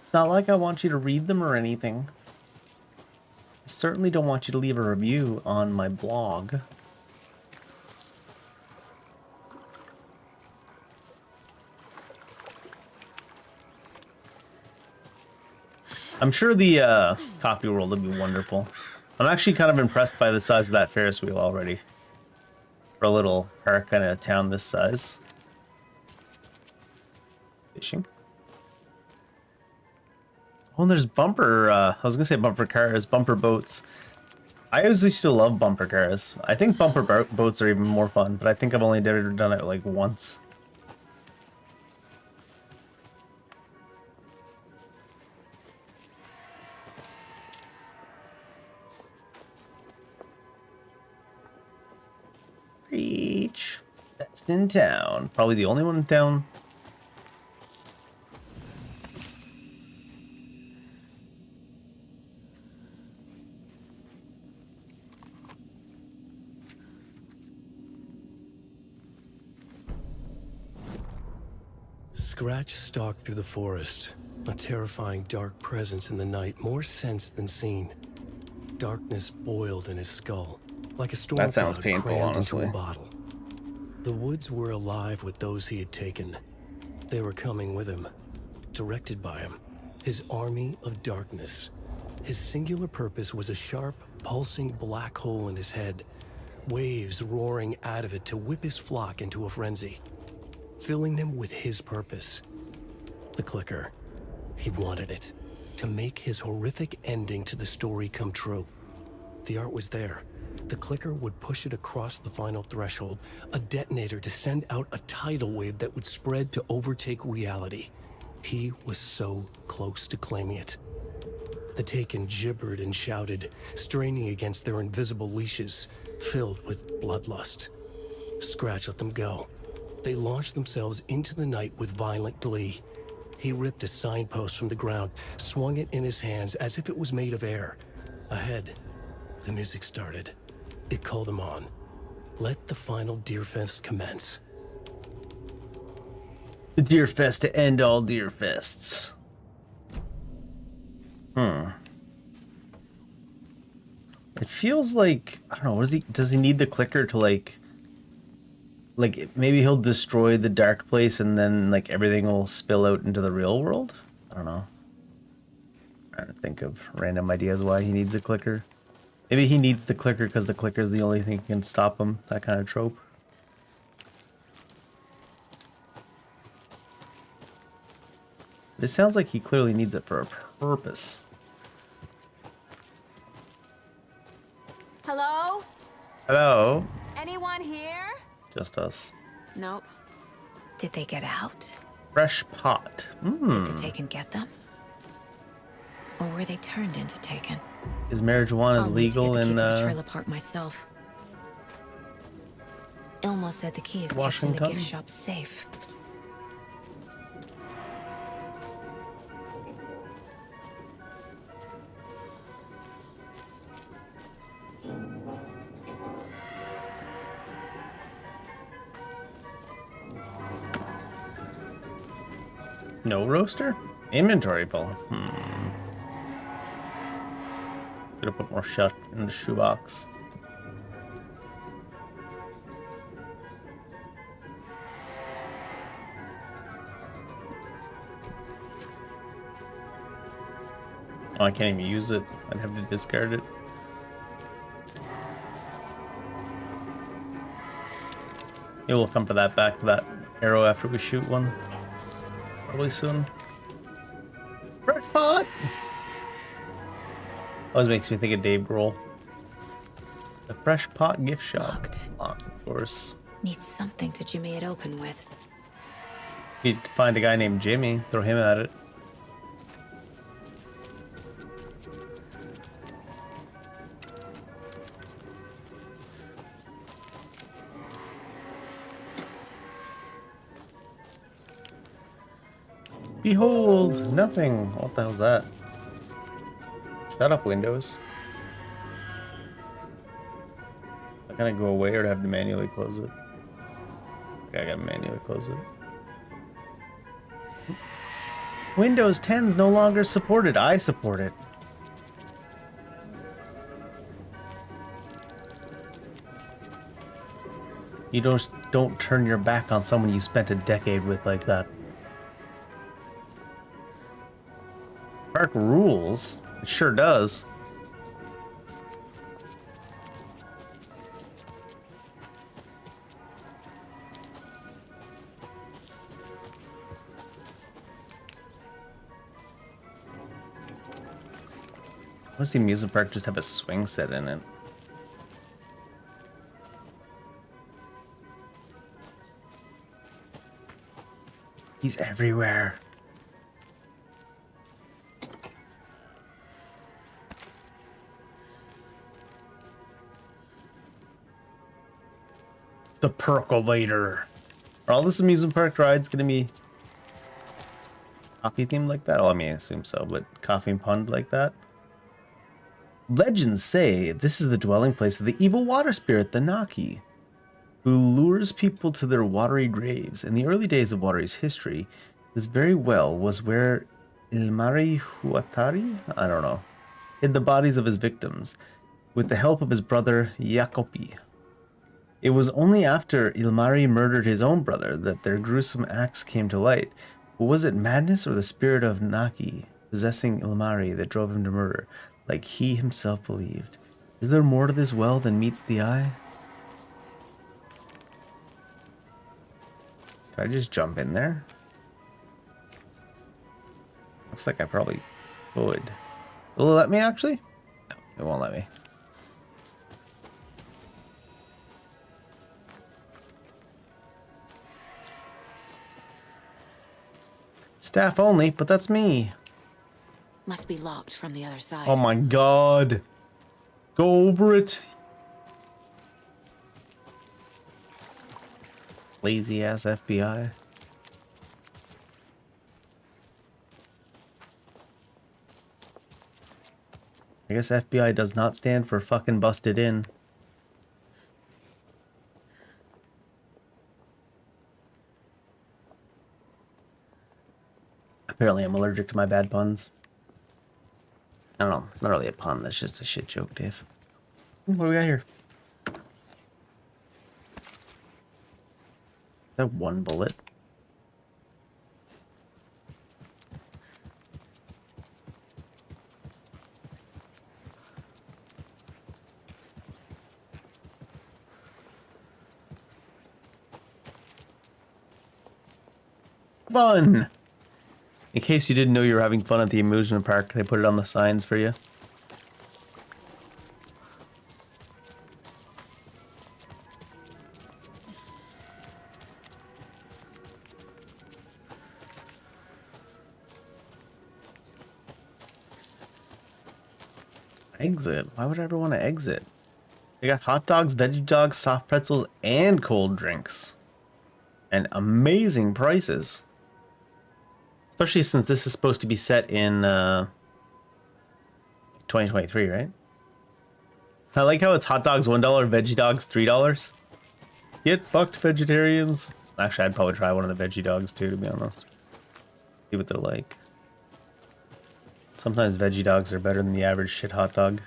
It's not like I want you to read them or anything. I certainly don't want you to leave a review on my blog. I'm sure the coffee world will be wonderful. I'm actually kind of impressed by the size of that Ferris wheel already. For a little park kind of town this size. Fishing. Oh, and there's bumper, I was gonna say bumper cars, bumper boats. I always used to love bumper cars. I think bumper boats are even more fun, but I think I've only ever done it like once. Reach. Best in town. Probably the only one in town.
Scratch stalked through the forest, a terrifying dark presence in the night, more sensed than seen. Darkness boiled in his skull, like a storm
That sounds
cloud
painful,
crammed
honestly.
into a bottle. The woods were alive with those he had taken. They were coming with him, directed by him, his army of darkness. His singular purpose was a sharp, pulsing black hole in his head, waves roaring out of it to whip his flock into a frenzy, filling them with his purpose. The clicker. He wanted it, to make his horrific ending to the story come true. The art was there. The clicker would push it across the final threshold, a detonator to send out a tidal wave that would spread to overtake reality. He was so close to claiming it. The Taken gibbered and shouted, straining against their invisible leashes, filled with bloodlust. Scratch let them go. They launched themselves into the night with violent glee. He ripped a signpost from the ground, swung it in his hands as if it was made of air. Ahead, the music started. It called him on. Let the final Deerfest commence.
The Deerfest to end all Deerfests. It feels like, I don't know, does he need the clicker to like maybe he'll destroy the dark place and then like everything will spill out into the real world? I don't know. I'm trying to think of random ideas why he needs a clicker. Maybe he needs the clicker because the clicker is the only thing that can stop him. That kind of trope. This sounds like he clearly needs it for a purpose.
Hello?
Hello?
Anyone here?
Just us.
Nope. Did they get out?
Fresh pot.
Did the Taken get them? Or were they turned into Taken?
Is marijuana
I'll need to
legal
get the key
in
to the trailer park myself. Ilmo said the key is kept in the
Washington?
gift shop safe.
No roaster? Inventory pull. Gotta put more shut in the shoebox. Oh, I can't even use it. I'd have to discard it. Yeah, we'll come for that back to that arrow after we shoot one. Probably soon. Fresh pot! Always makes me think of Dave Grohl. The Fresh Pot gift shop.
Locked.
Locked, of course.
Need something to jimmy it open with.
You'd find a guy named Jimmy, throw him at it. Behold, nothing. What the hell's that? Shut up, Windows. I gotta go away or do I have to manually close it? Okay, I gotta manually close it. Windows 10's no longer supported. I support it. You don't turn your back on someone you spent a decade with like that. Park rules. It sure does. Why does the amusement park just have a swing set in it? He's everywhere. The percolator. Are all this amusement park rides gonna be coffee themed like that? Oh, I mean, I assume so, but coffee and pond like that? Legends say this is the dwelling place of the evil water spirit, the Naki, who lures people to their watery graves. In the early days of Watery's history, this very well was where Ilmari Huatari, I don't know, hid the bodies of his victims with the help of his brother Jacopi. It was only after Ilmari murdered his own brother that their gruesome acts came to light. But was it madness or the spirit of Naki possessing Ilmari that drove him to murder, like he himself believed? Is there more to this well than meets the eye? Can I just jump in there? Looks like I probably would. Will it let me actually? No, it won't let me. Staff only, but that's me.
Must be locked from the other side.
Oh my god. Go over it. Lazy ass FBI. I guess FBI does not stand for fucking busted in. Apparently I'm allergic to my bad puns. I don't know. It's not really a pun. That's just a shit joke, Dave. What do we got here? Is that one bullet? Fun! In case you didn't know you were having fun at the amusement park, they put it on the signs for you. Exit? Why would I ever want to exit? They got hot dogs, veggie dogs, soft pretzels, and cold drinks. And amazing prices. Especially since this is supposed to be set in 2023, right? I like how it's hot dogs $1, veggie dogs $3. Get fucked, vegetarians. Actually, I'd probably try one of the veggie dogs too, to be honest. See what they're like. Sometimes veggie dogs are better than the average shit hot dog.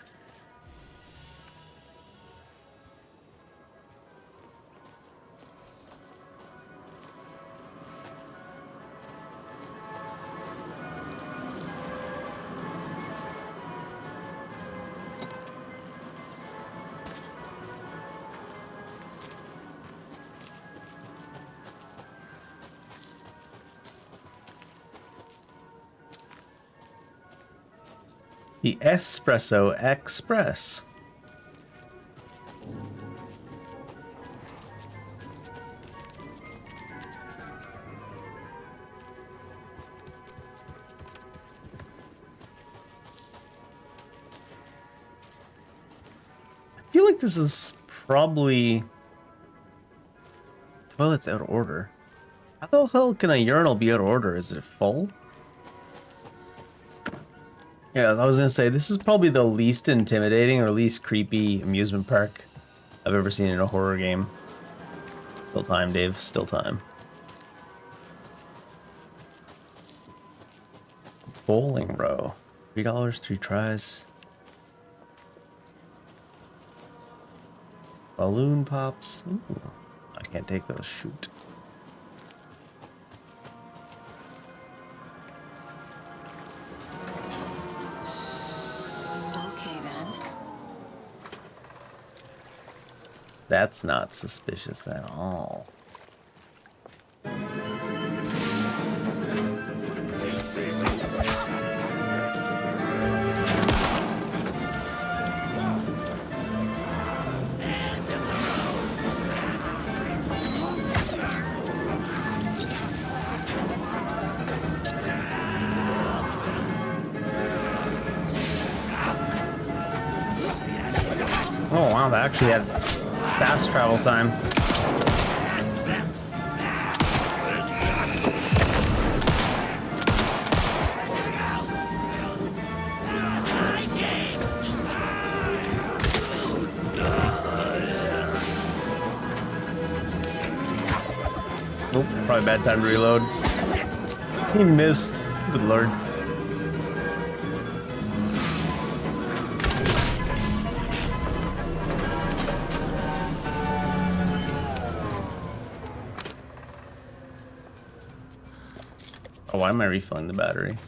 The Espresso Express. I feel like this is probably... Toilet's out of order. How the hell can a urinal be out of order? Is it full? Yeah, I was gonna say, this is probably the least intimidating or least creepy amusement park I've ever seen in a horror game. Still time, Dave. Still time. Bowling row. $3, 3 tries. Balloon pops. Ooh, I can't take those. Shoot. That's not suspicious at all. Oh wow, that actually had fast travel time. Nope, probably bad time to reload. He missed. Good lord. Oh, why am I refilling the battery?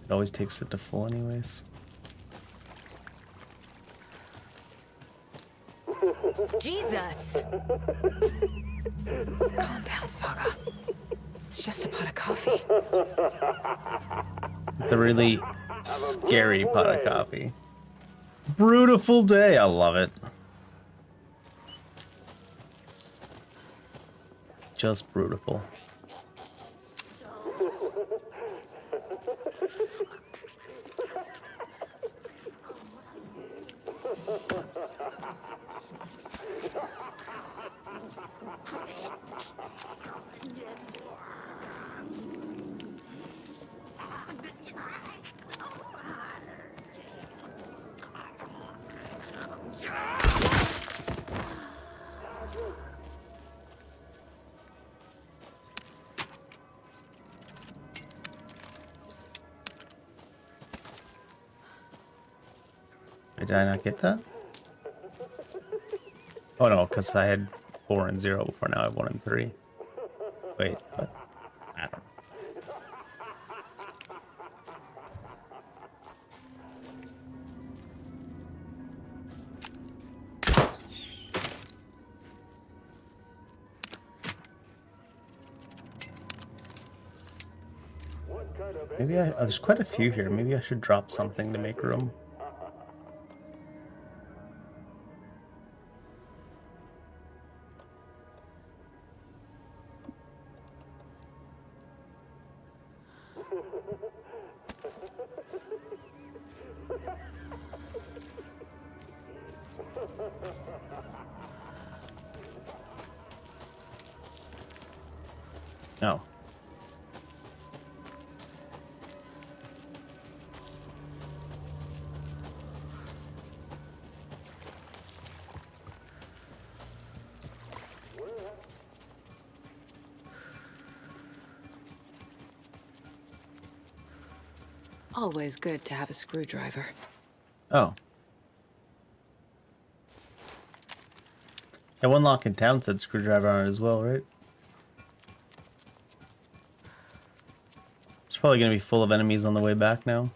It always takes it to full anyways.
Jesus! Calm down, Saga. It's just a pot of coffee.
It's a really scary pot of coffee. Brutal day. I love it. Just brutal. Did I not get that? Oh no, because I had 4 and 0 before, now I have 1 and 3. Wait, what? I don't know. Maybe there's quite a few here. Maybe I should drop something to make room. No.
always good to have a screwdriver.
Oh. Yeah, one lock in town said screwdriver on it as well, right? It's probably gonna be full of enemies on the way back now.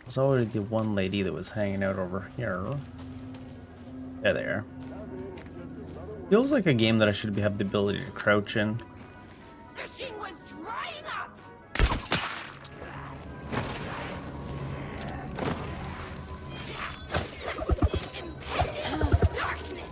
There's already the one lady that was hanging out over here. Yeah, there. Feels like a game that I should have the ability to crouch in.
Fishing was drying up! Impending darkness!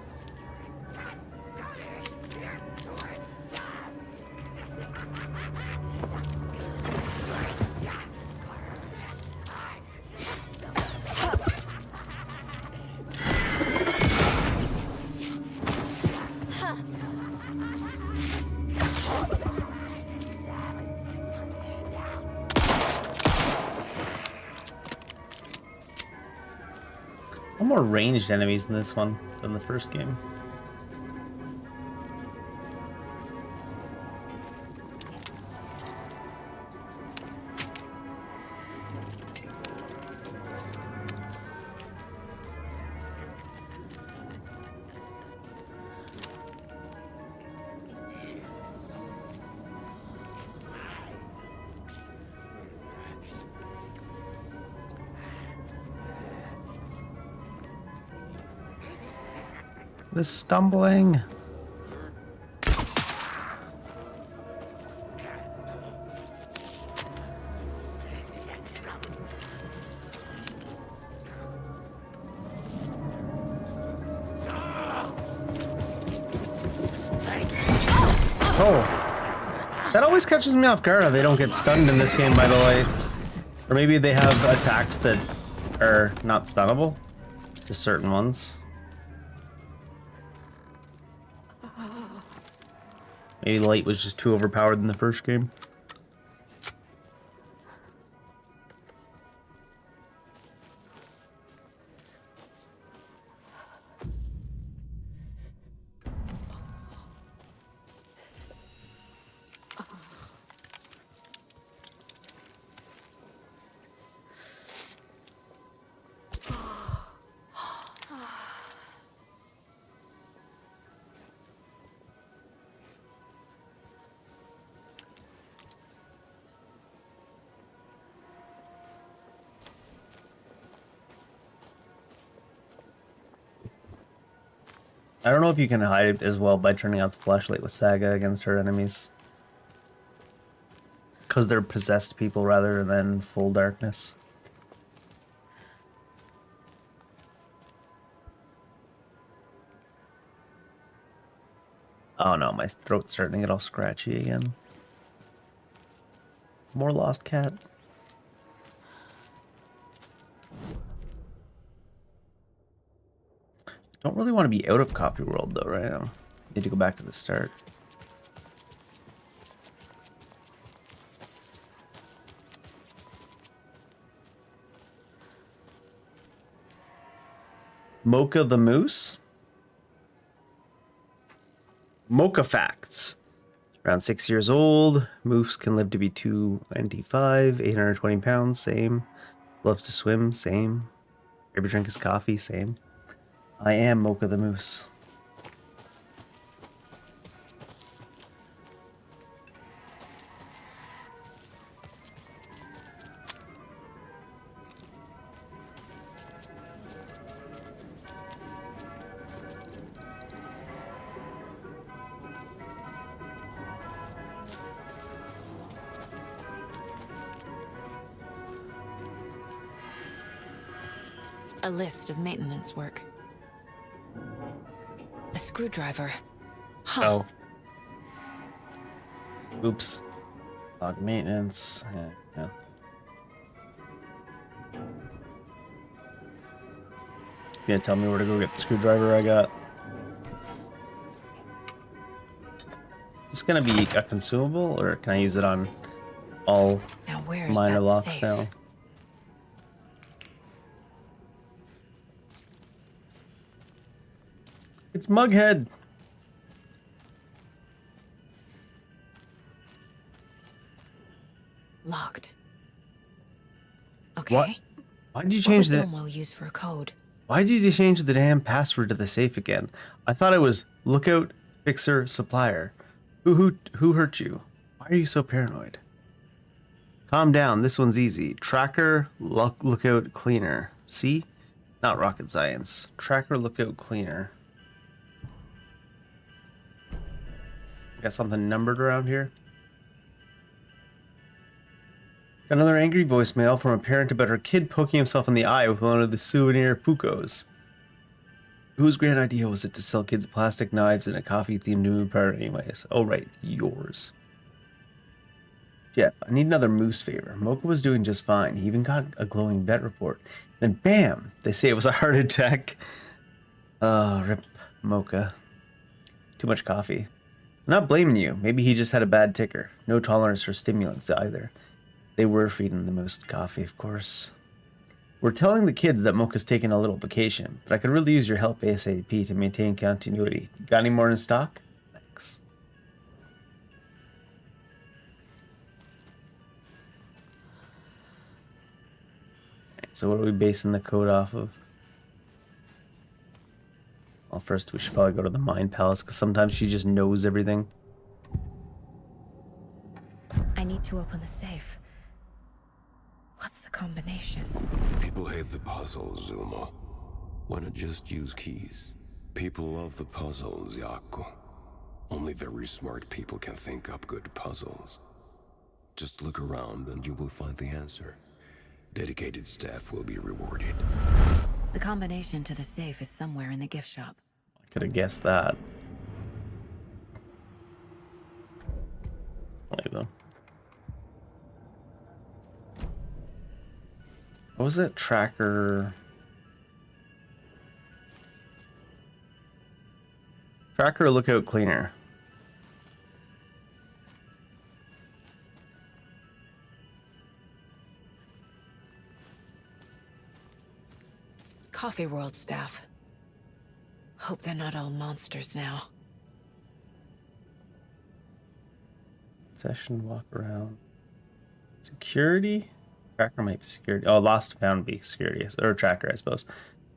More ranged enemies in this one than the first game. The stumbling. Oh, that always catches me off guard. They don't get stunned in this game, by the way. Or maybe they have attacks that are not stunnable, just certain ones. Maybe light was just too overpowered in the first game. I don't know if you can hide it as well by turning out the flashlight with Saga against her enemies. Because they're possessed people rather than full darkness. Oh no, my throat's starting to get all scratchy again. More lost cat. Don't really want to be out of Coffee World though right now. Need to go back to the start. Mocha the Moose? Mocha facts. Around 6 years old. Moose can live to be 225, 820 pounds, same. Loves to swim, same. Favorite drink is coffee, same. I am Mocha the Moose.
A list of maintenance work. A screwdriver. Huh.
Oh. Oops. Log maintenance. Yeah. You gonna tell me where to go get the screwdriver I got? Is this gonna be a consumable, or can I use it on all
Now where is
minor
that
locks
safe?
now? It's Mughead.
Locked. Okay.
What? Why did you change
what
the...
would Ilmo use for a code?
Why did you change the damn password to the safe again? I thought it was lookout, fixer, supplier. Who hurt you? Why are you so paranoid? Calm down. This one's easy. Tracker, lookout, cleaner. See? Not rocket science. Tracker, lookout, cleaner. Got something numbered around here? Got another angry voicemail from a parent about her kid poking himself in the eye with one of the souvenir Pucos. Whose grand idea was it to sell kids plastic knives in a coffee-themed movie party anyways? Oh, right. Yours. Jeff, I need another moose favor. Mocha was doing just fine. He even got a glowing vet report. Then bam! They say it was a heart attack. Rip Mocha. Too much coffee. I'm not blaming you. Maybe he just had a bad ticker. No tolerance for stimulants either. They were feeding the most coffee, of course. We're telling the kids that Mocha's taking a little vacation, but I could really use your help ASAP to maintain continuity. Got any more in stock? Thanks. So what are we basing the code off of? Well, first we should probably go to the Mind Palace, because sometimes she just knows everything.
I need to open the safe. What's the combination?
People hate the puzzles, Ilmo. Why not just use keys? People love the puzzles, Jaakko. Only very smart people can think up good puzzles. Just look around and you will find the answer. Dedicated staff will be rewarded.
The combination to the safe is somewhere in the gift shop.
I could have guessed that. Funny though. What was it? Tracker, lookout, cleaner.
Coffee World staff. Hope they're not all monsters now.
Session, walk around. Security? Tracker might be security. Oh, lost and found be security. Or tracker, I suppose.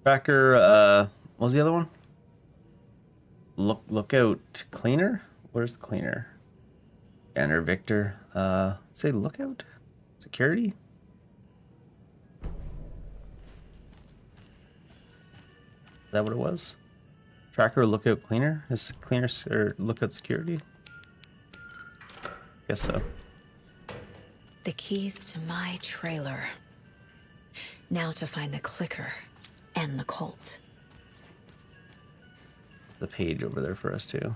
Tracker, what was the other one? Lookout cleaner? Where's the cleaner? Banner Victor. Say lookout? Security? Is that what it was? Tracker, lookout, cleaner? Is cleaner or lookout security? Guess so.
The keys to my trailer. Now to find the clicker and the Colt.
The page over there for us too.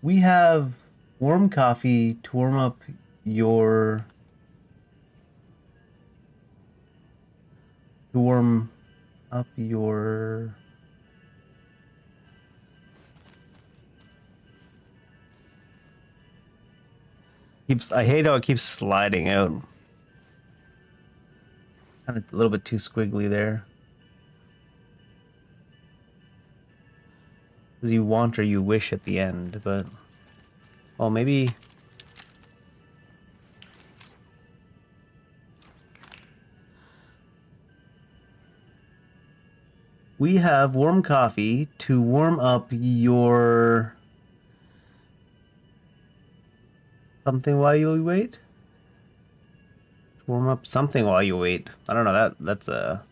We have warm coffee to warm up your... To warm up your... I hate how it keeps sliding out. Kind of a little bit too squiggly there. Because you want or you wish at the end, but... Well, maybe... We have warm coffee to warm up your... Something while you wait? Warm up something while you wait. I don't know, that's a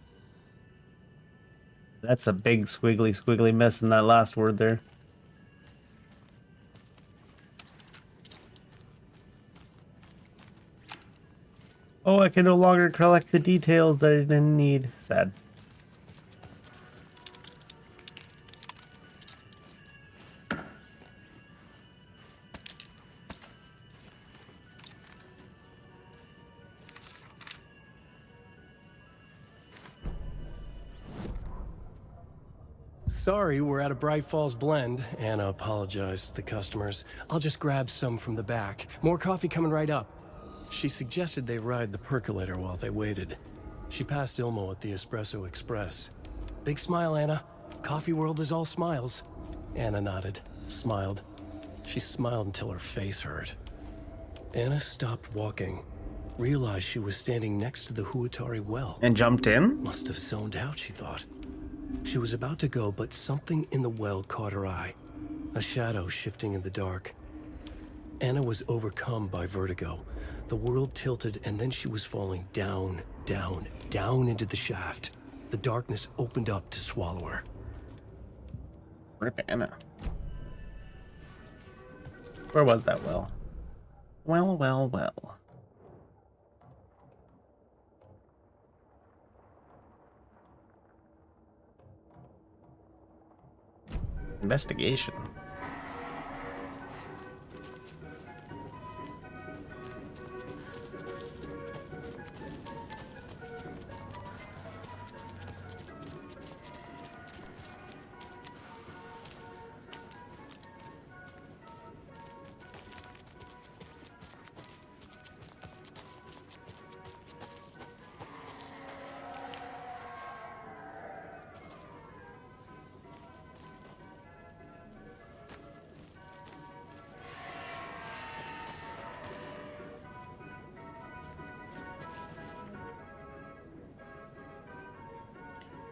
big squiggly mess in that last word there. Oh, I can no longer collect the details that I didn't need. Sad.
Sorry, we're at a Bright Falls blend. Anna apologized to the customers. I'll just grab some from the back. More coffee coming right up. She suggested they ride the percolator while they waited. She passed Ilmo at the Espresso Express. Big smile, Anna. Coffee world is all smiles. Anna nodded, smiled. She smiled until her face hurt. Anna stopped walking, realized she was standing next to the Huatari well.
And jumped in?
Must have zoned out, she thought. She was about to go, but something in the well caught her eye. A shadow shifting in the dark. Anna was overcome by vertigo. The world tilted, and then she was falling down, down, down into the shaft. The darkness opened up to swallow her.
Rip Anna. Where was that well? Well, well, well. Investigation.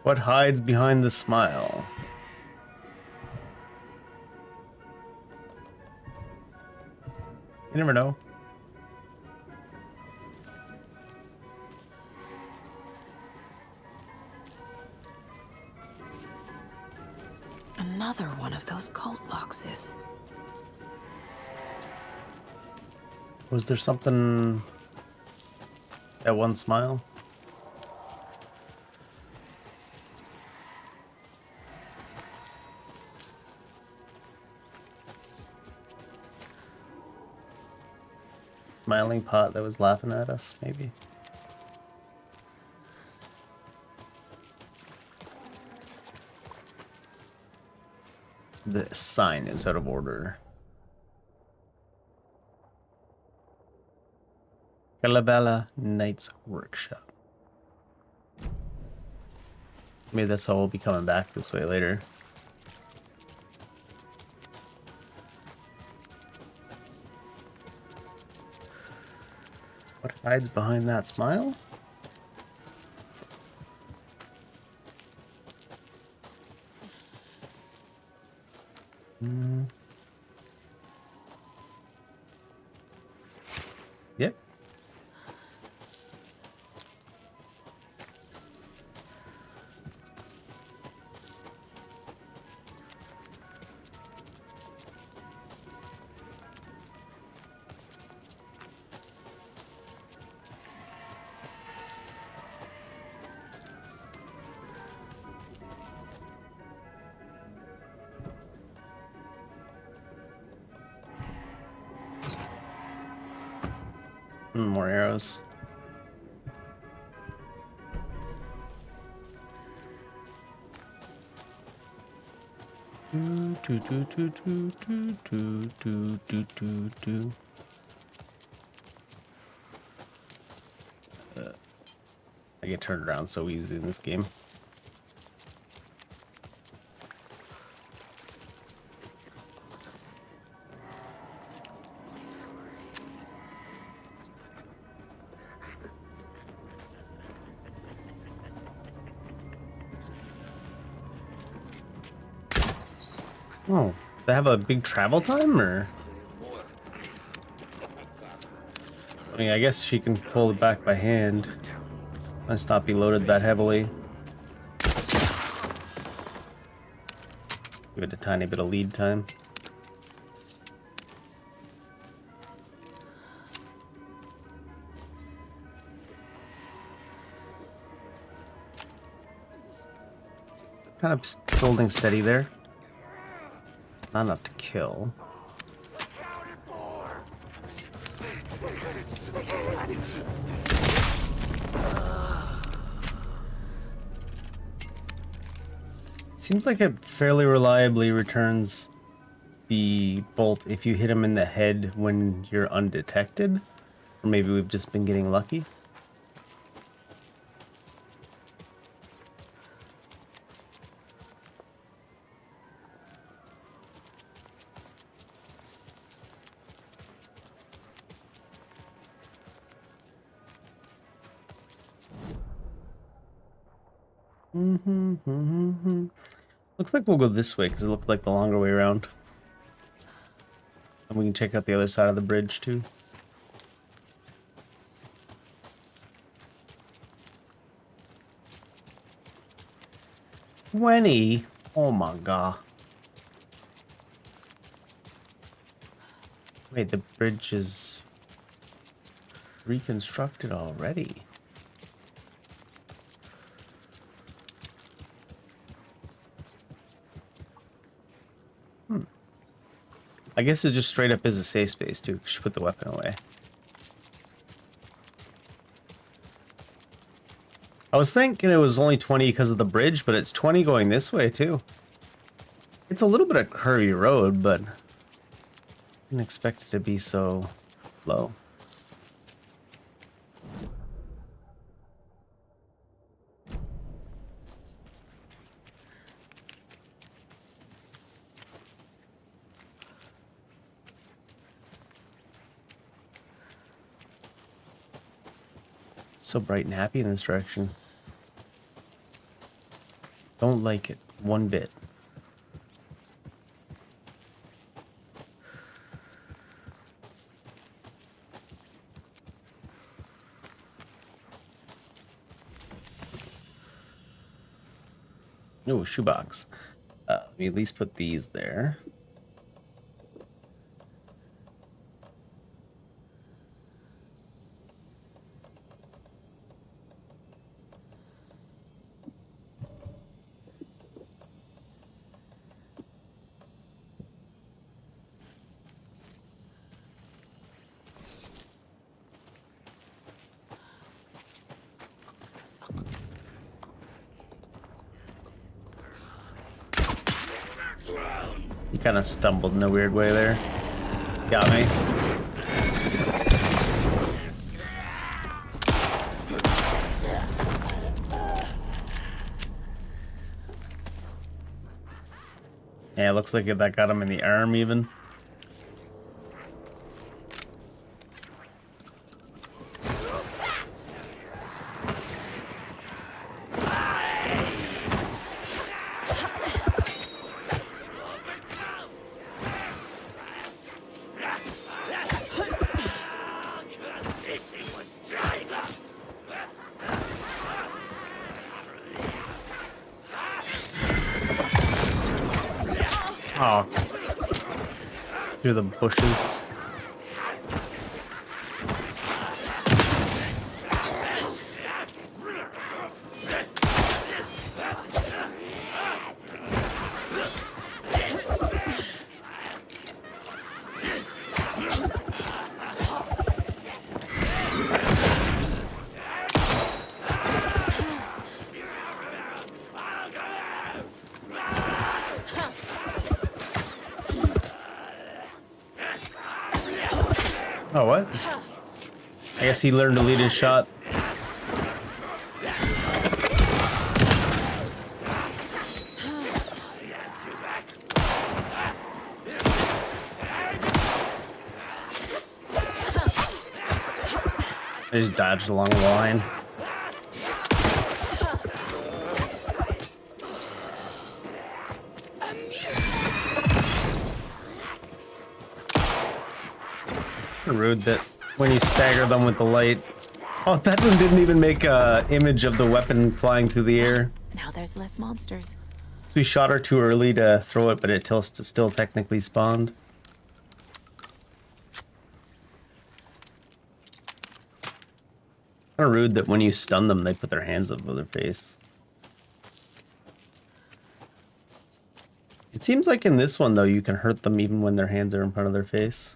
What hides behind the smile? You never know.
Another one of those cult boxes.
Was there something... That one smile? Smiling pot that was laughing at us, maybe? The sign is out of order. Calabala Knight's Workshop. Maybe that's how we'll be coming back this way later. What hides behind that smile? Yep. More arrows. I get turned around so easy in this game. Oh, they have a big travel time, or? I mean, I guess she can pull it back by hand. Must not be loaded that heavily. Give it a tiny bit of lead time. Kind of holding steady there. Not enough to kill. Seems like it fairly reliably returns the bolt if you hit him in the head when you're undetected. Or maybe we've just been getting lucky. Looks like we'll go this way because it looked like the longer way around. And we can check out the other side of the bridge too. Winnie, oh my god. Wait, the bridge is reconstructed already. I guess it just straight up is a safe space too. Should put the weapon away. I was thinking it was only 20 because of the bridge, but it's 20 going this way too. It's a little bit of curvy road, but I didn't expect it to be so low. So bright and happy in this direction. Don't like it one bit. Oh, shoebox. Let me at least put these there. He kind of stumbled in a weird way there. Got me. Yeah, it looks like that got him in the arm even. Oh. Through the bushes. Oh, what? I guess he learned to lead his shot. I just dodged along the line. Rude that when you stagger them with the light. Oh, that one didn't even make a image of the weapon flying through the air.
Now there's less monsters.
We shot her too early to throw it, but it still technically spawned. Kind of rude that when you stun them, they put their hands over their face. It seems like in this one, though, you can hurt them even when their hands are in front of their face.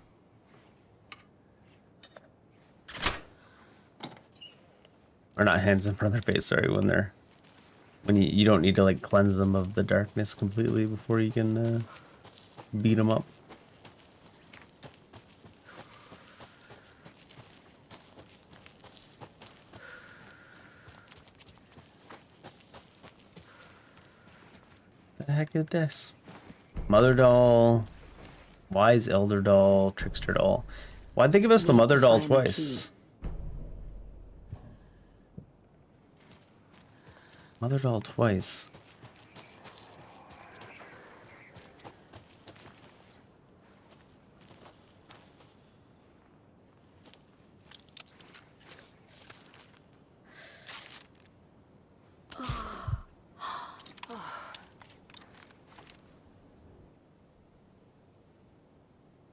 Or not hands in front of their face, sorry, when you don't need to like cleanse them of the darkness completely before you can beat them up. The heck is this? Mother doll, wise elder doll, trickster doll. Why'd they give us the mother doll twice? Mother doll twice.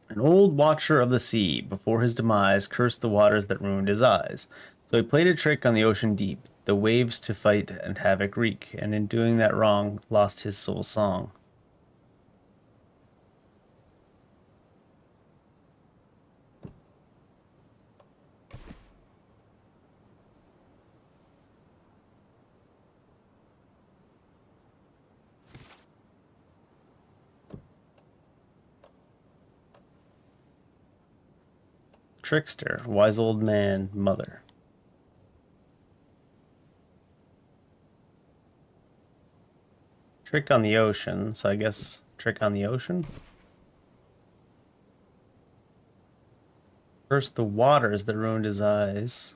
An old watcher of the sea, before his demise, cursed the waters that ruined his eyes. So he played a trick on the ocean deep, the waves to fight and havoc wreak, and in doing that wrong, lost his soul song. Trickster, wise old man, mother. Trick on the ocean, so I guess trick on the ocean? First, the waters that ruined his eyes.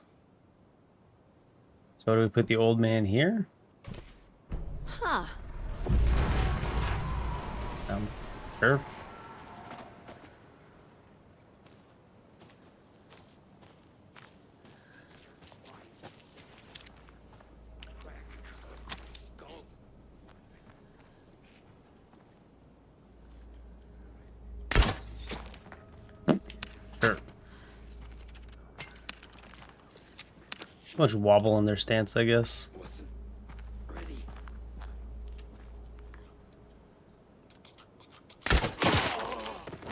So do we put the old man here?
Huh.
Sure. Sure. Too much wobble in their stance, I guess.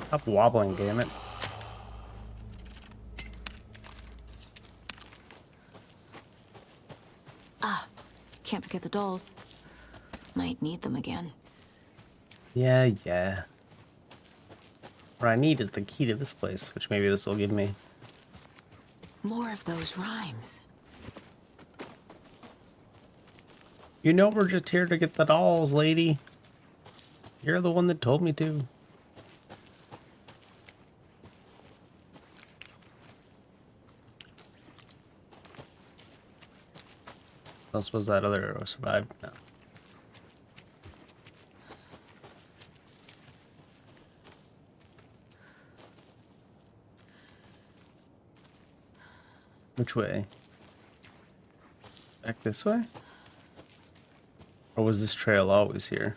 Stop wobbling, damn it.
Ah, can't forget the dolls. Might need them again.
Yeah. What I need is the key to this place, which maybe this will give me.
More of those rhymes.
You know we're just here to get the dolls, lady. You're the one that told me to. How was that other arrow survived? No. Which way? Back this way? Or was this trail always here?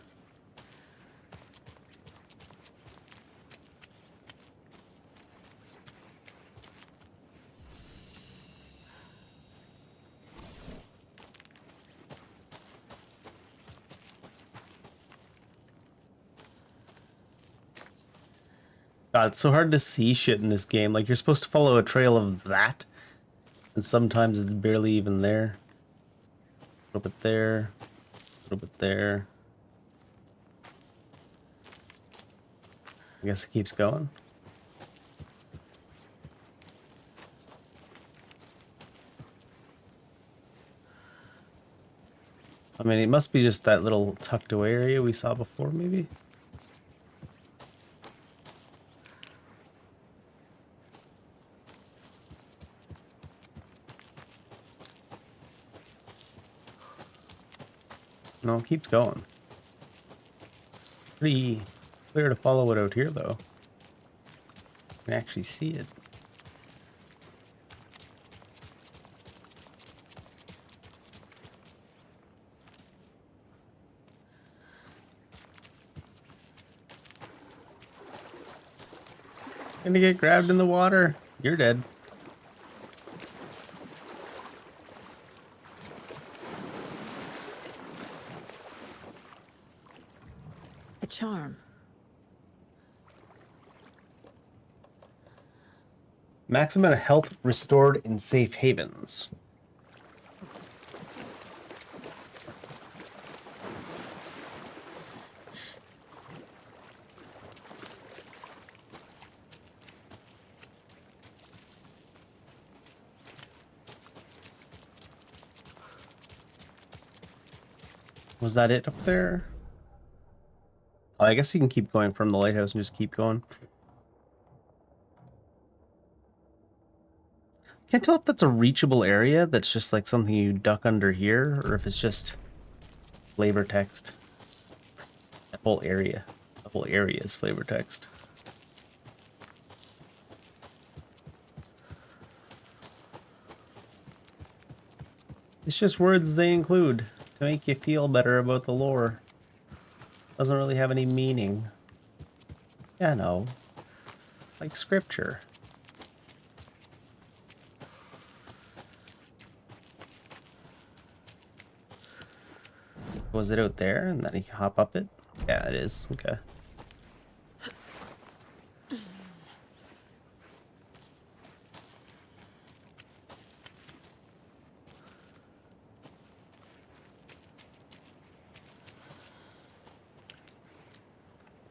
God, it's so hard to see shit in this game. Like, you're supposed to follow a trail of that, and sometimes it's barely even there. A little bit there, a little bit there. I guess it keeps going. I mean, it must be just that little tucked away area we saw before, maybe? No, it keeps going. Pretty clear to follow it out here, though. You can actually see it. Gonna get grabbed in the water. You're dead.
A charm.
Maximum health restored in safe havens. Was that it up there? Oh, I guess you can keep going from the lighthouse and just keep going. Can't tell if that's a reachable area that's just like something you duck under here, or if it's just flavor text. That whole area. The whole area is flavor text. It's just words they include to make you feel better about the lore. Doesn't really have any meaning. Yeah, no. Like scripture. Was it out there and then you can hop up it? Yeah, it is. Okay.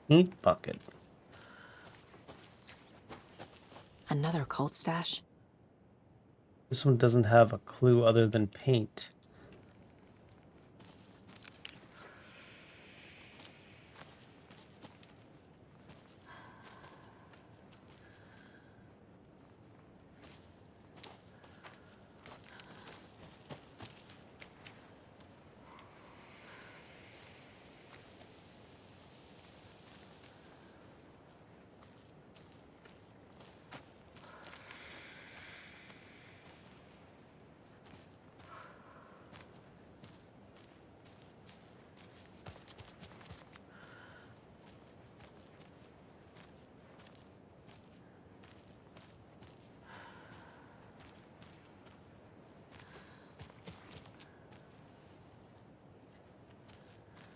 Ink bucket.
Another cult stash?
This one doesn't have a clue other than paint.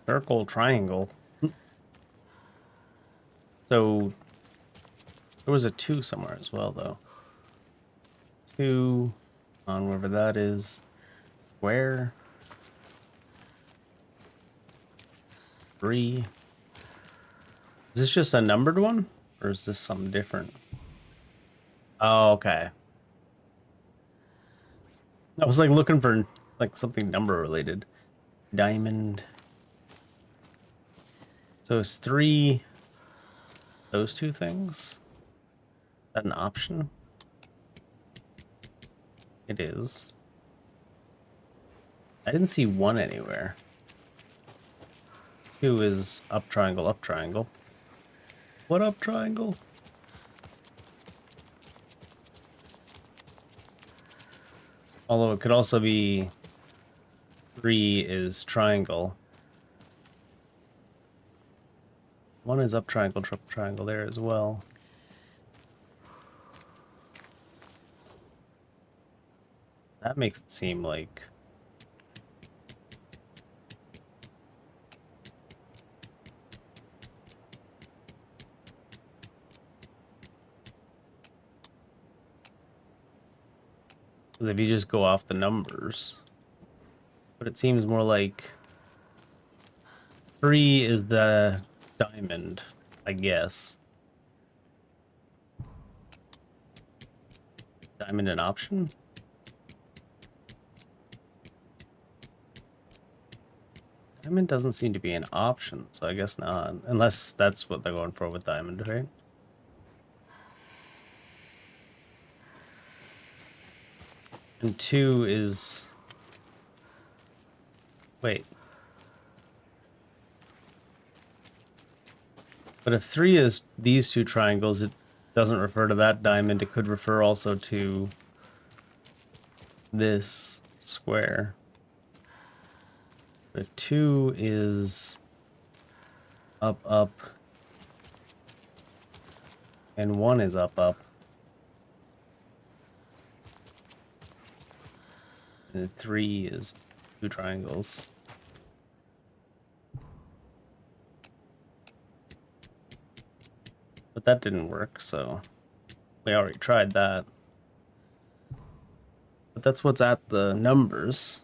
Circle, triangle. So there was a 2 somewhere as well, though. 2 on wherever that is. Square. 3. Is this just a numbered one? Or is this something different? Oh, okay. I was like looking for like something number related. Diamond. So it's 3, those 2 things? Is that an option? It is. I didn't see 1 anywhere. 2 is up triangle, up triangle. What up triangle? Although it could also be 3 is triangle. 1 is up triangle, triple triangle there as well. That makes it seem like because if you just go off the numbers, but it seems more like 3 is the diamond, I guess. Diamond an option? Diamond doesn't seem to be an option, so I guess not. Unless that's what they're going for with diamond, right? And 2 is... Wait. But if 3 is these 2 triangles, it doesn't refer to that diamond. It could refer also to this square. But 2 is up, up. And 1 is up, up. And 3 is 2 triangles. But that didn't work, so we already tried that. But that's what's at the numbers.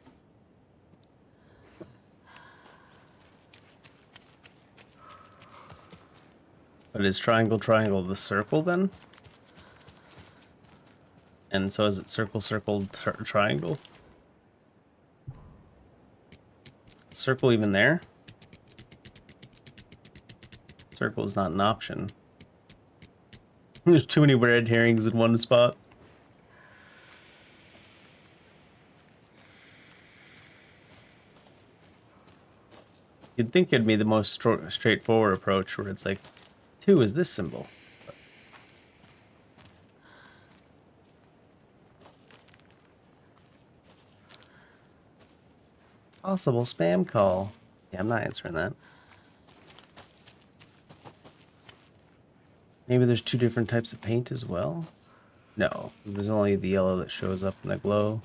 But is triangle, triangle the circle then? And so is it circle, circle, triangle? Circle even there? Circle is not an option. There's too many red herrings in one spot. You'd think it'd be the most straightforward approach, where it's like, 2 is this symbol. Possible spam call. Yeah, I'm not answering that. Maybe there's 2 different types of paint as well? No, 'cause there's only the yellow that shows up in the glow.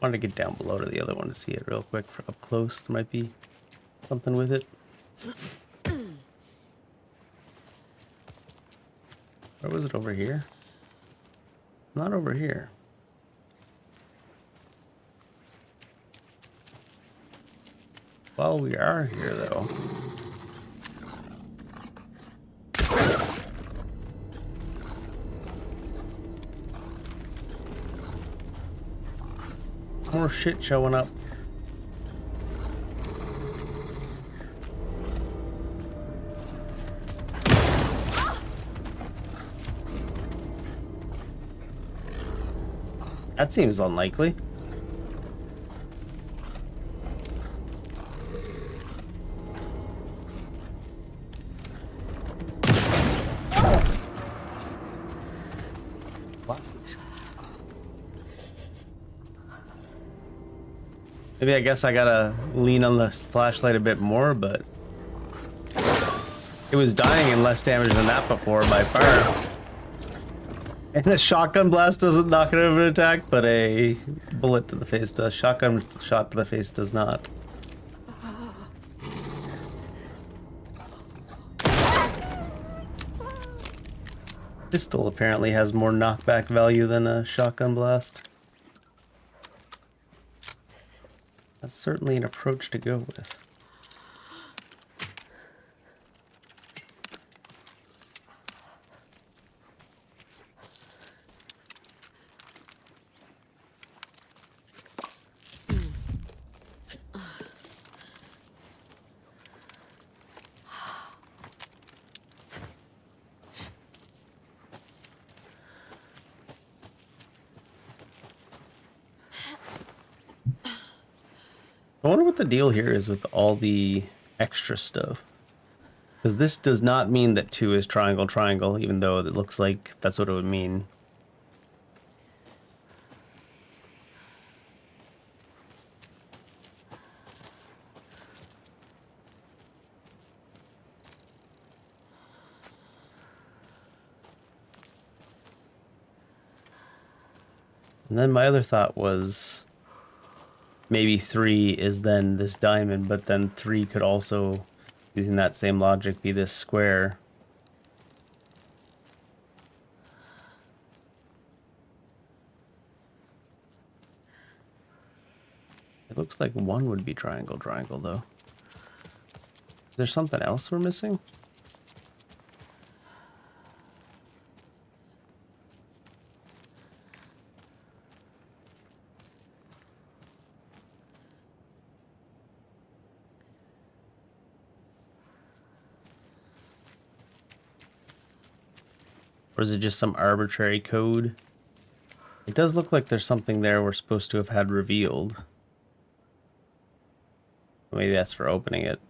Wanted to get down below to the other one to see it real quick for up close. There might be something with it. Or was it over here? Not over here. Well, we are here though. More shit showing up. That seems unlikely. What? Maybe I guess I gotta lean on the flashlight a bit more, but it was dying in less damage than that before by far. And a shotgun blast doesn't knock it over an attack, but a bullet to the face does. Shotgun shot to the face does not. Pistol apparently has more knockback value than a shotgun blast. That's certainly an approach to go with. I wonder what the deal here is with all the extra stuff. Because this does not mean that 2 is triangle, triangle, even though it looks like that's what it would mean. And then my other thought was maybe 3 is then this diamond, but then 3 could also, using that same logic, be this square. It looks like 1 would be triangle, triangle, though. Is there something else we're missing? Or is it just some arbitrary code? It does look like there's something there we're supposed to have had revealed. Maybe that's for opening it.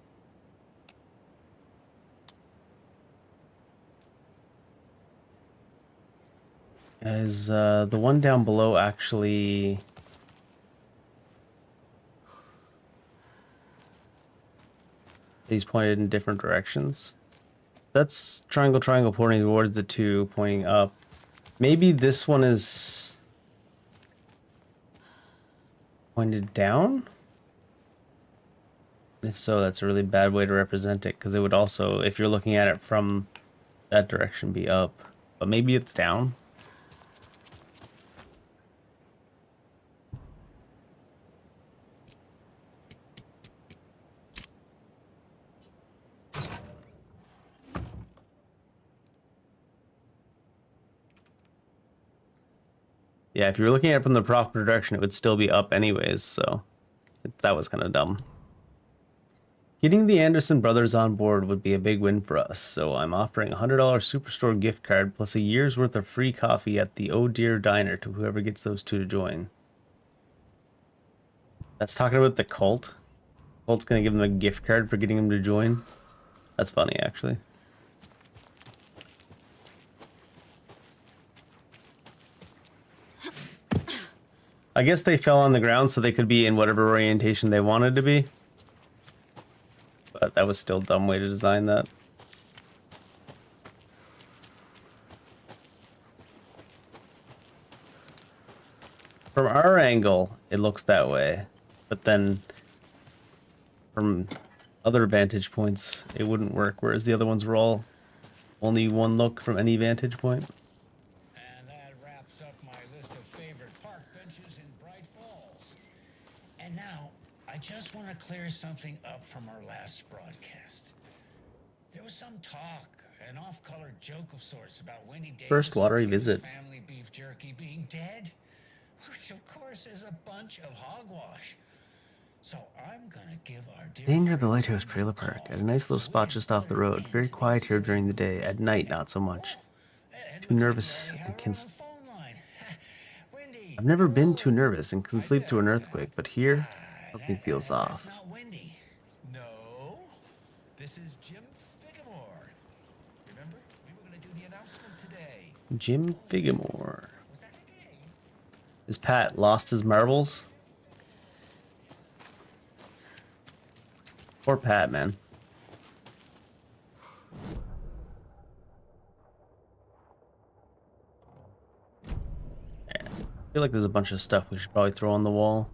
Is the one down below actually... These pointed in different directions? That's triangle, triangle pointing towards the 2, pointing up. Maybe this one is pointed down? If so, that's a really bad way to represent it, because it would also, if you're looking at it from that direction, be up. But maybe it's down. Yeah, if you were looking at it from the proper direction, it would still be up anyways, so that was kind of dumb. Getting the Anderson brothers on board would be a big win for us, so I'm offering a $100 Superstore gift card plus a year's worth of free coffee at the Oh Dear Diner to whoever gets those two to join. That's talking about the cult. Cult's gonna give them a gift card for getting them to join. That's funny, actually. I guess they fell on the ground so they could be in whatever orientation they wanted to be. But that was still a dumb way to design that. From our angle, it looks that way. But then from other vantage points, it wouldn't work. Whereas the other ones were all only one look from any vantage point.
And that wraps up my list of favorite park benches in Bright Falls. And now, I just want to clear something up from our last broadcast. There was some talk, an off-color joke of sorts about Winnie Davis
First watery
and Davis
visit.
family beef jerky being dead, which of course is a bunch of hogwash. So I'm gonna give our dear
Staying near the Lighthouse Trailer Park at a nice little spot just off the road. Very quiet here during the day. At night, not so much. Too nervous and can. I've never been too nervous and can sleep through an earthquake, but here, something feels off.
No, this is Jim Figamore. Remember, we were going to do the announcement today.
Jim Figamore. Is Pat lost his marbles? Poor Pat, man. I feel like there's a bunch of stuff we should probably throw on the wall.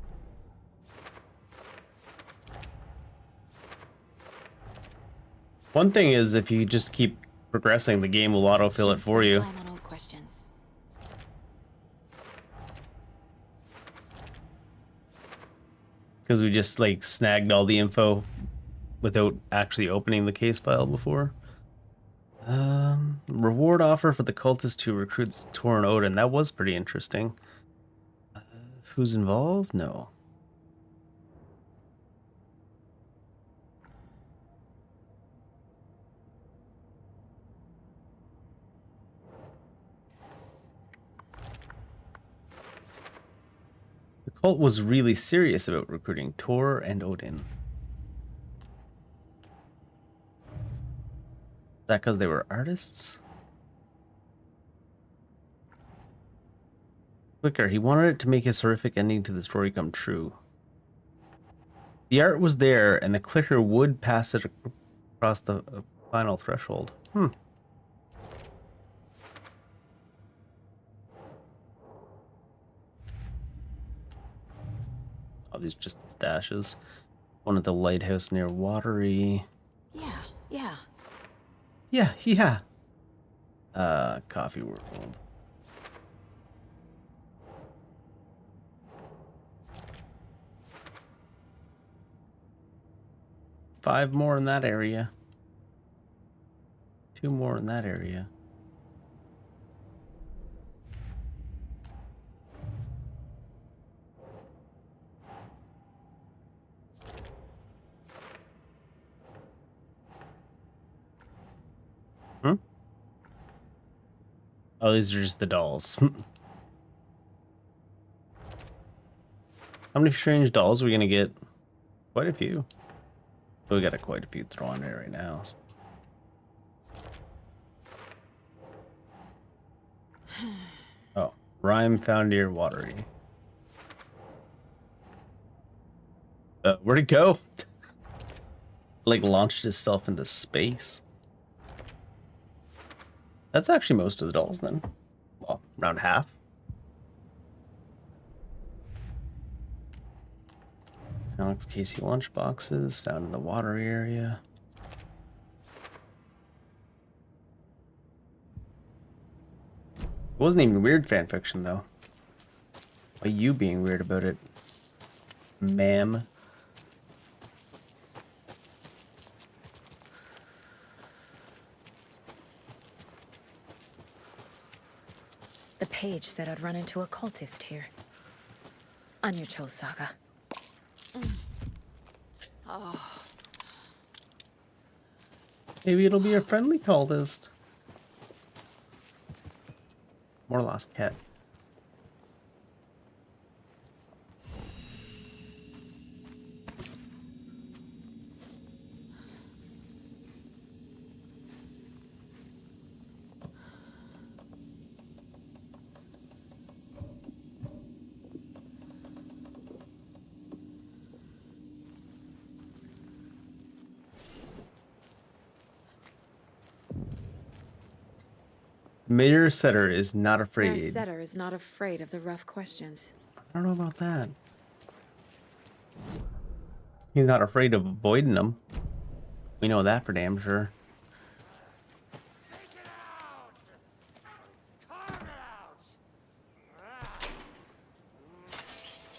One thing is, if you just keep progressing, the game will autofill it for you. Because we just like snagged all the info without actually opening the case file before. Reward offer for the cultist who recruits Tor and Odin. That was pretty interesting. Who's involved? No. The cult was really serious about recruiting Tor and Odin. Is that because they were artists? Quicker, he wanted it to make his horrific ending to the story come true. The art was there, and the clicker would pass it across the final threshold. Oh, these just stashes. One at the lighthouse near Watery.
Yeah.
Yeah. Coffee World. Five more in that area. 2 more in that area. Oh, these are just the dolls. How many strange dolls are we gonna get? Quite a few. We got quite a few thrown there right now. Oh, Rhyme found near Watery. Where'd it go? Like launched itself into space. That's actually most of the dolls then. Well, around half. Alex Casey lunchboxes found in the Watery area. It wasn't even weird fanfiction though. Why you being weird about it, ma'am?
The page said I'd run into a cultist here. On your Cho saga.
Oh.
Maybe it'll be a friendly cultist. More lost cat. Mayor Setter is not afraid.
Mayor Setter is not afraid of the rough questions.
I don't know about that. He's not afraid of avoiding them. We know that for damn sure.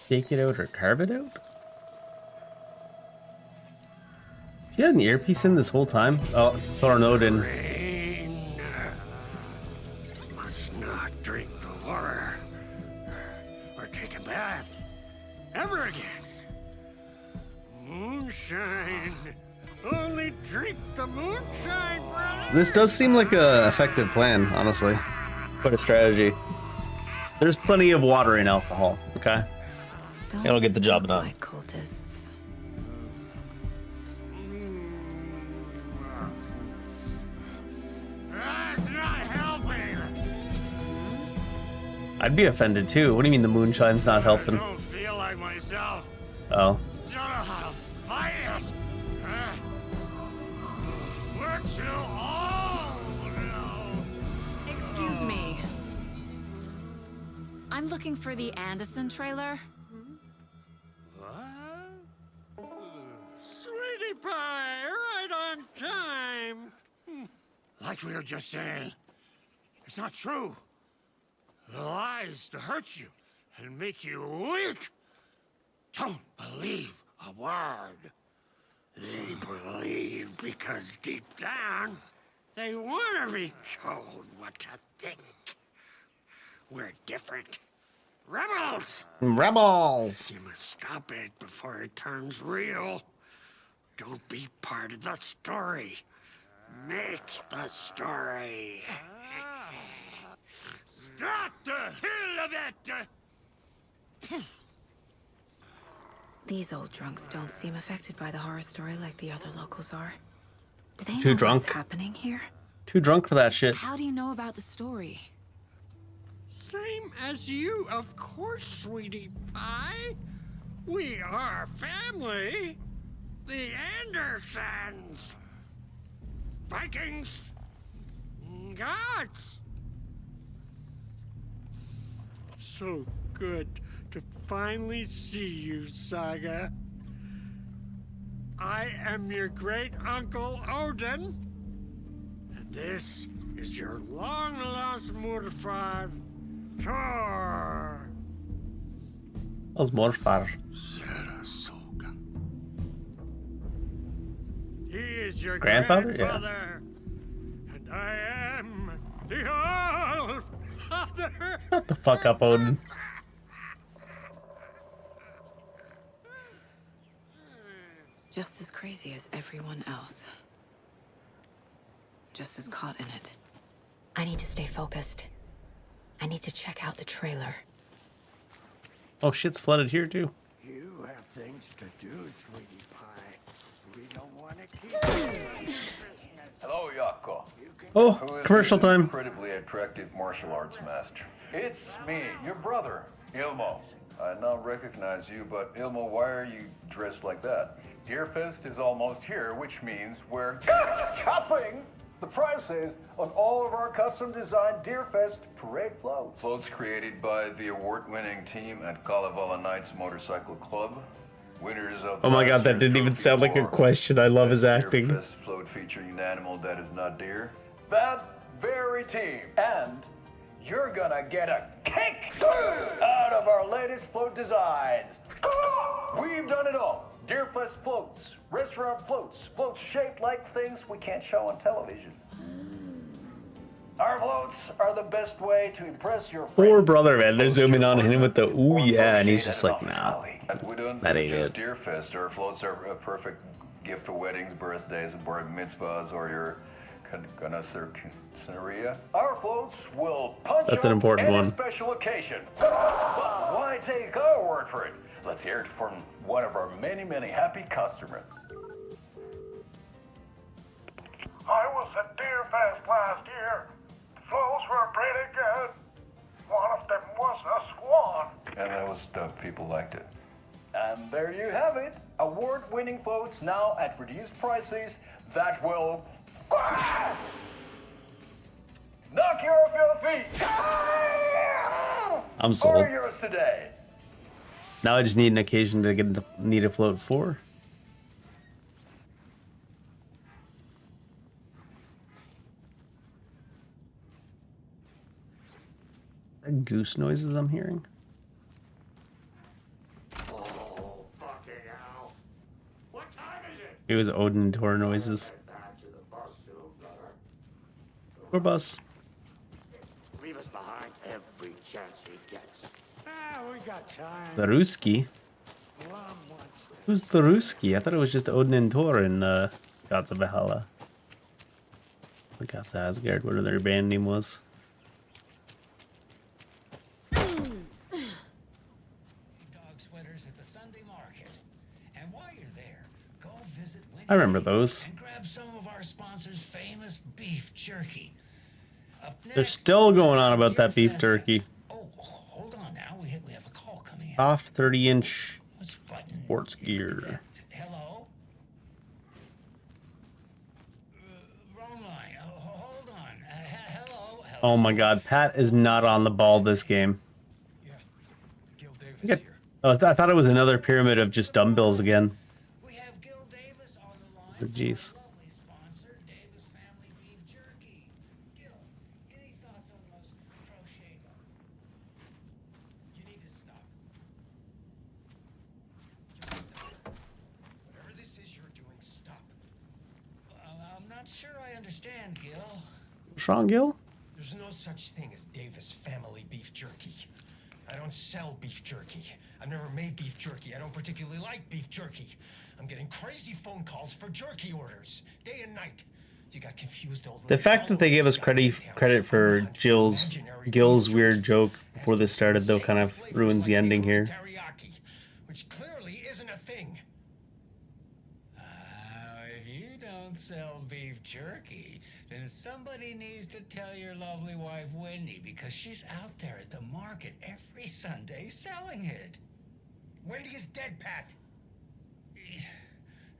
Take it out or carve it out? She had an earpiece in this whole time. Oh, Thorno didn't.
Must not drink the water or take a bath ever again. Moonshine. Only drink the moonshine, brother.
This does seem like a effective plan, honestly. Quite a strategy. There's plenty of water in alcohol, okay? It'll get the job done.
Like cultists.
That's not helping.
I'd be offended too. What do you mean the moonshine's not helping?
I don't feel like myself.
Oh.
Don't know how to fight it. We're too old now.
Excuse me. I'm looking for the Anderson trailer.
What? Sweetie pie, right on time. Like we were just saying, it's not true. The lies to hurt you and make you weak. Don't believe a word. They believe because deep down, they want to be told what to think. We're different. Rebels!
Rebels!
You must stop it before it turns real. Don't be part of the story. Make the story. Start the hell of it!
These old drunks don't seem affected by the horror story like the other locals are. Do they
Too
know
drunk.
what's happening here?
Too drunk for that shit.
How do you know about the story?
Same as you, of course, sweetie pie. We are family. The Andersons. Vikings. Gods. So good to finally see you, Saga. I am your great uncle Odin. And this is your long-lost mortified Thor.
That was Morfar.
He is your
Grandfather?
grandfather, and I am the All-Father.
Shut the fuck up, Odin.
Just as crazy as everyone else. Just as caught in it. I need to stay focused. I need to check out the trailer.
Oh, shit's flooded here too.
You have things to do, sweetie pie. We don't want to keep.
Hello, Yako.
Oh,
Who is
commercial
this
time.
Incredibly attractive martial arts master. It's me, your brother, Ilmo. I now recognize you, but Ilmo, why are you dressed like that? Deerfest is almost here, which means we're chopping the prices on all of our custom-designed Deerfest parade floats. Floats created by the award-winning team at Kalevala Knights Motorcycle Club. Winners of
Oh my god, that didn't even sound like a question. I love his acting.
Deerfest float featuring an animal that is not deer. That very team. And you're gonna get a kick out of our latest float designs. We've done it all. Deerfest floats, restaurant floats, floats shaped like things we can't show on television. Our floats are the best way to impress your
Poor brother, man. They're zooming on him with the ooh yeah, and he's just like, nah,
We don't
that
do
ain't
just
it.
Deerfest. Our floats are a perfect gift for weddings, birthdays, bar mitzvahs, or your Scenaria. Our floats will punch
That's an
up
important
any
one.
special occasion. But why take our word for it? Let's hear it from one of our many, many happy customers.
I was at Deerfest last year. Floats were pretty good. One of them was a swan.
And that was people liked it. And there you have it. Award-winning floats now at reduced prices that will knock you off your feet.
I'm sold.
For yours today.
Now I just need an occasion to need a float 4. Goose noises I'm hearing.
Oh, fucking hell. What time is it?
It was Odin and Tor noises.
Back to the bus soon, brother.
Or bus.
Leave us behind every chance he gets. Ah, we got time.
The Ruski? Who's the Ruski? I thought it was just Odin and Tor in Gods of Valhalla. The Gods of Asgard, whatever their band name was. I remember those.
And grab some of our sponsor's famous beef jerky.
They're still going on about that beef jerky.
Oh, hold on now. We have a call coming in.
Soft 30-inch sports gear.
Hello? Wrong line. Hold on. Hello?
Oh my god, Pat is not on the ball this game. I thought it was another pyramid of just dumbbells again. It's like, jeez.
Whatever this is you're doing, stop.
I'm not sure I understand, Gil.
What's wrong, Gil?
There's no such thing as Davis family beef jerky. I don't sell beef jerky. I've never made beef jerky. I don't particularly like beef jerky. I'm getting crazy phone calls for jerky orders, day and night. You got confused old.
The fact that they gave us credit for Gil's weird joke before this started, though, kind of ruins the ending here.
Teriyaki, which clearly isn't a thing.
If you don't sell beef jerky, then somebody needs to tell your lovely wife Wendy, because she's out there at the market every Sunday selling it.
Wendy is dead, Pat.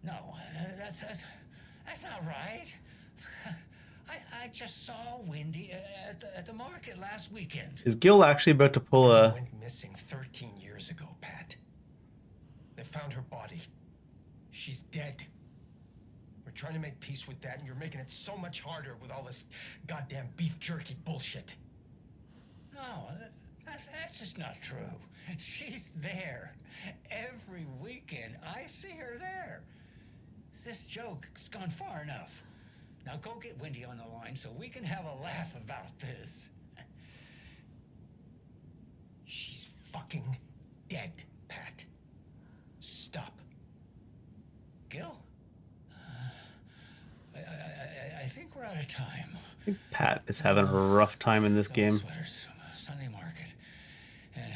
No, that's not right. I just saw Wendy at the market last weekend.
Is Gil actually about to pull a...
Went missing 13 years ago, Pat. They found her body. She's dead. We're trying to make peace with that, and you're making it so much harder with all this goddamn beef jerky bullshit.
No, that's just not true. She's there. Every weekend, I see her there. This joke's gone far enough. Now go get Wendy on the line so we can have a laugh about this.
She's fucking dead, Pat. Stop.
Gil? I think we're out of time.
I think Pat is having a rough time in this game.
Sweaters, Sunday market. And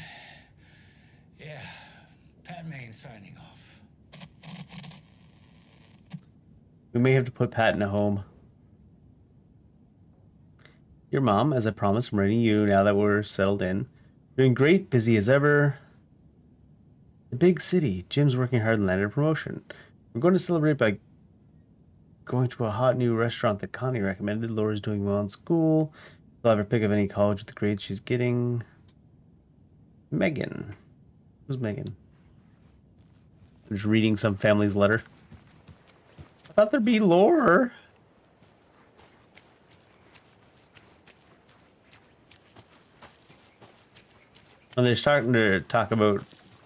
yeah, Pat Maine signing off.
We may have to put Pat in a home. Your mom, as I promised, I'm writing you now that we're settled in. Doing great, busy as ever. The big city. Jim's working hard and landed a promotion. We're going to celebrate by going to a hot new restaurant that Connie recommended. Laura's doing well in school. They'll have her pick of any college with the grades she's getting. Megan. Who's Megan? I'm just reading some family's letter. I thought there'd be lore. When they're starting to talk about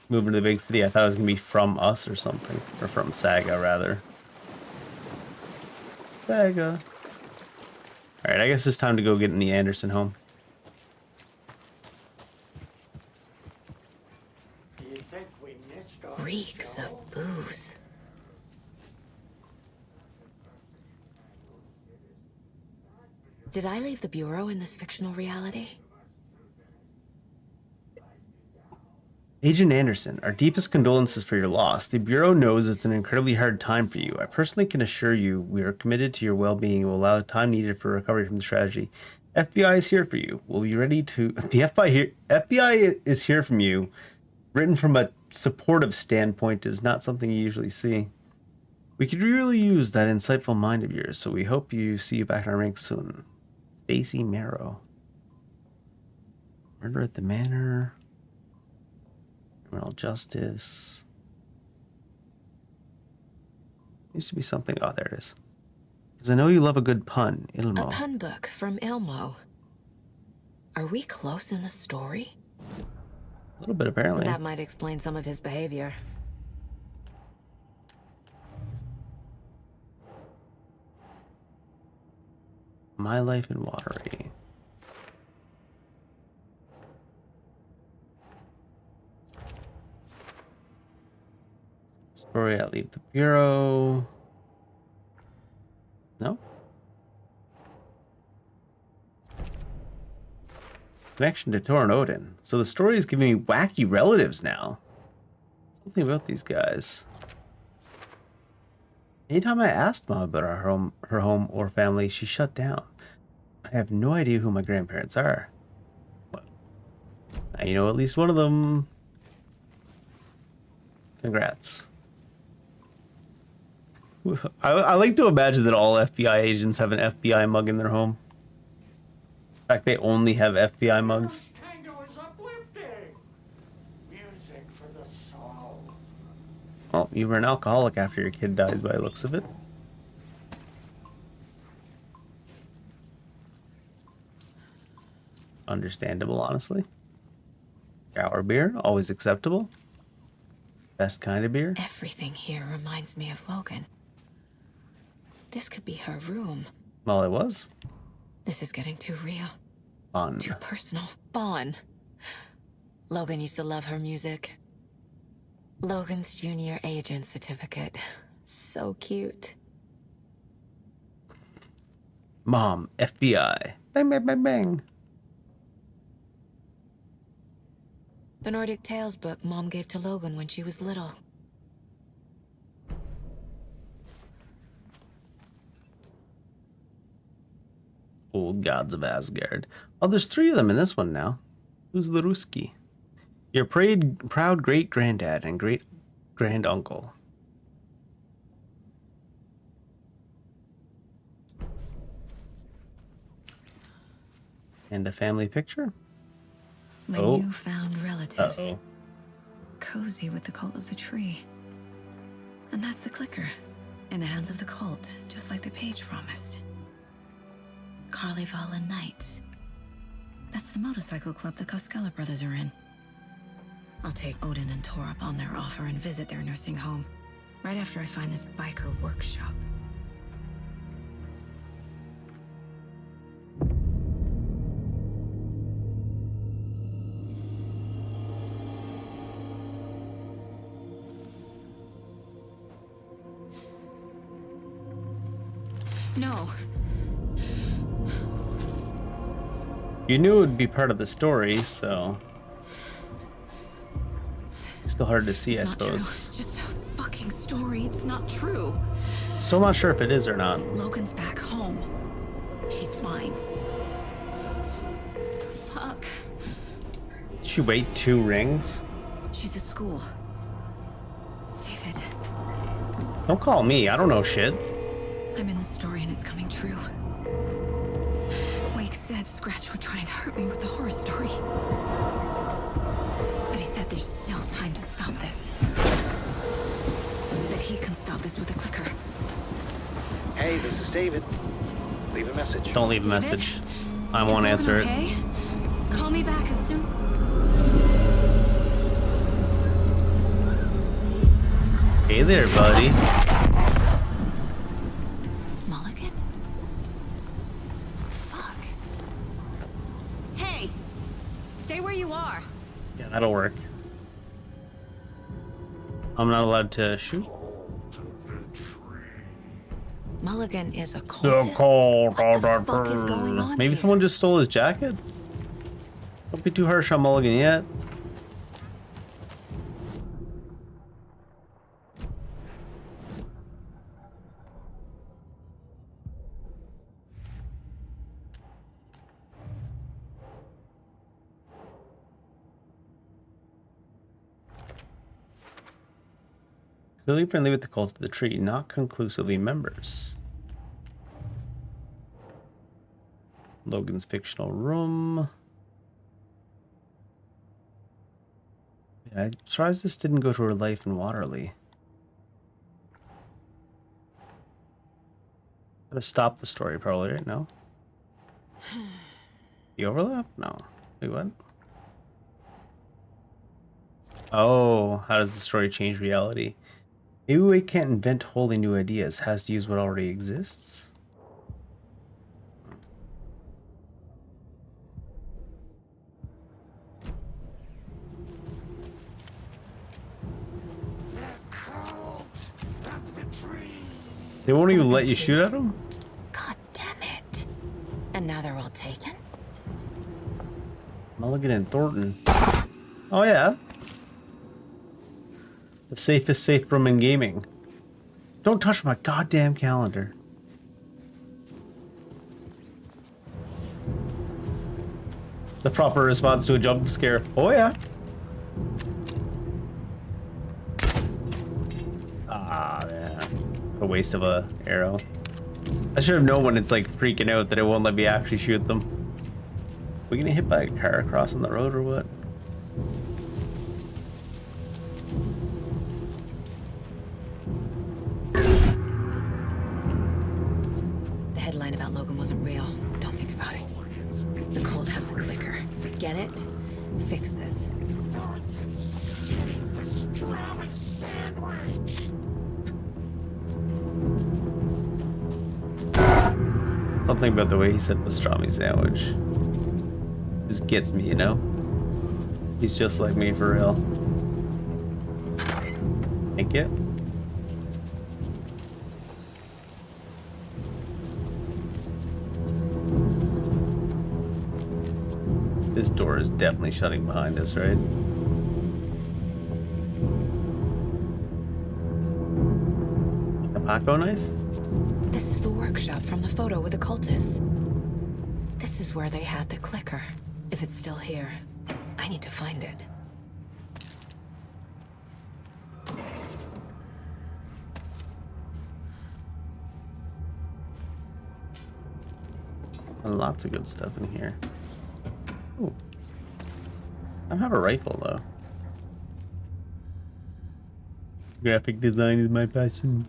moving to the big city, I thought it was going to be from us or something. Or from Saga, rather. Saga. Alright, I guess it's time to go get in the Anderson home.
Reeks of booze. Did I leave the Bureau in this fictional reality?
Agent Anderson, our deepest condolences for your loss. The Bureau knows it's an incredibly hard time for you. I personally can assure you we are committed to your well-being and will allow the time needed for recovery from the tragedy. FBI is here for you. We'll be ready to... The FBI is here from you. Written from a supportive standpoint is not something you usually see. We could really use that insightful mind of yours, so we hope you see you back in our ranks soon. Stacy Marrow. Murder at the Manor... Criminal justice. Used to be something. Oh, there it is. Because I know you love a good pun, Ilmo.
A pun book from Ilmo. Are we close in the story?
A little bit, apparently.
That might explain some of his behavior.
My Life in Watery. Story, I leave the Bureau. No? Connection to Tor and Odin. So the story is giving me wacky relatives now. Something about these guys. Anytime I asked Mom about her home or family, she shut down. I have no idea who my grandparents are. Well, now you know at least one of them. Congrats. I like to imagine that all FBI agents have an FBI mug in their home. In fact, they only have FBI mugs.
Tango is uplifting. Music for the soul.
Well, you were an alcoholic after your kid dies by the looks of it. Understandable, honestly. Sour beer, always acceptable. Best kind of beer.
Everything here reminds me of Logan. This could be her room.
Well, it was.
This is getting too real.
Fun.
Too personal. Bon. Logan used to love her music. Logan's junior agent certificate. So cute.
Mom, FBI. Bang, bang, bang, bang.
The Nordic Tales book Mom gave to Logan when she was little.
Old Gods of Asgard. Oh, there's 3 of them in this one now. Who's the Ruski? Your proud great-granddad and great-grand-uncle. And a family picture?
My newfound relatives.
Uh-oh.
Cozy with the cult of the tree. And that's the clicker. In the hands of the cult, just like the page promised. Carnival and Knights. That's the motorcycle club the Koskela brothers are in. I'll take Odin and Tor up on their offer and visit their nursing home. Right after I find this biker workshop. No.
You knew it would be part of the story, so... It's still hard to see, I suppose.
It's just a fucking story. It's not true.
So I'm not sure if it is or not.
Logan's back home. She's fine. Fuck.
Did she wait 2 rings?
She's at school. David.
Don't call me. I don't know shit.
I'm in the story and it's coming true. Wake said Scratch would try and hurt me with the horror story. But he said there's still time to stop this. That he can stop this with a clicker.
Hey, this is David. Leave a message.
Don't leave a message. I won't answer it.
Okay? Call me back as soon.
Hey there, buddy.
you are.
Yeah, that'll work. I'm not allowed to shoot.
Mulligan is a
So
cultist?
cold.
What the fuck is going on
Maybe
here?
someone just stole his jacket? Don't be too harsh on Mulligan yet. Clearly friendly with the cult of the tree, not conclusively members. Logan's fictional room. Yeah, I'm surprised this didn't go to her life in Waterley. Gotta stop the story probably, right? No? The overlap? No. Wait, what? Oh, how does the story change reality? Maybe we can't invent wholly new ideas. Has to use what already exists. They won't even let you shoot at them?
God damn it. And now they're all taken?
Mulligan and Thornton. Oh yeah. The safest safe room in gaming. Don't touch my goddamn calendar. The proper response to a jump scare. Oh yeah. Ah, man. A waste of a arrow. I should have known when it's like freaking out that it won't let me actually shoot them. We gonna hit by a car crossing the road or what?
The headline about Logan wasn't real. Don't think about it. The cult has the clicker. Get it? Fix this.
Something about the way he said pastrami sandwich just gets me, you know? He's just like me for real. Thank you. This door is definitely shutting behind us, right? A Paco knife?
This is the workshop from the photo with the cultists. This is where they had the clicker. If it's still here, I need to find it.
And lots of good stuff in here. Ooh. I don't have a rifle though. Graphic design is my passion.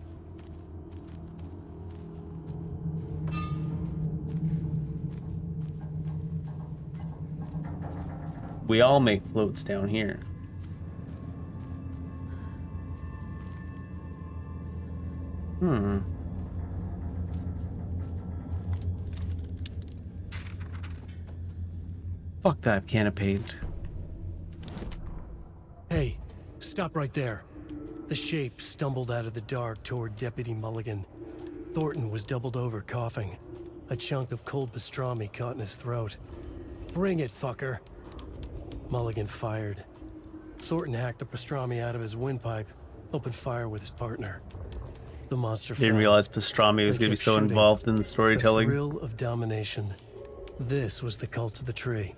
We all make floats down here. Fuck that can of paint.
Hey, stop right there. The shape stumbled out of the dark toward Deputy Mulligan. Thornton was doubled over, coughing. A chunk of cold pastrami caught in his throat. Bring it, fucker. Mulligan fired. Thornton hacked the pastrami out of his windpipe, opened fire with his partner. The monster
Didn't
fell.
realize pastrami was
They
going to be
kept
so
shooting.
involved in the storytelling.
The thrill of domination. This was the cult of the tree.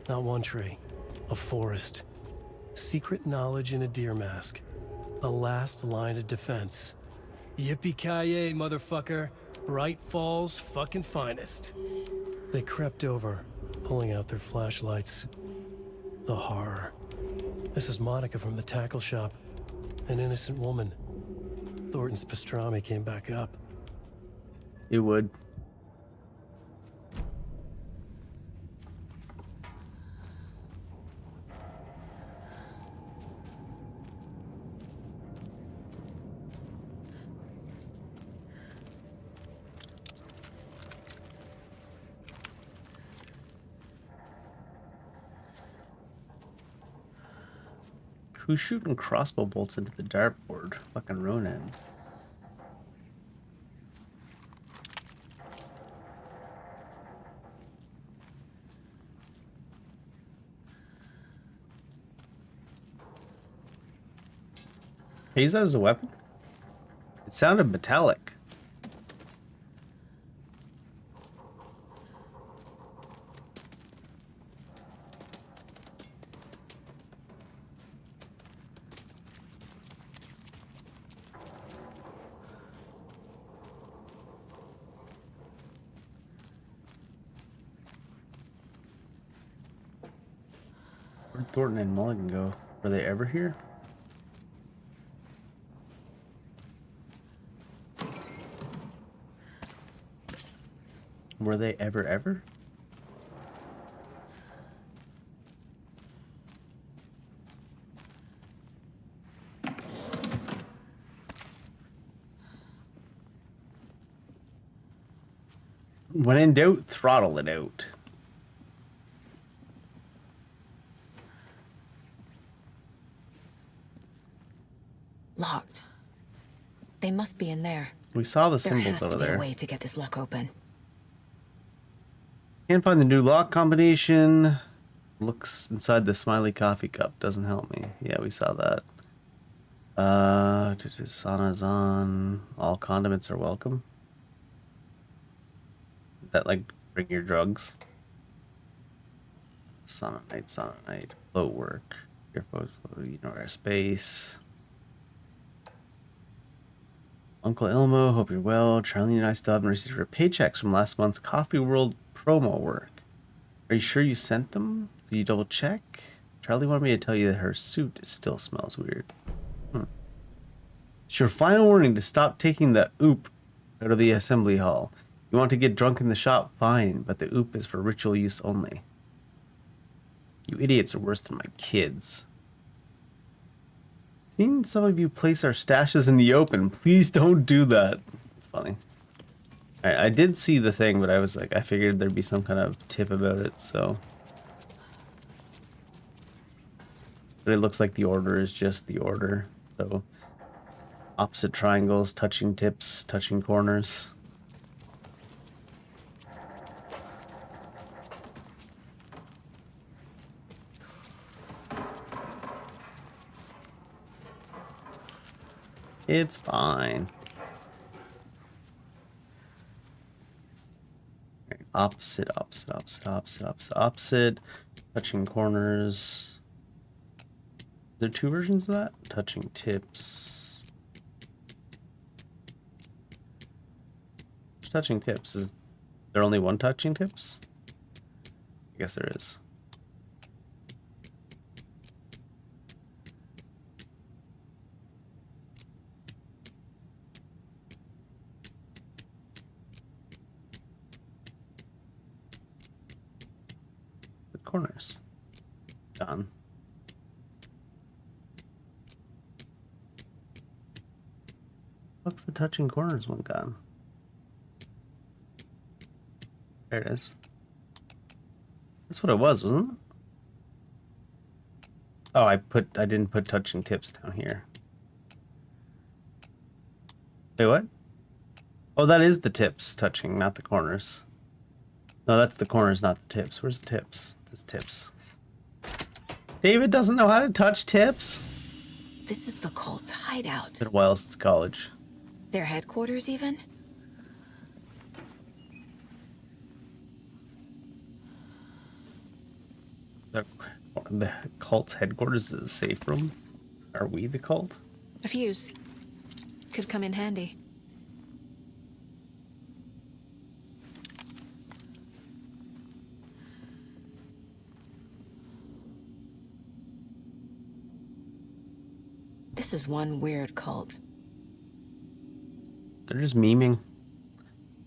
Not one tree, a forest. Secret knowledge in a deer mask. The last line of defense. Yippee-ki-yay, motherfucker. Bright Falls' fucking finest. They crept over, pulling out their flashlights. The horror. This is Monica from the tackle shop. An innocent woman. Thornton's pastrami came back up.
It would. Who's shooting crossbow bolts into the dartboard? Fucking Ronan. Can I use that as a weapon? It sounded metallic. Where'd Thornton and Mulligan go? Were they ever here? Were they ever? When in doubt, throttle it out.
Locked. They must be in there.
We saw the
There
symbols
has
over
to be
there.
a way to get this lock open.
Can't find the new lock combination. Looks inside the smiley coffee cup. Doesn't help me. Yeah, we saw that. Sauna's on. All condiments are welcome. Is that like bring your drugs? Sauna night. Float work. Your folks, you know, our space. Uncle Elmo, hope you're well. Charlie and I still haven't received our paychecks from last month's Coffee World promo work. Are you sure you sent them? Could you double check? Charlie wanted me to tell you that her suit still smells weird. It's your final warning to stop taking the oop out of the assembly hall. You want to get drunk in the shop? Fine, but the oop is for ritual use only. You idiots are worse than my kids. Seen some of you place our stashes in the open. Please don't do that. It's funny. I did see the thing, but I was like, I figured there'd be some kind of tip about it, so. But it looks like the order is just the order. So, opposite triangles, touching tips, touching corners. It's fine. Opposite. Touching corners. Are there two versions of that? Touching tips. Touching tips. Is there only one touching tips? I guess there is. Corners. Done. What's the touching corners one gone? There it is. That's what it was, wasn't it? Oh, I didn't put touching tips down here. Wait, what? Oh, that is the tips touching, not the corners. No, that's the corners, not the tips. Where's the tips? This tips. David doesn't know how to touch tips.
This is the cult's hideout.
It's been a while since college.
Their headquarters, even?
The cult's headquarters is a safe room? Are we the cult?
A fuse. Could come in handy. This is one weird cult.
They're just memeing.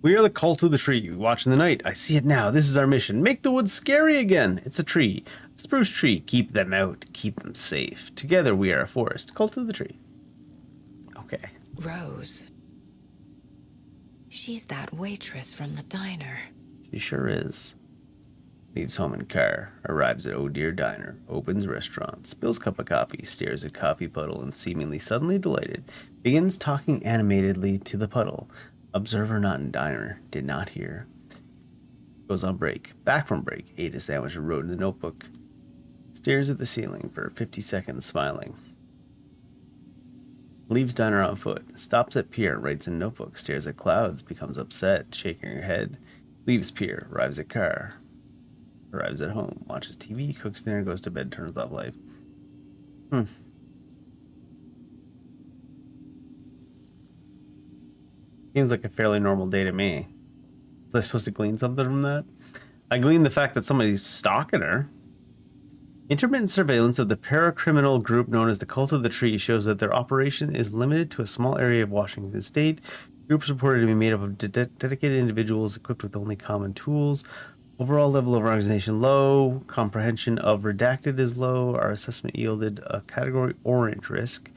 We are the cult of the tree. Watch in the night. I see it now. This is our mission. Make the woods scary again. It's a tree. A spruce tree. Keep them out. Keep them safe. Together we are a forest. Cult of the tree. Okay.
Rose. She's that waitress from the diner.
She sure is. Leaves home in car, arrives at Oh Dear Diner, opens restaurant, spills cup of coffee, stares at coffee puddle, and seemingly suddenly delighted, begins talking animatedly to the puddle. Observer not in diner, did not hear. Goes on break, back from break, ate a sandwich and wrote in the notebook. Stares at the ceiling for 50 seconds, smiling. Leaves diner on foot, stops at pier, writes in notebook, stares at clouds, becomes upset, shaking her head. Leaves pier, arrives at car. Arrives at home, watches TV, cooks dinner, goes to bed, turns off light. Seems like a fairly normal day to me. Was I supposed to glean something from that? I gleaned the fact that somebody's stalking her. Intermittent surveillance of the paracriminal group known as the Cult of the Tree shows that their operation is limited to a small area of Washington state. Groups reported to be made up of dedicated individuals equipped with only common tools. Overall level of organization low. Comprehension of redacted is low. Our assessment yielded a category orange risk.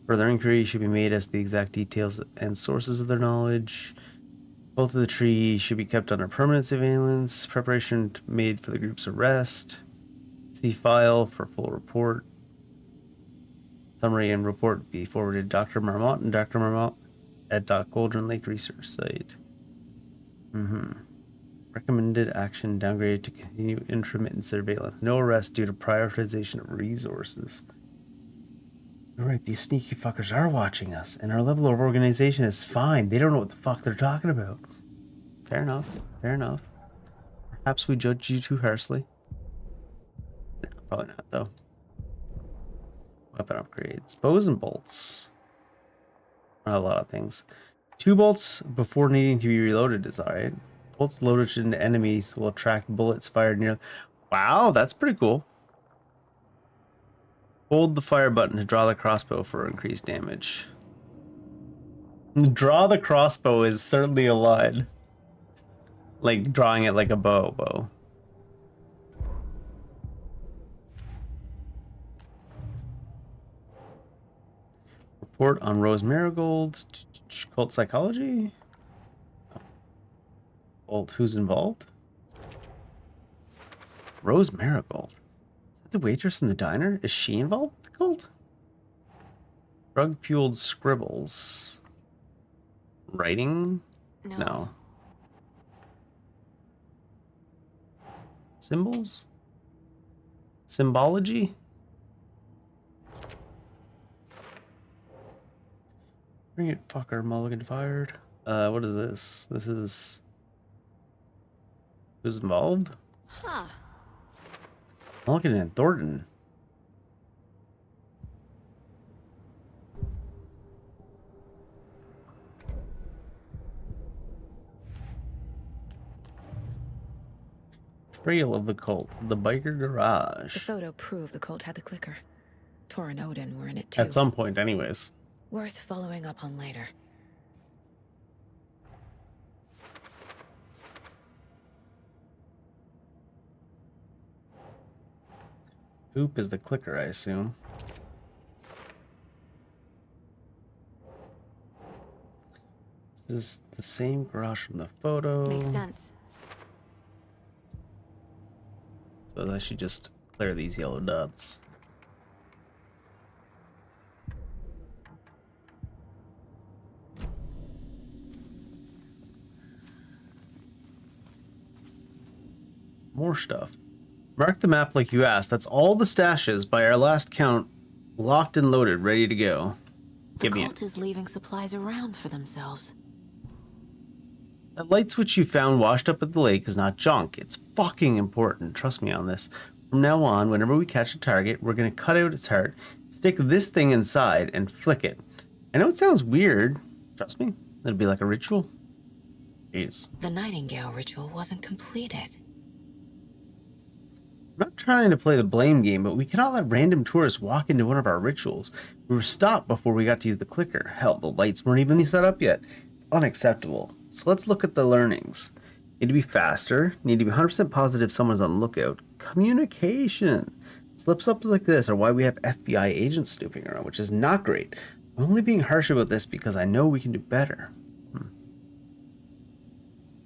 Further inquiry should be made as to the exact details and sources of their knowledge. Both of the tree should be kept under permanent surveillance. Preparation made for the group's arrest. See file for full report. Summary and report be forwarded to Dr. Marmot and Dr. Marmot at Cauldron Lake Research Site. Recommended action downgraded to continue intermittent surveillance. No arrest due to prioritization of resources. You're right, these sneaky fuckers are watching us, and our level of organization is fine. They don't know what the fuck they're talking about. Fair enough. Fair enough. Perhaps we judged you too harshly. No, probably not, though. Weapon upgrades. Bows and bolts. A lot of things. 2 bolts before needing to be reloaded is alright. Bolts loaded into enemies will attract bullets fired near. Wow, that's pretty cool. Hold the fire button to draw the crossbow for increased damage. Draw the crossbow is certainly a line. Like drawing it like a bow. Report on Rose Marigold. Cult psychology. Cult, who's involved? Rose Marigold. Is that the waitress in the diner? Is she involved with the cult? Drug-fueled scribbles. Writing? No. Symbols? Symbology? Bring it, fucker. Mulligan fired. What is this? This is... Who's involved?
Huh.
Mulligan and Thornton. Trail of the cult. The biker garage.
The photo proved the cult had the clicker. Tor and Odin were in it too.
At some point, anyways.
Worth following up on later.
Oop is the clicker, I assume. This is the same garage from the photo.
Makes sense.
So I should just clear these yellow dots. More stuff. Mark the map like you asked. That's all the stashes by our last count, locked and loaded, ready to go.
The cult is leaving supplies around for themselves.
That light switch you found washed up at the lake is not junk. It's fucking important. Trust me on this. From now on, whenever we catch a target, we're going to cut out its heart, stick this thing inside, and flick it. I know it sounds weird. Trust me. It'll be like a ritual. Jeez.
The Nightingale ritual wasn't completed.
I'm not trying to play the blame game, but we cannot let random tourists walk into one of our rituals. We were stopped before we got to use the clicker. Hell, the lights weren't even set up yet. It's unacceptable. So let's look at the learnings. Need to be faster. Need to be 100% positive someone's on the lookout. Communication. Slips up like this are why we have FBI agents snooping around, which is not great. I'm only being harsh about this because I know we can do better.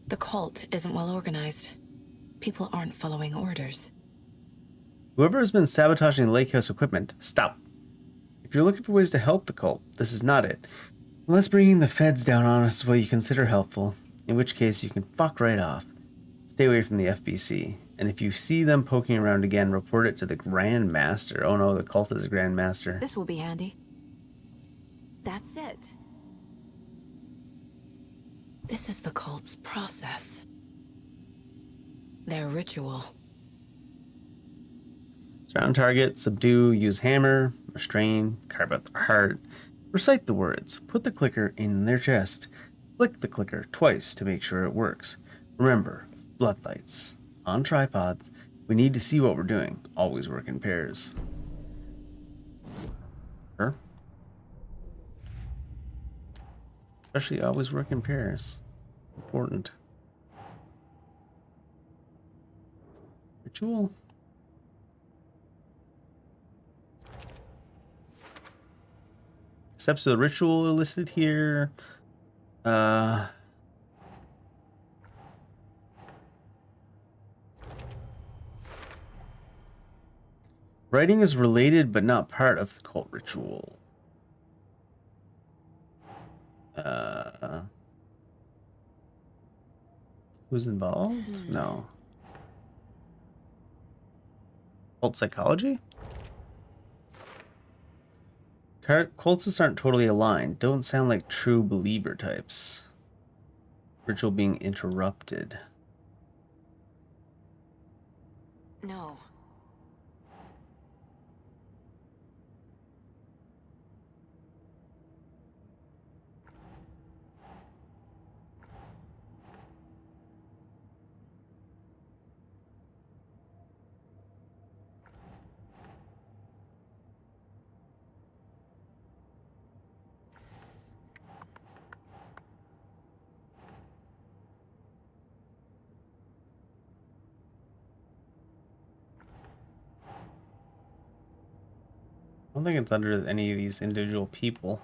The cult isn't well organized. People aren't following orders.
Whoever has been sabotaging the lake house equipment, stop. If you're looking for ways to help the cult, this is not it. Unless bringing the feds down on us is what you consider helpful, in which case you can fuck right off. Stay away from the FBC, and if you see them poking around again, report it to the Grand Master. Oh no, the cult is a Grand Master.
This will be handy. That's it. This is the cult's process. Their ritual.
Surround target, subdue, use hammer, restrain, carve out their heart. Recite the words, put the clicker in their chest. Flick the clicker twice to make sure it works. Remember, floodlights. On tripods, we need to see what we're doing. Always work in pairs. Sure. Especially always work in pairs. Important. Ritual. Steps of the ritual are listed here. Writing is related but not part of the cult ritual. Who's involved? No. Cult psychology? Cultists aren't totally aligned. Don't sound like true believer types. Ritual being interrupted.
No.
I don't think it's under any of these individual people.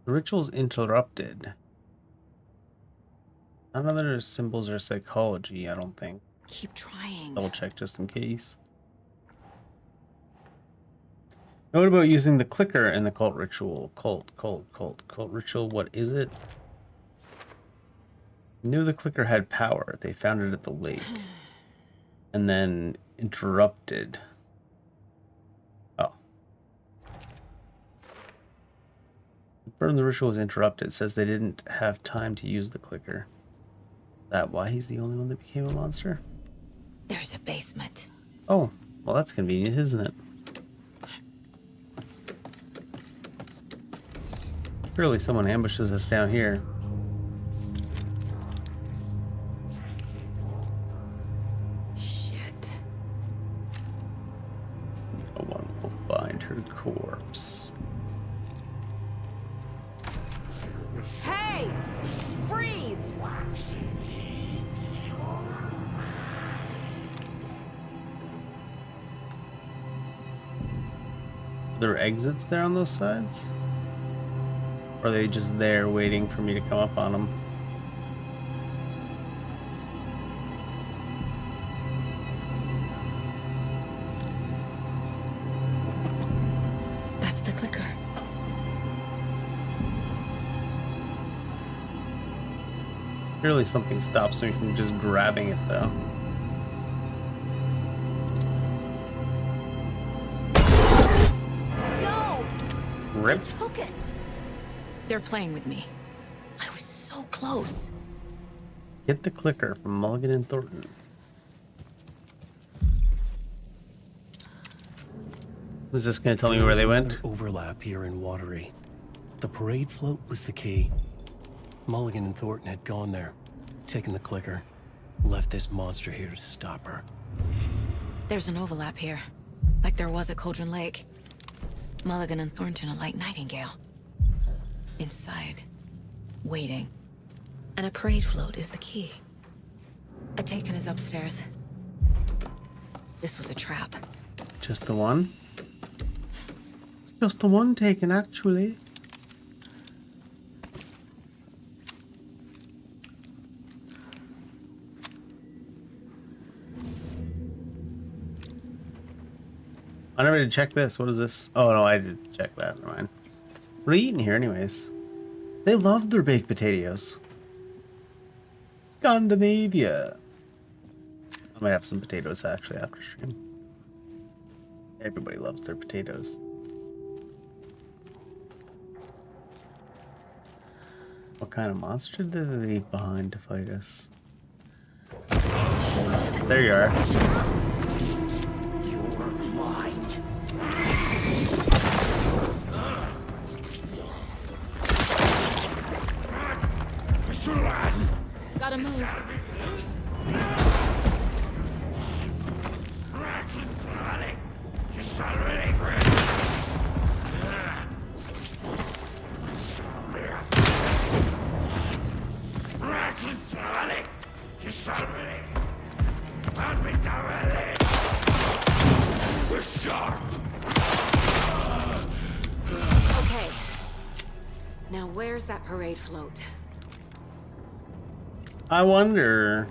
The ritual's interrupted. None of their symbols are psychology, I don't think.
Keep trying.
Double check just in case. Now, what about using the clicker in the cult ritual? Cult ritual, what is it? Knew the clicker had power. They found it at the lake. And then interrupted. Oh. Burn the ritual was interrupted. It says they didn't have time to use the clicker. Is that why he's the only one that became a monster?
There's a basement.
Oh, well that's convenient, isn't it? Surely someone ambushes us down here. Corpse.
Hey! Freeze!
Are there exits there on those sides? Or are they just there waiting for me to come up on them? Surely something stops me from just grabbing it, though.
No!
Rip.
I took it. They're playing with me. I was so close.
Get the clicker from Mulligan and Thornton. Is this going to tell me where they went?
Overlap here in Watery. The parade float was the key. Mulligan and Thornton had gone there, taken the clicker, left this monster here to stop her.
There's an overlap here, like there was at Cauldron Lake. Mulligan and Thornton are like Nightingale. Inside, waiting. And a parade float is the key. Taken is upstairs. This was a trap.
Just the one? Just the one taken, actually. I never did check this. What is this? Oh no, I did check that. Never mind. What are you eating here, anyways? They love their baked potatoes. Scandinavia. I might have some potatoes actually after stream. Everybody loves their potatoes. What kind of monster did they leave behind to fight us? There you are.
Gotta move. Okay. Now where's that parade float?
I wonder.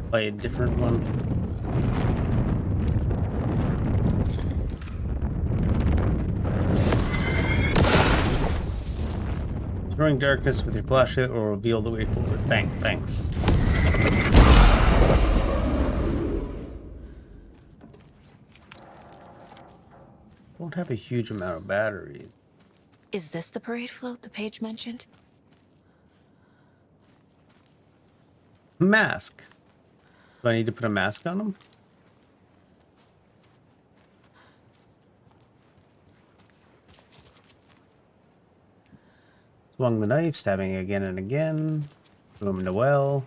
Play a different one. Throwing darkness with your flashlight will reveal the way forward. Thanks. Won't have a huge amount of batteries.
Is this the parade float the page mentioned?
Mask. Do I need to put a mask on him? Swung the knife, stabbing again and again. Threw him in the well.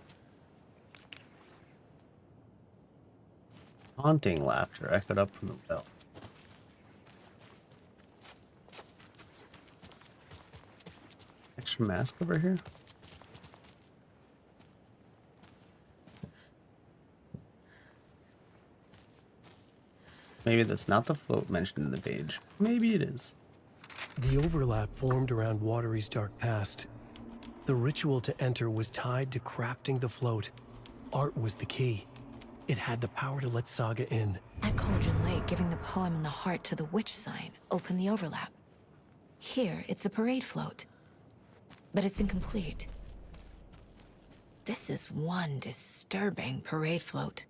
Haunting laughter echoed up from the well. Extra mask over here? Maybe that's not the float mentioned in the page. Maybe it is.
The overlap formed around Watery's dark past. The ritual to enter was tied to crafting the float. Art was the key. It had the power to let Saga in.
At Cauldron Lake, giving the poem and the heart to the witch sign opened the overlap. Here, it's a parade float. But it's incomplete. This is one disturbing parade float.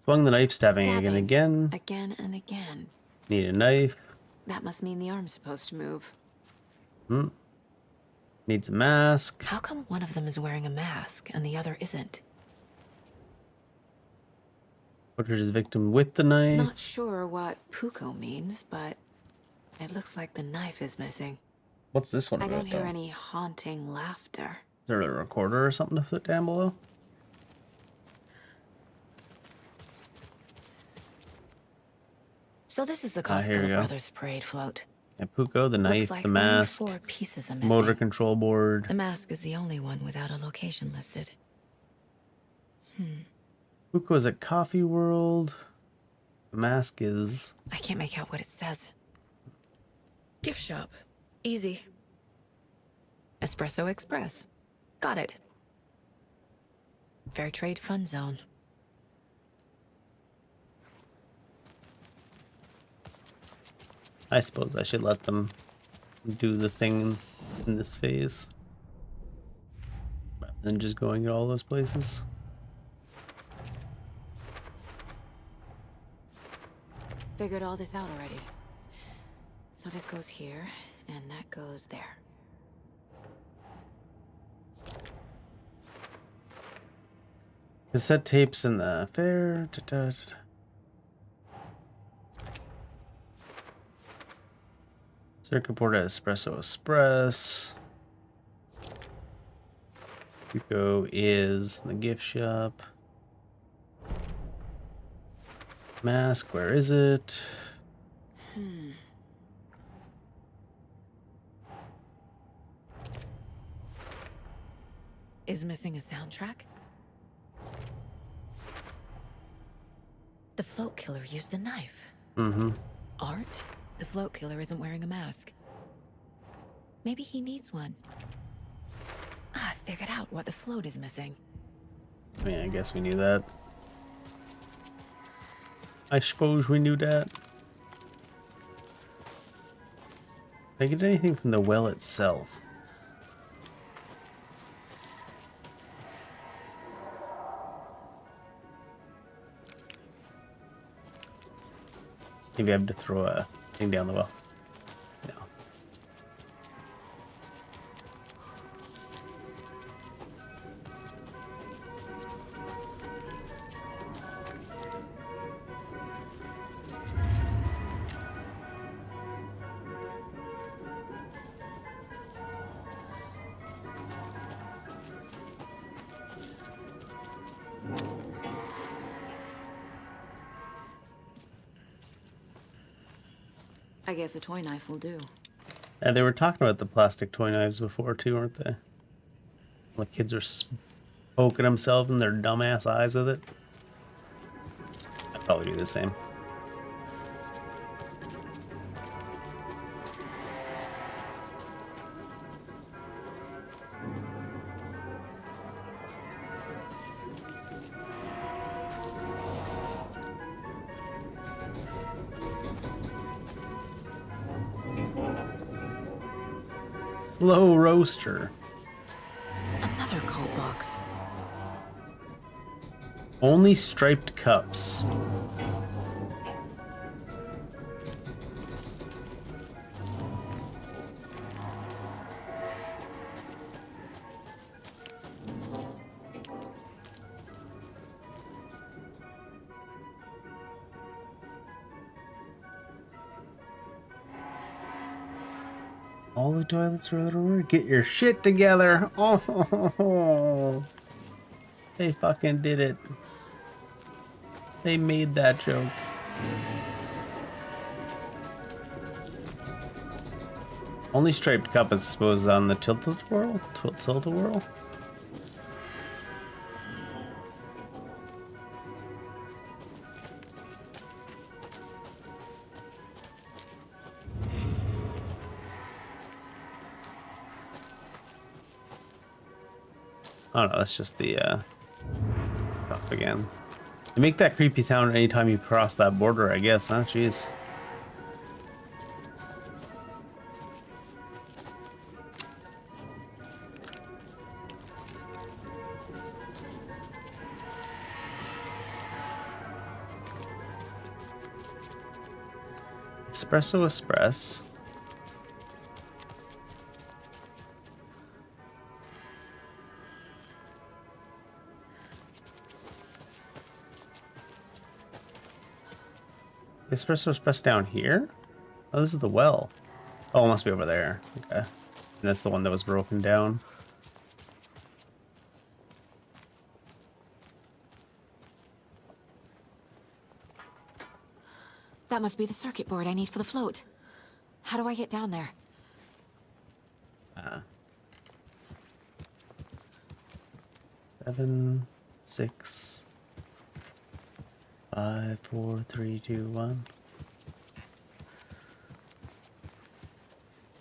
Swung the knife, stabbing again and again.
Again and again.
Need a knife.
That must mean the arm's supposed to move.
Needs a mask.
How come one of them is wearing a mask and the other isn't?
Butchered his victim with the knife.
Not sure what Puko means, but it looks like the knife is missing.
What's this one
I
about,
don't hear
though?
any haunting laughter.
Is there a recorder or something to put down below?
So this is the
Here you
Koskela
go.
Brothers parade float.
Yeah, Puko, the knife,
Looks like
the
only
mask,
4 pieces are missing.
motor control board.
The mask is the only one without a location listed.
Puko is at Coffee World. The mask is...
I can't make out what it says. Gift shop. Easy. Espresso Express. Got it. Fair Trade Fun Zone.
I suppose I should let them do the thing in this phase. Rather than just going to all those places.
Figured all this out already. So this goes here, and that goes there.
Cassette tapes in the fair. Circuit board at Espresso Express. Puko is the gift shop. Mask, where is it?
Is missing a soundtrack? The float killer used a knife.
art, the float killer isn't wearing a mask. Maybe he needs one. I figured out what the float is missing.
I mean, I guess we knew that. I suppose we knew that. Did I get anything from the well itself? Maybe I have to throw a thing down the well. No.
I guess a toy knife will do.
Yeah, they were talking about the plastic toy knives before too, weren't they? Like kids are poking themselves in their dumbass eyes with it. I'd probably do the same. Slow roaster.
Another cult box.
Only striped cups. All the toilets are over. Get your shit together. Oh, they fucking did it. They made that joke. Only striped cup, I suppose, on the Tilt-A-Whirl? Tilt-A-Whirl? Oh no, that's just the cup again. You make that creepy sound anytime you cross that border, I guess, huh? Jeez. Espresso Express. Espresso Express down here? Oh, this is the well. Oh, it must be over there. Okay. And that's the one that was broken down.
That must be the circuit board I need for the float. How do I get down there?
7, 6, 5, 4, 3, 2, 1. Is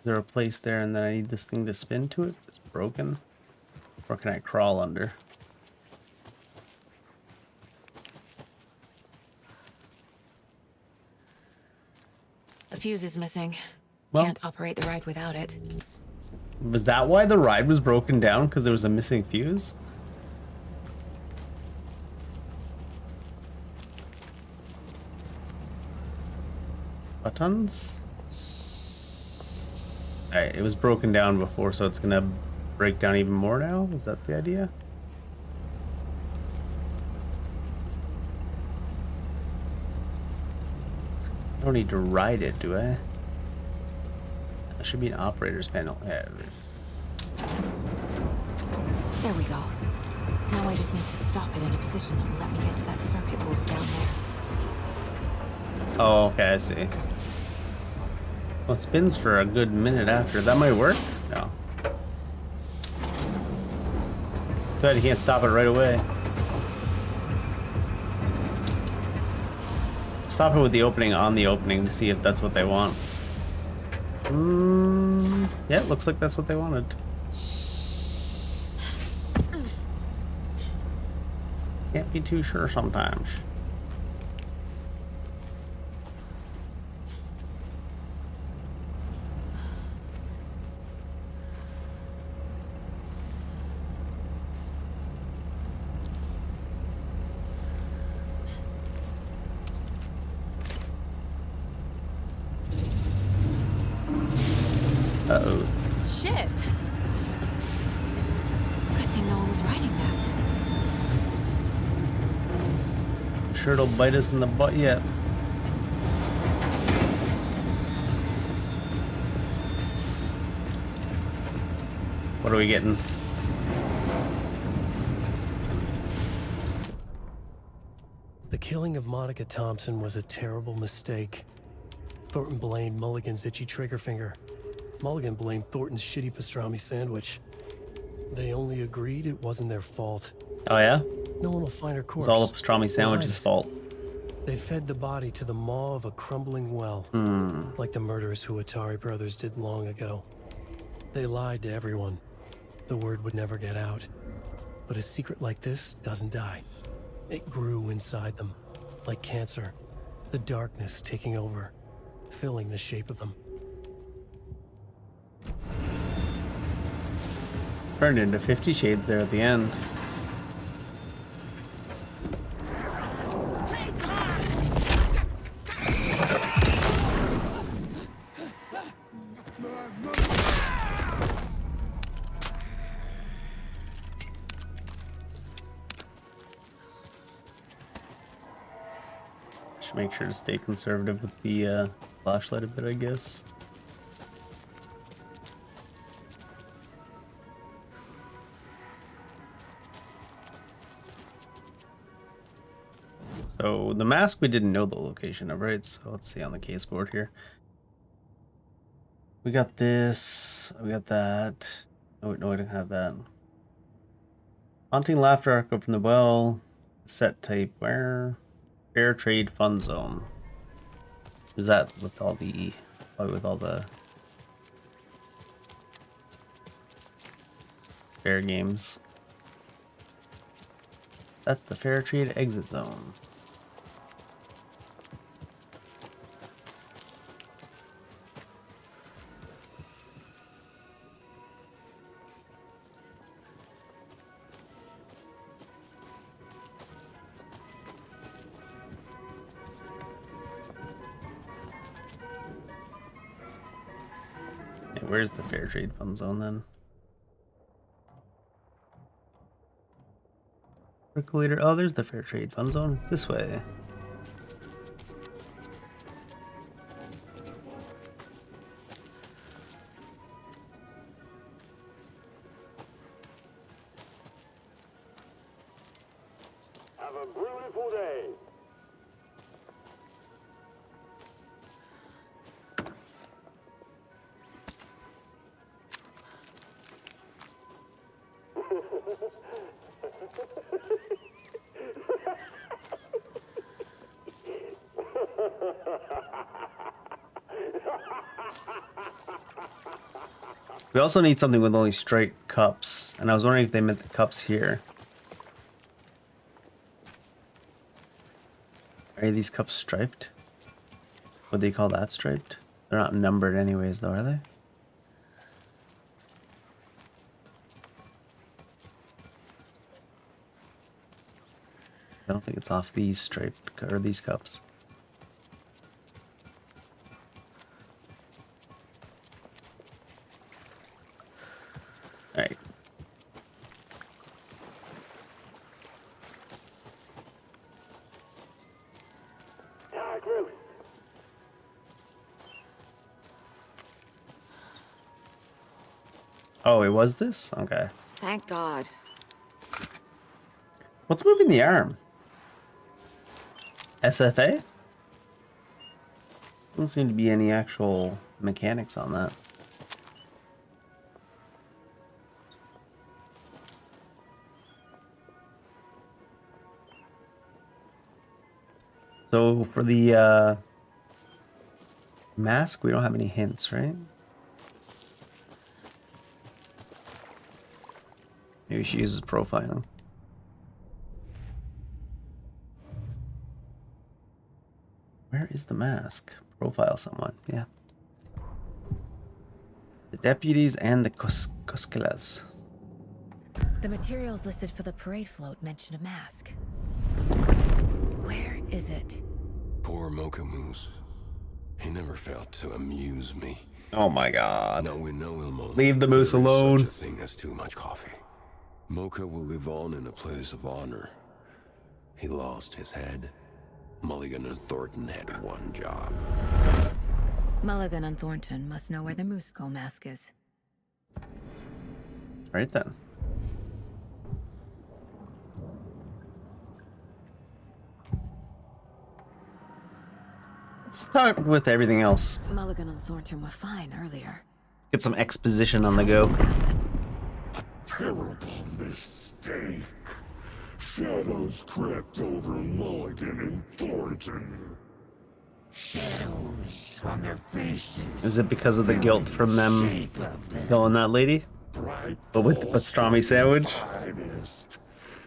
there a place there and then I need this thing to spin to it? It's broken. Or can I crawl under?
A fuse is missing.
Well,
Can't operate the ride without it.
was that why the ride was broken down? Because there was a missing fuse? Buttons? Alright, it was broken down before, so it's gonna break down even more now? Is that the idea? I don't need to ride it, do I? There should be an operator's panel. Yeah.
There we go. Now I just need to stop it in a position that will let me get to that circuit board down there.
Oh, okay, I see. Well, it spins for a good minute after. That might work? No. Too bad you can't stop it right away. stop it with the opening on the opening to see if that's what they want. Yeah, it looks like that's what they wanted. Can't be too sure sometimes. Uh-oh.
Shit! Good thing no one was writing that.
I'm sure it'll bite us in the butt yet. What are we getting?
The killing of Monica Thompson was a terrible mistake. Thornton blamed Mulligan's itchy trigger finger. Mulligan blamed Thornton's shitty pastrami sandwich. They only agreed it wasn't their fault.
Oh yeah?
No one will find her corpse.
It's all the pastrami sandwich's fault.
They fed the body to the maw of a crumbling well, like the murderous Huatari brothers did long ago. They lied to everyone. The word would never get out. But a secret like this doesn't die. It grew inside them, like cancer. The darkness taking over, filling the shape of them.
Turned into 50 Shades there at the end. Should make sure to stay conservative with the flashlight a bit, I guess. So the mask we didn't know the location of, right? So let's see on the case board here. We got this, we got that. Oh no, we didn't have that. Haunting laughter echo from the well. Set type where? Fair trade fun zone. Is that with all the, probably with all the fair games? That's the fair trade exit zone. Where's the fair trade fun zone then? Percolator. Oh, there's the fair trade fun zone. It's this way.
Have a beautiful day.
We also need something with only straight cups, and I was wondering if they meant the cups here. Are any of these cups striped? Would they call that striped? They're not numbered anyways though, are they? I don't think it's off these striped, or these cups. Alright. Oh, it was this? Okay.
Thank God.
What's moving the arm? SFA? Doesn't seem to be any actual mechanics on that. So for the mask, we don't have any hints, right? Maybe she uses profiling. Where is the mask? Profile someone, yeah. The deputies and the Koskelas.
The materials listed for the parade float mention a mask. Where is it?
Poor Mocha Moose. He never failed to amuse me.
Oh my god.
Now we know, Ilmo.
Leave the moose alone.
There is such a thing as too much coffee. Mocha will live on in a place of honor. He lost his head. Mulligan and Thornton had one job.
Mulligan and Thornton must know where the Moose Skull mask is.
Right then. Let's talk with everything else.
Mulligan and Thornton were fine earlier.
Get some exposition on the go.
Terrible mistake. Shadows crept over Mulligan and Thornton. Shadows on their faces.
Is it because of the guilt from them killing that lady? But with the pastrami sandwich?
Finest.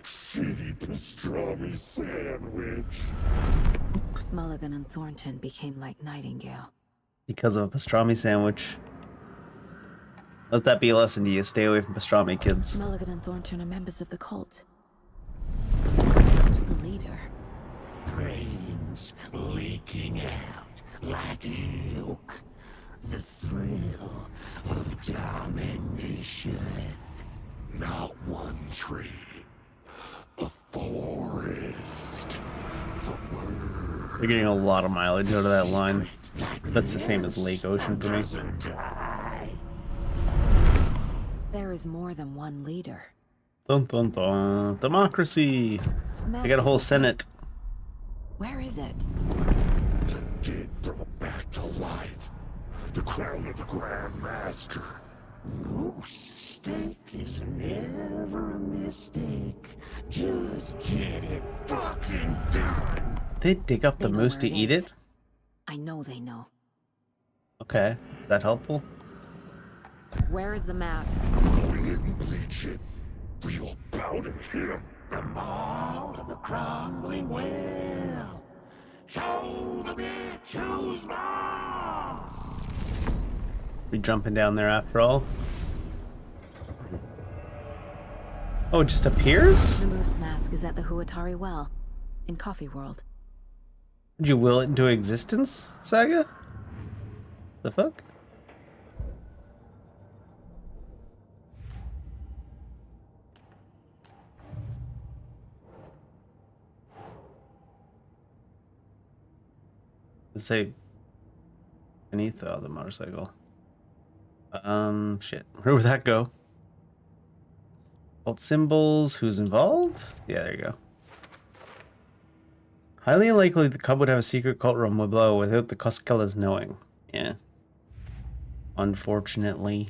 Shitty pastrami sandwich.
Mulligan and Thornton became like Nightingale.
Because of a pastrami sandwich. Let that be a lesson to you. Stay away from pastrami, kids.
Mulligan and Thornton are members of the cult. Who's the leader?
Brains leaking out like milk. The thrill of domination. Not one tree. A forest. The word.
You're getting a lot of mileage out of that line. That's the same as Lake Ocean for me.
There is more than one leader.
Dun dun dun. Democracy. They got a whole senate.
Where is it?
The dead brought back to life. The crown of the Grand Master. Moose steak is never a mistake. Just get it fucking done.
They dig up the moose to eat it?
I know they know.
Okay. Is that helpful?
Where is the mask?
We didn't bleach it. Real powder hit him. The maw of the crumbling well. Show the bitch who's boss.
We jumping down there after all? Oh, it just appears?
The moose mask is at the Huatari Well, in Coffee World.
Did you will it into existence, Saga? The fuck? Let's say beneath the other motorcycle. Shit. Where would that go? Cult symbols. Who's involved? Yeah, there you go. Highly unlikely the cub would have a secret cult room below without the Koskelas knowing. Yeah. Unfortunately.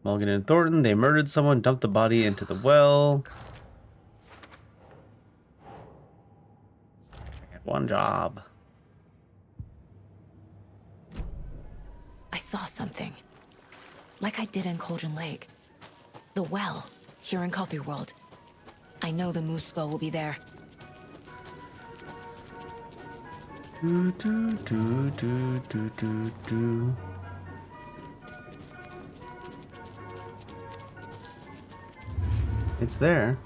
Mulligan and Thornton, they murdered someone, dumped the body into the well. I had one job.
I saw something. Like I did in Cauldron Lake. The well, here in Coffee World. I know the moose skull will be there.
Do, do, do, do, do, do, do. It's there.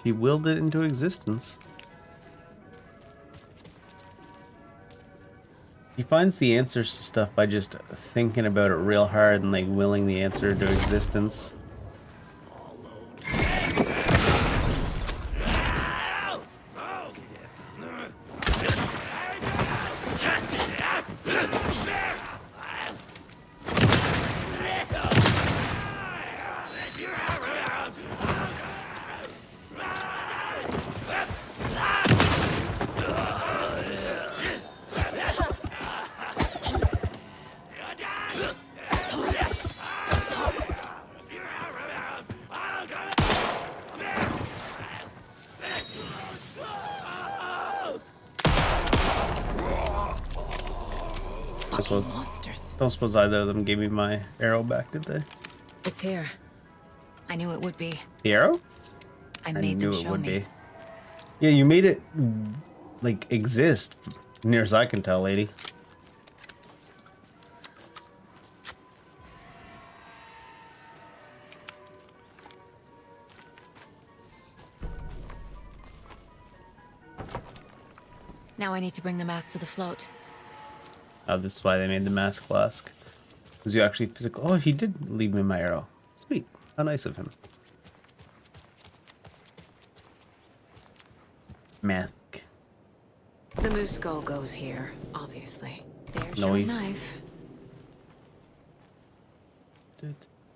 He willed it into existence. He finds the answers to stuff by just thinking about it real hard and like willing the answer into existence. don't suppose either of them gave me my arrow back, did they?
It's here. I knew it would be.
The arrow?
I made them show me.
Be. Yeah, you made it, like, exist, near as I can tell, lady.
Now I need to bring the mask to the float.
Oh, this is why they made the mask flask. Because you actually physically... Oh, he did leave me my arrow. Sweet. How nice of him. Mask.
The moose skull goes here, obviously. There's
No,
your knife.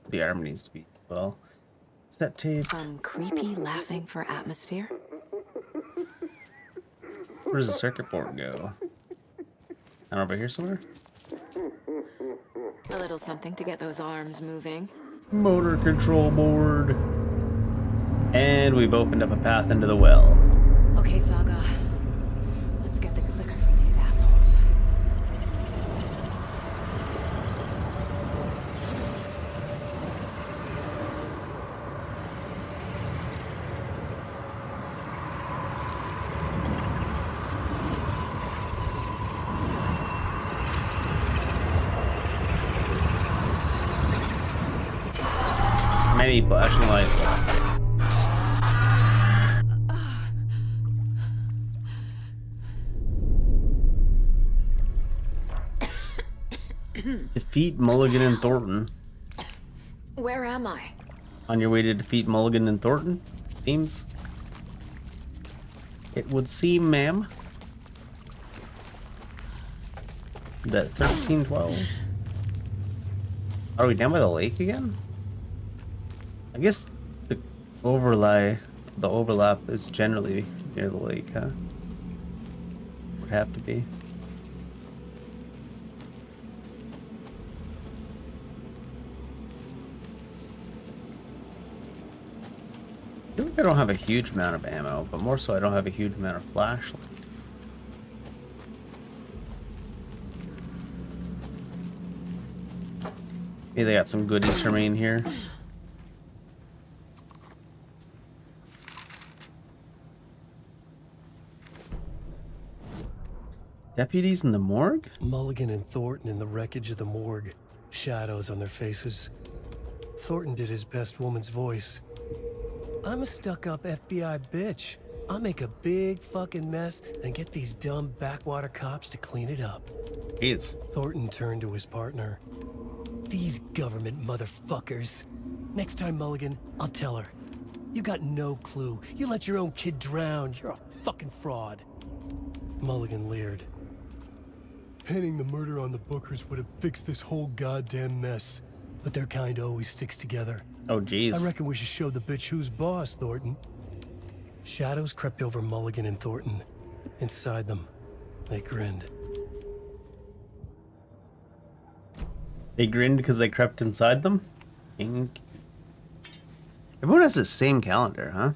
The arm needs to be... Well... Set tape.
Some creepy laughing for atmosphere.
Where does the circuit board go? I don't know, over here somewhere?
A little something to get those arms moving.
Motor control board. And we've opened up a path into the well.
Okay, Saga. Let's get the clicker from these assholes.
Many flashing lights. Defeat Mulligan and Thornton.
Where am I?
On your way to defeat Mulligan and Thornton? Seems. It would seem, ma'am. That 1312. Are we down by the lake again? I guess the overlap is generally near the lake, huh? Would have to be. I feel like I don't have a huge amount of ammo, but more so I don't have a huge amount of flashlight. Maybe they got some goodies for me in here. Deputies in the morgue?
Mulligan and Thornton in the wreckage of the morgue. Shadows on their faces. Thornton did his best woman's voice. I'm a stuck-up FBI bitch. I'll make a big fucking mess and get these dumb backwater cops to clean it up.
Jeez.
Thornton turned to his partner. These government motherfuckers. Next time, Mulligan, I'll tell her. You got no clue. You let your own kid drown. You're a fucking fraud. Mulligan leered. Pinning the murder on the Bookers would have fixed this whole goddamn mess. But their kind always sticks together.
Oh, jeez.
I reckon we should show the bitch who's boss, Thornton. Shadows crept over Mulligan and Thornton. Inside them, they grinned.
They grinned because they crept inside them? Ink. Everyone has the same calendar, huh?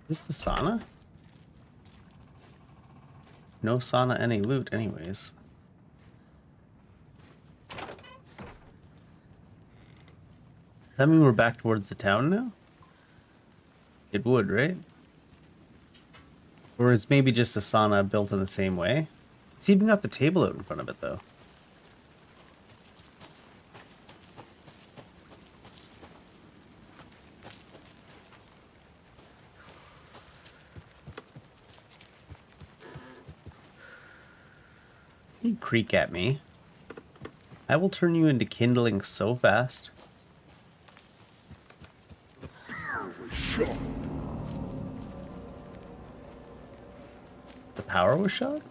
Is this the sauna? No sauna, any loot, anyways. Does that mean we're back towards the town now? It would, right? Or is maybe just a sauna built in the same way? It's even got the table out in front of it, though. You creak at me. I will turn you into kindling so fast. The power was shot?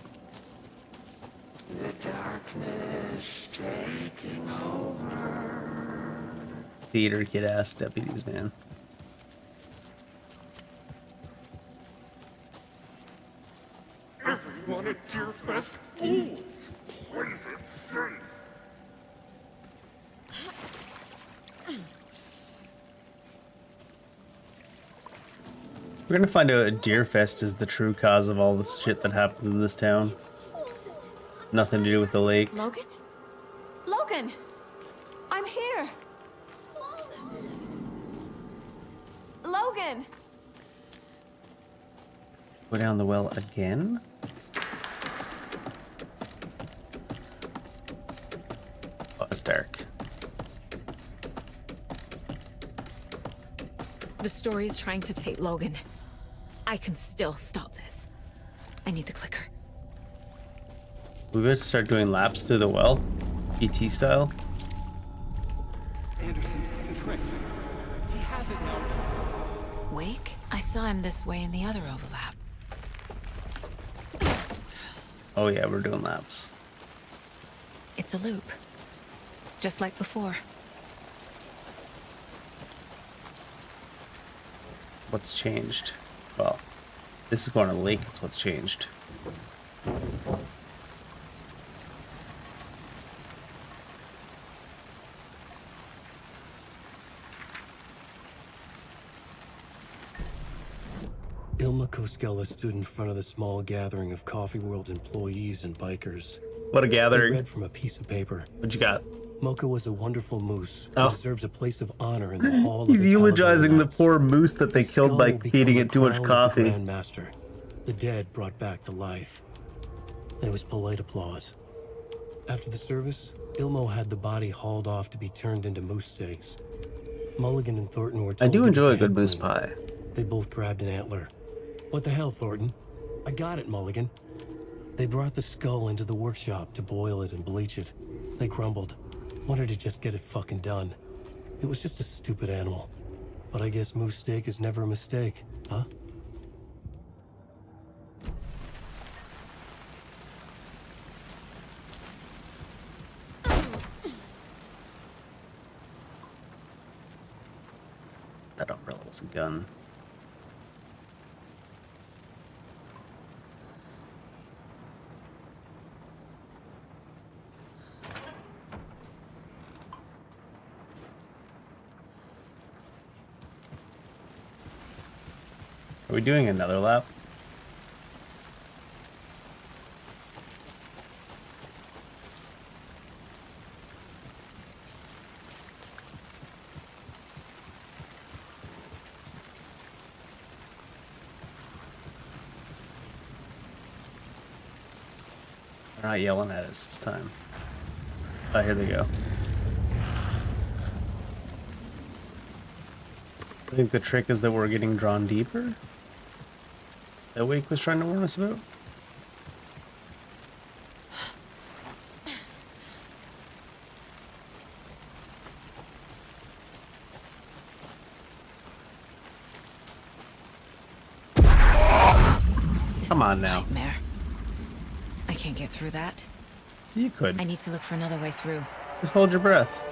The darkness taking over.
Theater kid ass deputies, man.
Everyone at Deerfest fools. Plays it safe.
We're gonna find out Deerfest is the true cause of all this shit that happens in this town. Nothing to do with the lake.
Logan? Logan! I'm here! Logan!
Go down the well again? Oh, it's dark.
The story is trying to take Logan. I can still stop this. I need the clicker.
We better start doing laps through the well, ET style.
Anderson fucking tricked. He has it now.
Wake? I saw him this way in the other overlap.
Oh yeah, we're doing laps.
It's a loop. Just like before.
What's changed? Well, this is going to the lake, it's what's changed.
Ilma Koskela stood in front of the small gathering of Coffee World employees and bikers.
What a gathering.
They read from a piece of paper.
What you got?
Mocha was a wonderful moose who
Oh.
deserves a place of honor in the hall of
He's
the
eulogizing the
Paladins.
poor moose that they
The
killed by
skull will
feeding
become
it too much
the crown of
coffee.
The Grandmaster, the dead brought back to life. There was polite applause. After the service, Ilmo had the body hauled off to be turned into moose steaks. Mulligan and Thornton were
I
told
do
to
enjoy a
get the
good
head
moose
cleaned.
pie.
They both grabbed an antler. What the hell, Thornton? I got it, Mulligan. They brought the skull into the workshop to boil it and bleach it. They grumbled. Wanted to just get it fucking done. It was just a stupid animal. But I guess moose steak is never a mistake, huh?
That umbrella was a gun. Are we doing another lap? They're not yelling at us this time. Oh, here they go. I think the trick is that we're getting drawn deeper. That Wake was trying to warn us about. Come on now.
Nightmare. I can't get through that.
You could.
I need to look for another way through.
Just hold your breath.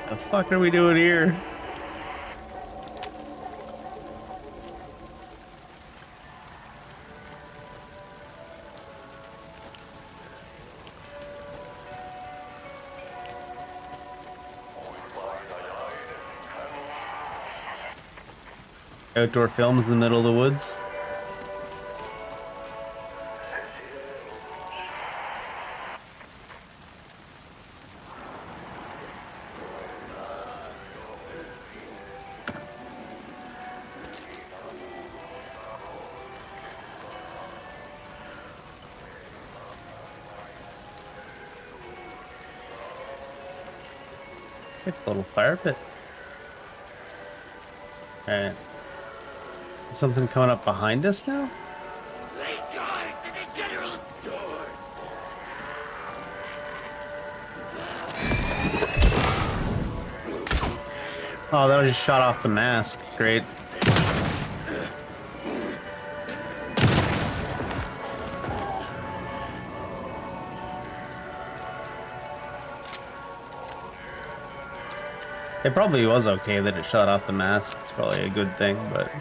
The fuck are we doing here? Outdoor films in the middle of the woods. Like a little fire pit. Alright. Something coming up behind us now? Oh, that just shot off the mask. Great. It probably was okay that it shot off the mask. It's probably a good thing, but...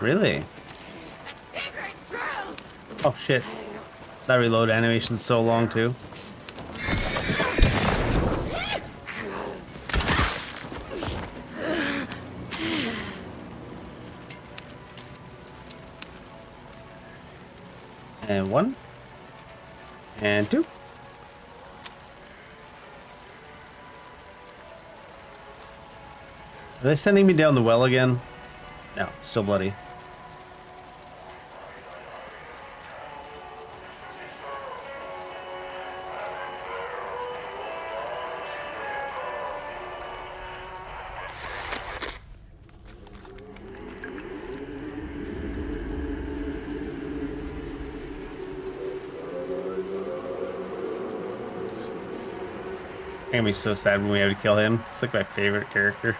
Really? Oh shit. That reload animation's so long too. And 1. And 2. Are they sending me down the well again? No, still bloody. I'm gonna be so sad when we have to kill him. It's like my favorite character.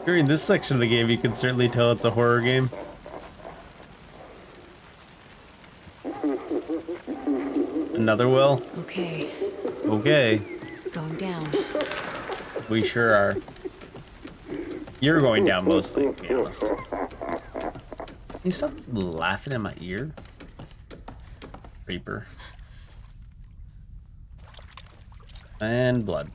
During this section of the game, you can certainly tell it's a horror game. Another well?
Okay.
Okay.
Going down.
We sure are. You're going down mostly, to be honest. Can you stop laughing in my ear? Reaper. And blood.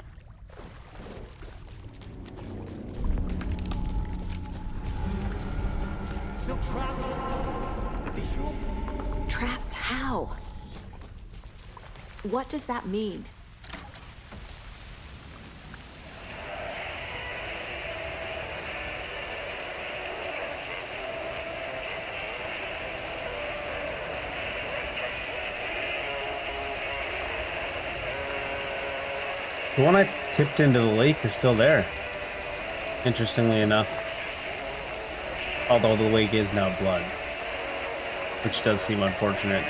Trapped how? What does that mean?
The one I tipped into the lake is still there. Interestingly enough. Although the lake is now blood. Which does seem unfortunate.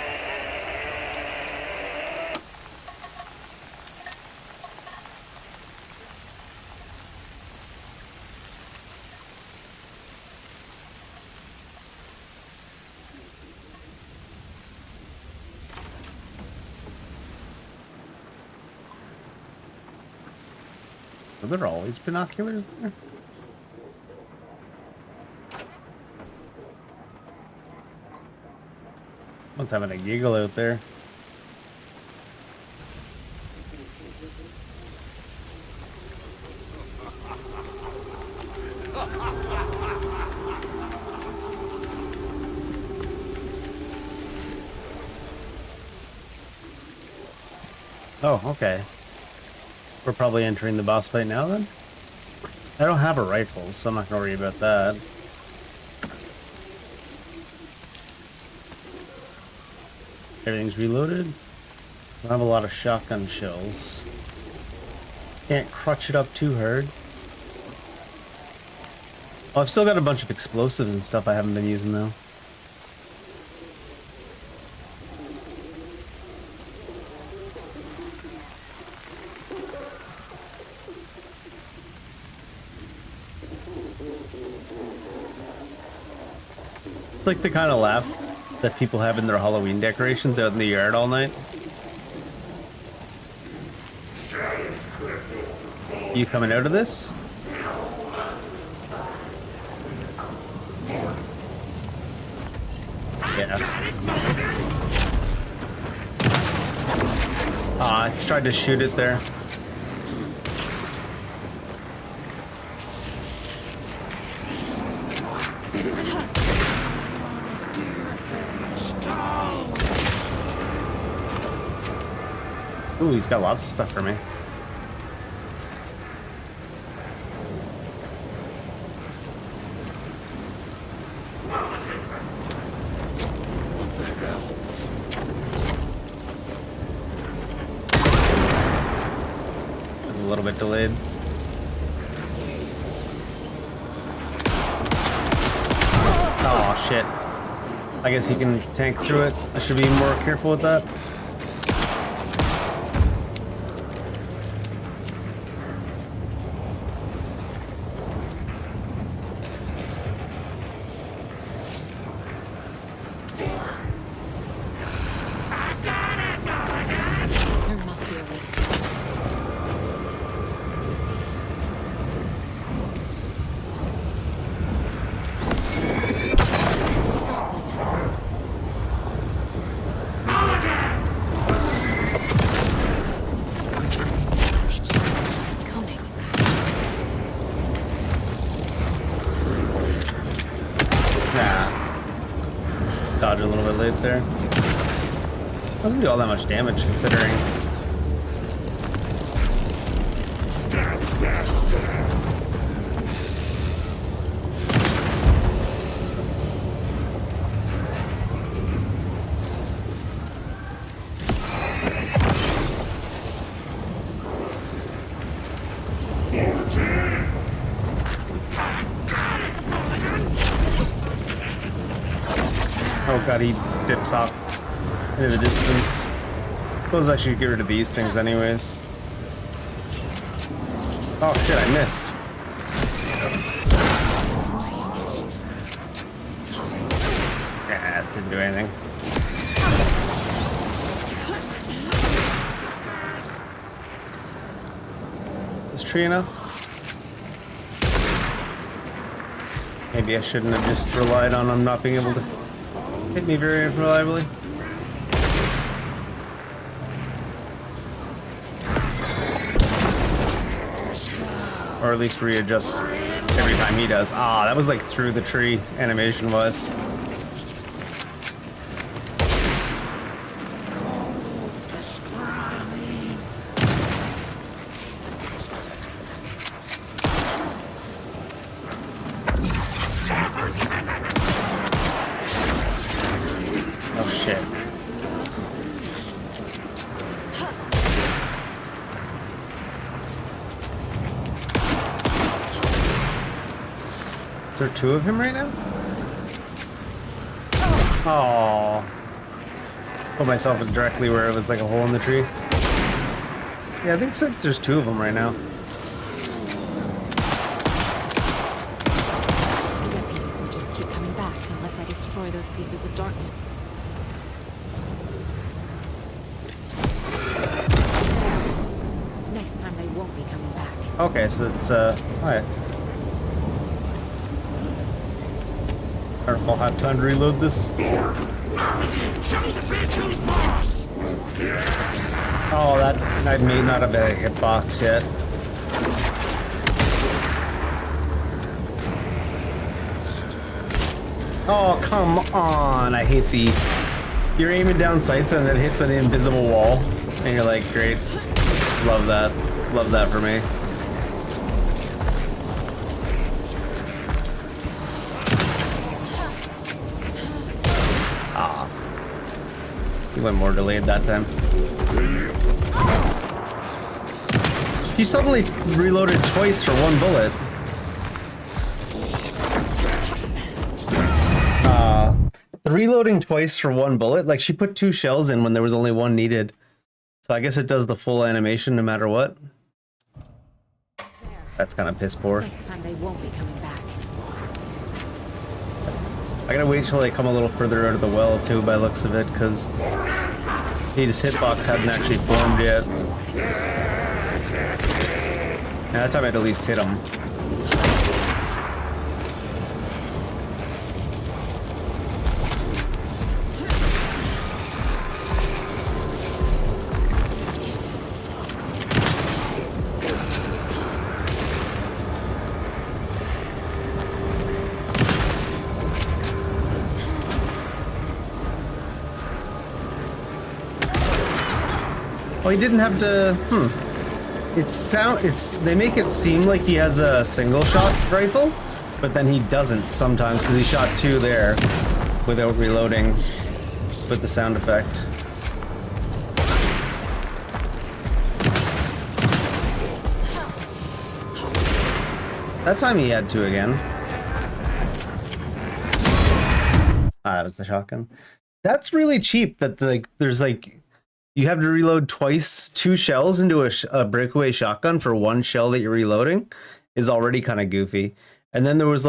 Are there always binoculars there? Someone's having a giggle out there. Oh, okay. We're probably entering the boss fight now then? I don't have a rifle, so I'm not gonna worry about that. Everything's reloaded. I have a lot of shotgun shells. Can't crutch it up too hard. Oh, I've still got a bunch of explosives and stuff I haven't been using though. It's like the kind of laugh that people have in their Halloween decorations out in the yard all night. You coming out of this? Yeah. I tried to shoot it there. Ooh, he's got lots of stuff for me. It's a little bit delayed. Oh shit. I guess he can tank through it. I should be more careful with that.
There must be a way to stop it. This will stop them. They just keep coming.
Nah. Dodge a little bit late there. Doesn't do all that much damage considering.
Stab, stab, stab.
Oh god, he dips off into the distance. Suppose I should get rid of these things anyways. Oh shit, I missed. Yeah, it didn't do anything. Is tree enough? Maybe I shouldn't have just relied on him not being able to hit me very reliably. Or at least readjust every time he does. Ah, that was like through the tree animation was. Oh shit. Is there two of him right now? Oh. Put myself directly where it was like a hole in the tree. Yeah, I think there's two of them right now.
The deputies will just keep coming back unless I destroy those pieces of darkness. There. Next time they won't be coming back.
Okay, so it's alright. I'll have time to reload this. Oh, that I may not have been a hitbox yet. Oh, come on. I hate the... You're aiming down sights and it hits an invisible wall. And you're like, great. Love that. Love that for me. Ah. He went more delayed that time. She suddenly reloaded twice for one bullet. The reloading twice for one bullet, like she put 2 shells in when there was only 1 needed. So I guess it does the full animation no matter what. That's kind of piss poor.
Next time they won't be coming back.
I gotta wait till they come a little further out of the well too, by looks of it, because his hitbox hadn't actually formed yet. Now that time I'd at least hit him. Oh, he didn't have to. They make it seem like he has a single shot rifle, but then he doesn't sometimes because he shot 2 there without reloading with the sound effect. That time he had 2 again. That was the shotgun. That's really cheap. That there's you have to reload twice 2 shells into a breakaway shotgun for 1 shell that you're reloading is already kind of goofy. And then there was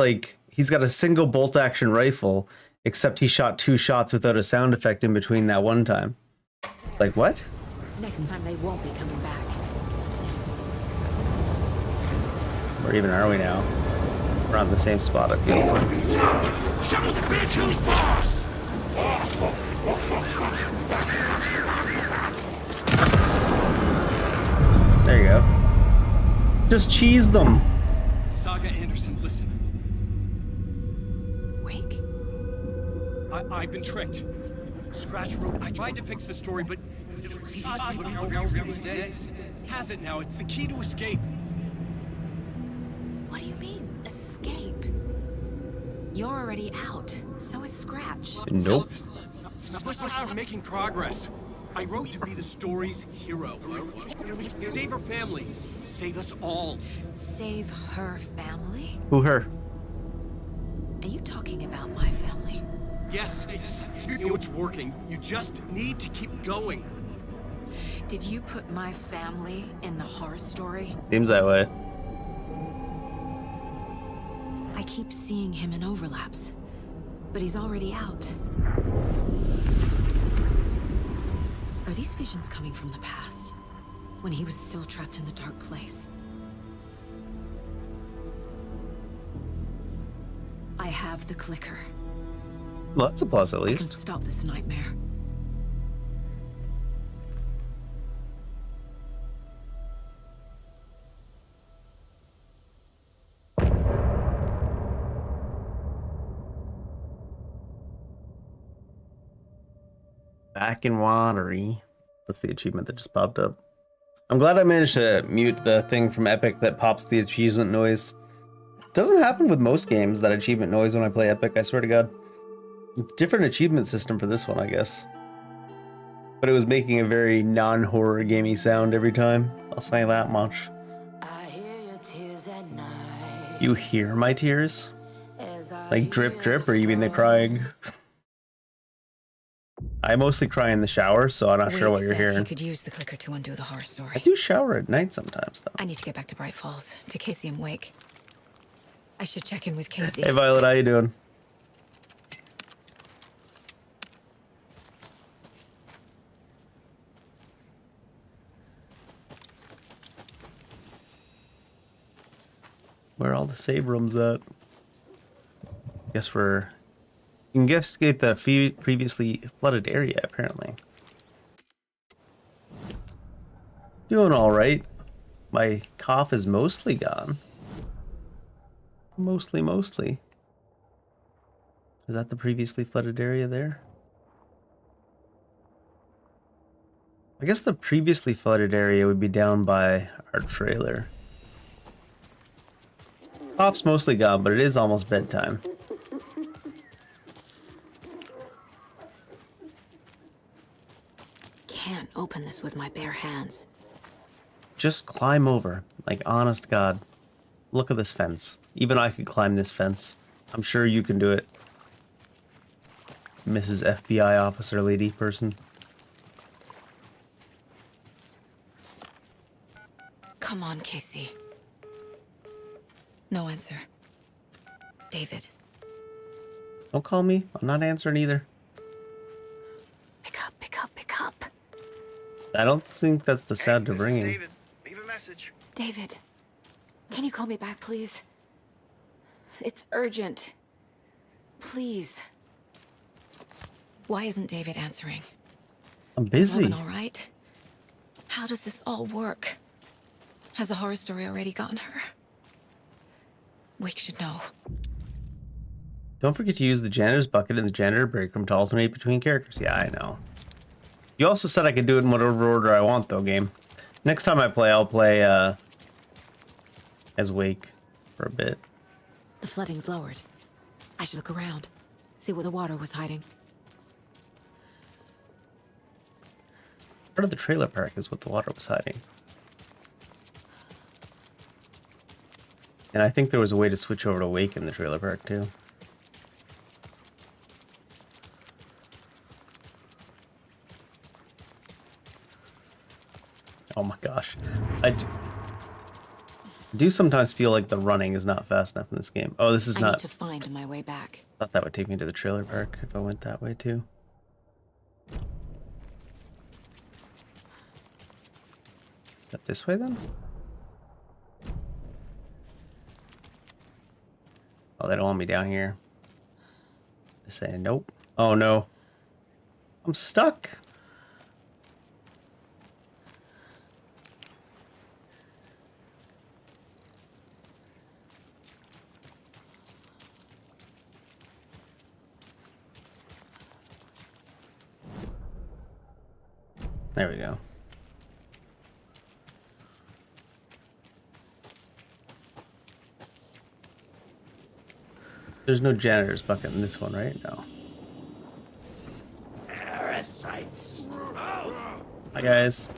he's got a single bolt action rifle, except he shot 2 shots without a sound effect in between that one time. It's what?
Next time they won't be coming back.
Where even are we now? We're on the same spot, it feels like.
Some of the bitch who's boss!
There you go. Just cheese them.
Saga Anderson, listen.
Wake?
I've been tricked. Scratch wrote. I tried to fix the story, but has it now. It's the key to escape.
What do you mean, escape? You're already out. So is Scratch.
Nope.
We're making progress. I wrote to be the story's hero. Save her family. Save us all.
Save her family?
Who, her?
Are you talking about my family?
Yes, you know it's working. You just need to keep going.
Did you put my family in the horror story?
Seems that way.
I keep seeing him in overlaps, but he's already out. Are these visions coming from the past, when he was still trapped in the dark place? I have the clicker.
Well, that's a plus at
I can
least.
stop this nightmare.
Back in watery. That's the achievement that just popped up. I'm glad I managed to mute the thing from Epic that pops the achievement noise. Doesn't happen with most games, that achievement noise when I play Epic, I swear to God. Different achievement system for this one, I guess. But it was making a very non-horror gamey sound every time. I'll say that much. You hear my tears? Like drip drip, or you mean the crying? I mostly cry in the shower, so I'm not sure what you're hearing.
He could use the clicker to undo the horror story.
I do shower at night sometimes, though.
I need to get back to Bright Falls, to Casey and Wake. I should check in with Casey.
Hey Violet, how you doing? Where are all the save rooms at? Guess we're... You can investigate the previously flooded area, apparently. Doing alright. My cough is mostly gone. Mostly. Is that the previously flooded area there? I guess the previously flooded area would be down by our trailer. Cough's mostly gone, but it is almost bedtime.
Can't open this with my bare hands.
Just climb over. Like, honest God. Look at this fence. Even I could climb this fence. I'm sure you can do it. Mrs. FBI officer lady person.
Come on, Casey. No answer. David.
Don't call me. I'm not answering either.
Pick up, pick up, pick up.
I don't think that's the sound you're bringing.
David, leave a message.
David, can you call me back, please? It's urgent. Please. Why isn't David answering?
I'm busy.
Is Logan all right? How does this all work? Has the horror story already gotten her? Wake should know. Don't
forget to use the janitor's bucket in the janitor break room to alternate between characters. Yeah, I know. You also said I could do it in whatever order I want, though, game. Next time I play, I'll play as Wake for a bit.
The flooding's lowered. I should look around, see where the water was hiding.
Part of the trailer park is what the water was hiding. And I think there was a way to switch over to Wake in the trailer park, too. Oh my gosh. I do sometimes feel like the running is not fast enough in this game. Oh, this is
I
not...
need to find my way back.
I thought that would take me to the trailer park if I went that way, too. Is that this way, then? Oh, they don't want me down here. They're saying nope. Oh, no. I'm stuck. There we go. There's no janitor's bucket in this one, right? No.
Parasites.
Hi, guys.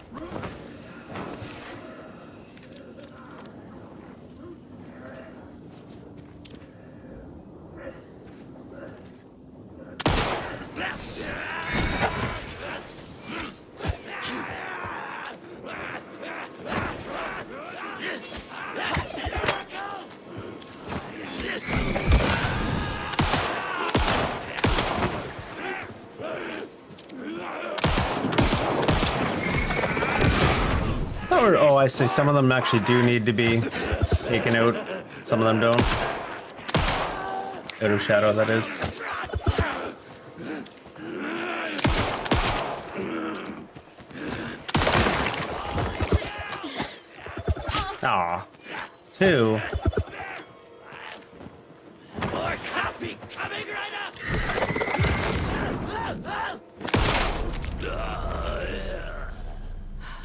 Oh, I see. Some of them actually do need to be taken out. Some of them don't. Out of shadow, that is. Aw. Two.
More copy coming right up.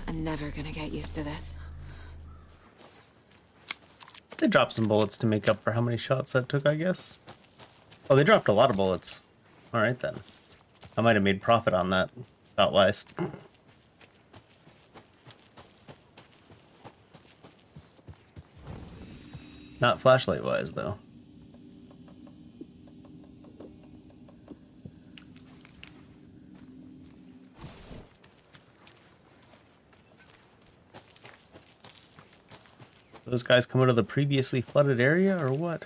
I'm never gonna get used to this.
They dropped some bullets to make up for how many shots that took, I guess. Oh, they dropped a lot of bullets. Alright then. I might have made profit on that, shot-wise. Not flashlight-wise, though. Those guys come out of the previously flooded area, or what?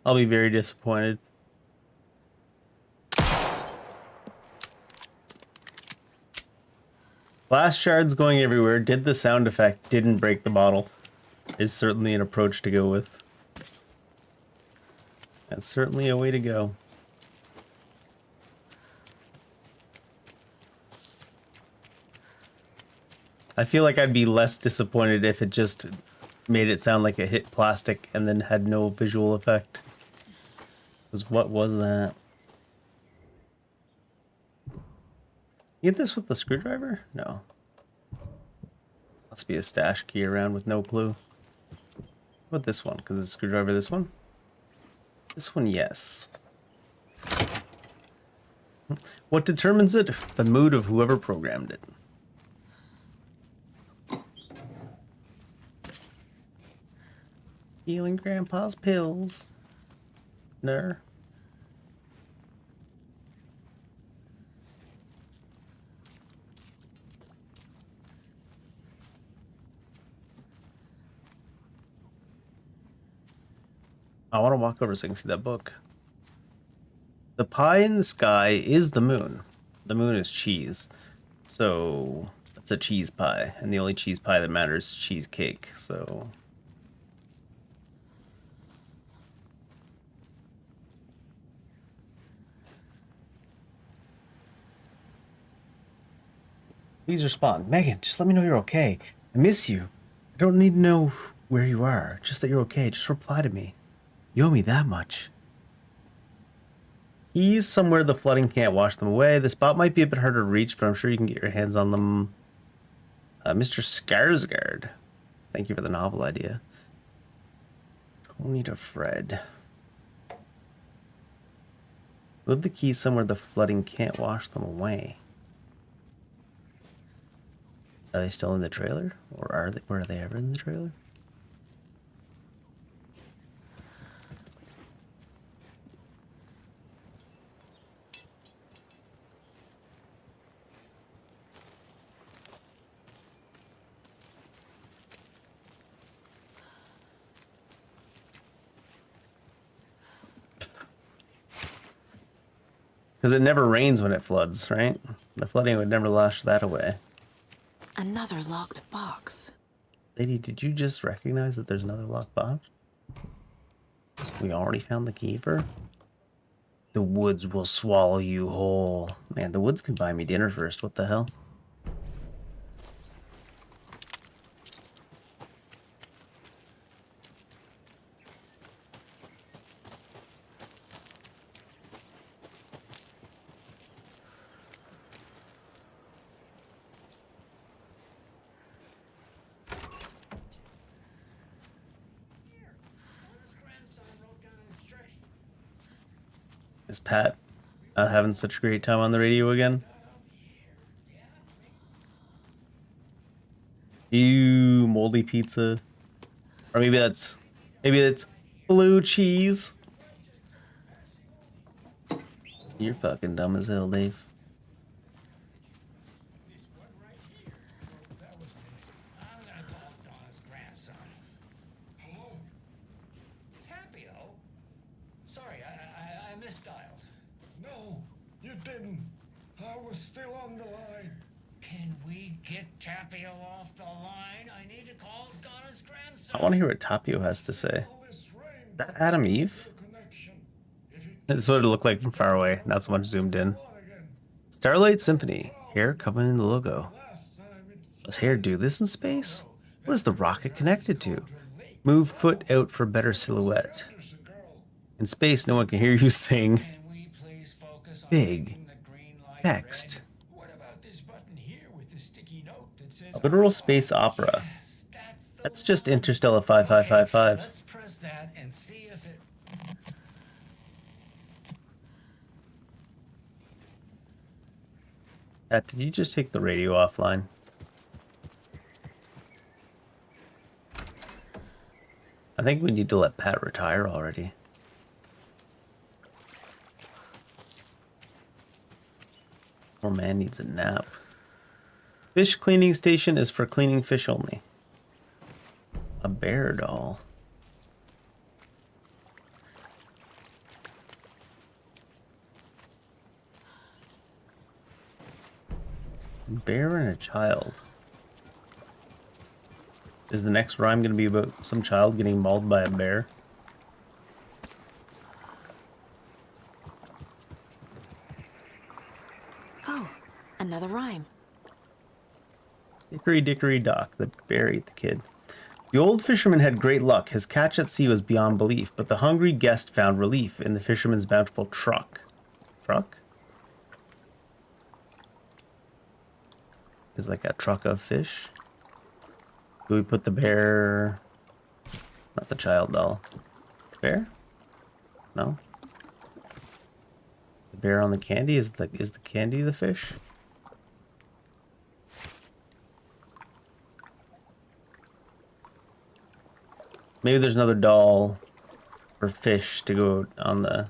I'll be very disappointed. Glass shards going everywhere, did the sound effect, didn't break the bottle. Is certainly an approach to go with. That's certainly a way to go. I feel like I'd be less disappointed if it just made it sound like it hit plastic and then had no visual effect. Because what was that? You get this with the screwdriver? No. Must be a stash key around with no clue. What about this one? Because it's a screwdriver, this one? This one, yes. What determines it? The mood of whoever programmed it. Healing Grandpa's pills. No. I want to walk over so I can see that book. The pie in the sky is the moon. The moon is cheese. So it's a cheese pie. And the only cheese pie that matters is cheesecake. So Please respond. Megan, just let me know you're okay. I miss you. I don't need to know where you are. Just that you're okay. Just reply to me. You owe me that much. He's somewhere the flooding can't wash them away. The spot might be a bit harder to reach, but I'm sure you can get your hands on them. Mr. Skarsgård. Thank you for the novel idea. Tony to Fred. Leave the keys somewhere the flooding can't wash them away. Are they still in the trailer? Or were they ever in the trailer? Because it never rains when it floods, right? The flooding would never wash that away.
Another locked box.
Lady, did you just recognize that there's another locked box? We already found the key for? The woods will swallow you whole. Man, the woods can buy me dinner first. What the hell? Is Pat not having such a great time on the radio again? Ew, moldy pizza. Or maybe that's blue cheese. You're fucking dumb as hell, Dave.
Sorry, I misdialed.
No, you didn't. I was still on the line.
Can we get Tapio off the line? I need to call Donna's grandson.
I want to hear what Tapio has to say. That Adam Eve? It sort of looked like from far away, not so much zoomed in. Starlight Symphony. Hair coming in the logo. Does hair do this in space? What is the rocket connected to? Move put out for better silhouette. In space, no one can hear you sing. Big. Text. A literal space opera. That's just Interstellar 5555.
Let's press that and see if it...
Pat, did you just take the radio offline? I think we need to let Pat retire already. Poor man needs a nap. Fish cleaning station is for cleaning fish only. A bear doll. Bear and a child. Is the next rhyme going to be about some child getting mauled by a bear?
Oh, another rhyme.
Hickory dickory dock, the bear ate the kid. The old fisherman had great luck. His catch at sea was beyond belief, but the hungry guest found relief in the fisherman's bountiful truck. Truck? Is like a truck of fish? Do we put the bear... Not the child doll. Bear? No? The bear on the candy? Is the candy the fish? Maybe there's another doll or fish to go on the...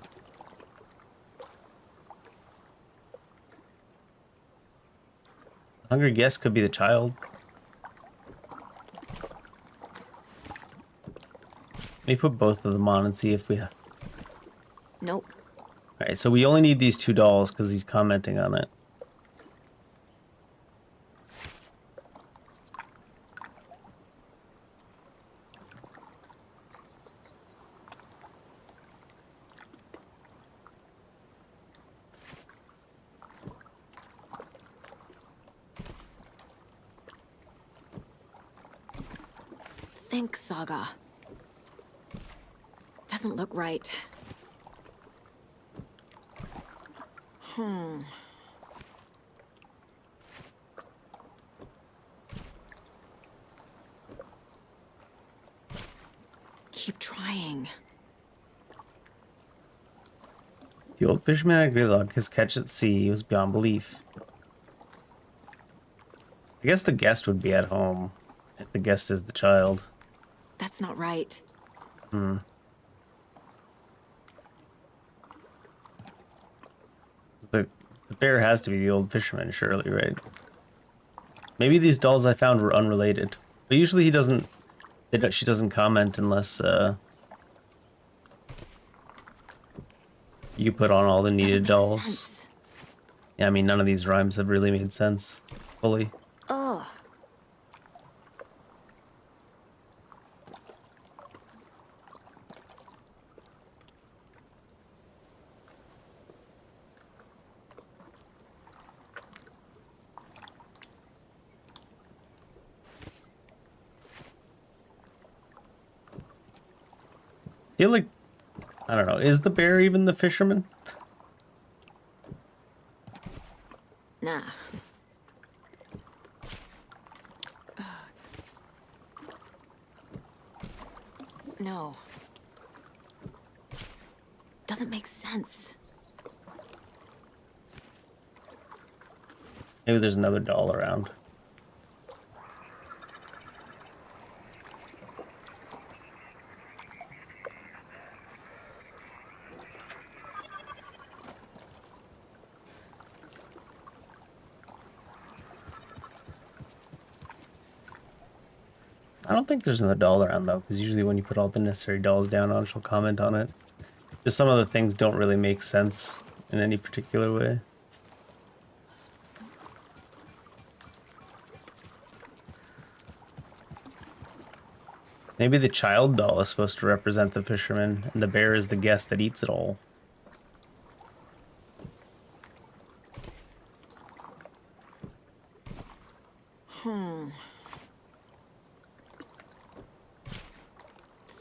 Hungry guest could be the child. Let me put both of them on and see if we...
Nope.
Alright, so we only need these two dolls because he's commenting on it.
Think, Saga. Doesn't look right. Keep trying.
The old fisherman agreed that his catch at sea was beyond belief. I guess the guest would be at home, if the guest is the child.
That's not right.
The bear has to be the old fisherman, surely, right? Maybe these dolls I found were unrelated. But usually she doesn't comment unless you put on all the needed dolls.
Sense.
Yeah, I mean, none of these rhymes have really made sense fully.
Ugh.
I feel like, I don't know, is the bear even the fisherman?
Nah. No. Doesn't make sense.
Maybe there's another doll around. I don't think there's another doll around though, because usually when you put all the necessary dolls down on, she'll comment on it. Just some of the things don't really make sense in any particular way. Maybe the child doll is supposed to represent the fisherman, and the bear is the guest that eats it all.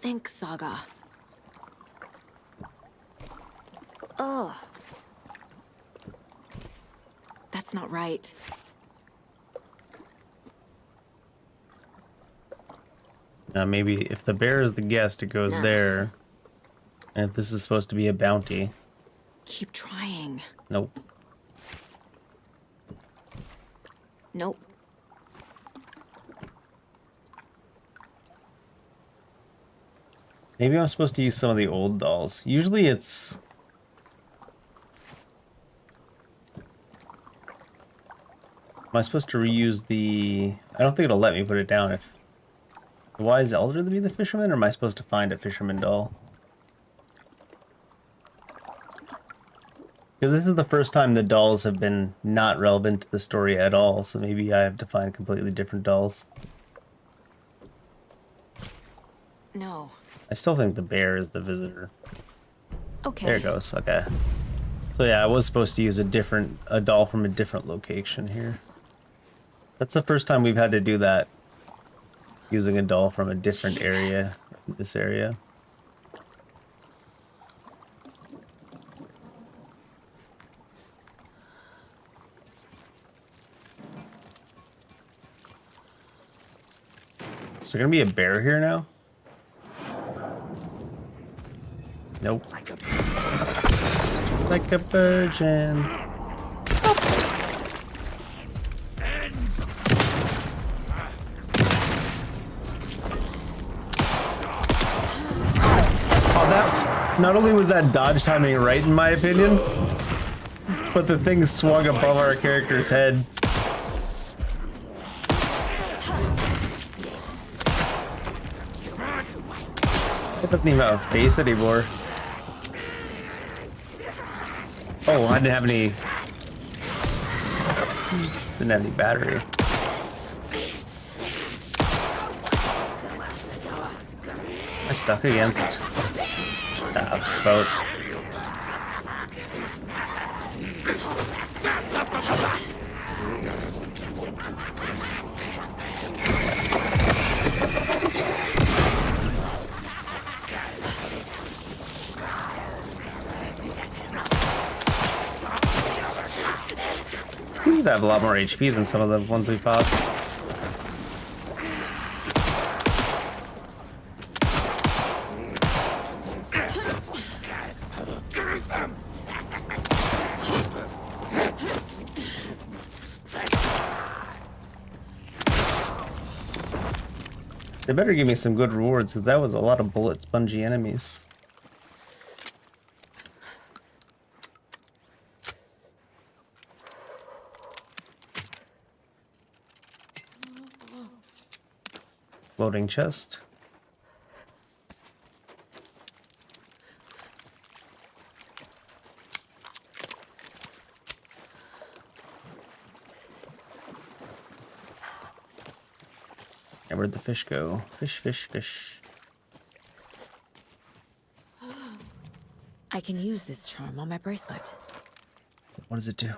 Think, Saga. Ugh. That's not right.
Now maybe if the bear is the guest, it goes there. And if this is supposed to be a bounty.
Keep trying.
Nope.
Nope.
Maybe I'm supposed to use some of the old dolls. Usually it's... Am I supposed to reuse the... I don't think it'll let me put it down if... The wise elder to be the fisherman, or am I supposed to find a fisherman doll? Because this is the first time the dolls have been not relevant to the story at all, so maybe I have to find completely different dolls.
No.
I still think the bear is the visitor.
Okay.
There it goes, okay. So yeah, I was supposed to use a doll from a different location here. That's the first time we've had to do that. Using a doll from a different area, this area. Is there gonna be a bear here now? Nope. Like a virgin. Not only was that dodge timing right in my opinion, but the thing swung above our character's head. It doesn't even have a face anymore. Oh, I didn't have any... Didn't have any battery. Am I stuck against... boat. to have a lot more HP than some of the ones we fought. They better give me some good rewards, because that was a lot of bullet spongy enemies. Loading chest. And where'd the fish go? Fish, fish, fish.
I can use this charm on my bracelet.
What does it do?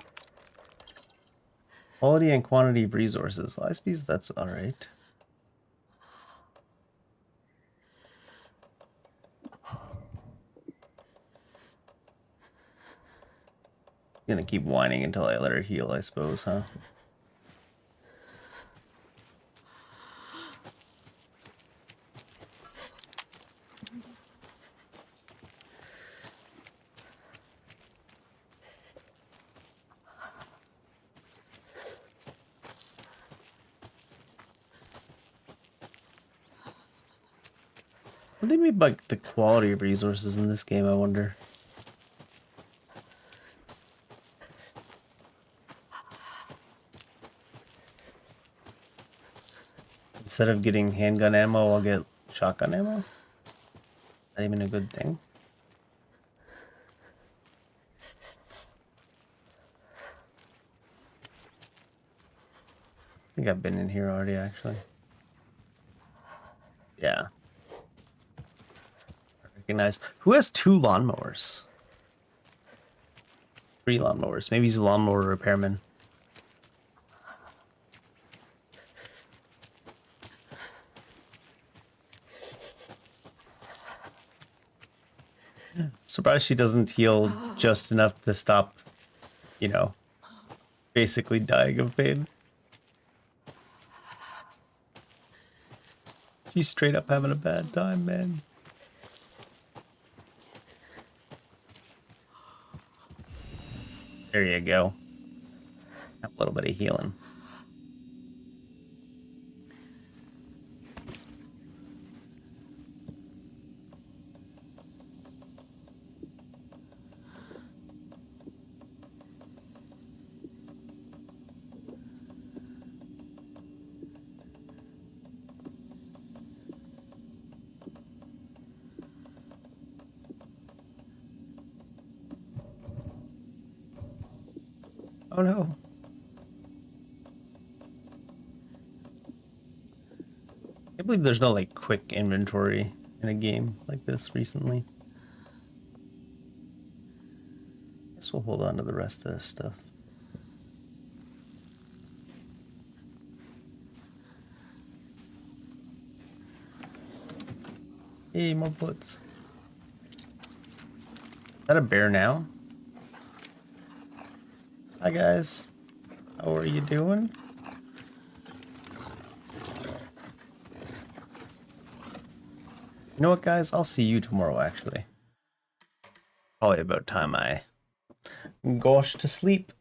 Quality and quantity of resources. Well, I suppose that's alright. Gonna keep whining until I let her heal, I suppose, huh? What do they mean by the quality of resources in this game, I wonder? Instead of getting handgun ammo, I'll get shotgun ammo? Not even a good thing. I think I've been in here already, actually. Yeah. Recognize. Who has 2 lawnmowers? 3 lawnmowers. Maybe he's a lawnmower repairman. Surprised she doesn't heal just enough to stop, you know, basically dying of pain. She's straight up having a bad time, man. There you go. A little bit of healing. Oh no. I can't believe there's no like quick inventory in a game like this recently. Guess we'll hold on to the rest of this stuff. Hey, more bullets. Is that a bear now? Hi guys, how are you doing? You know what guys, I'll see you tomorrow actually. Probably about time I gosh to sleep.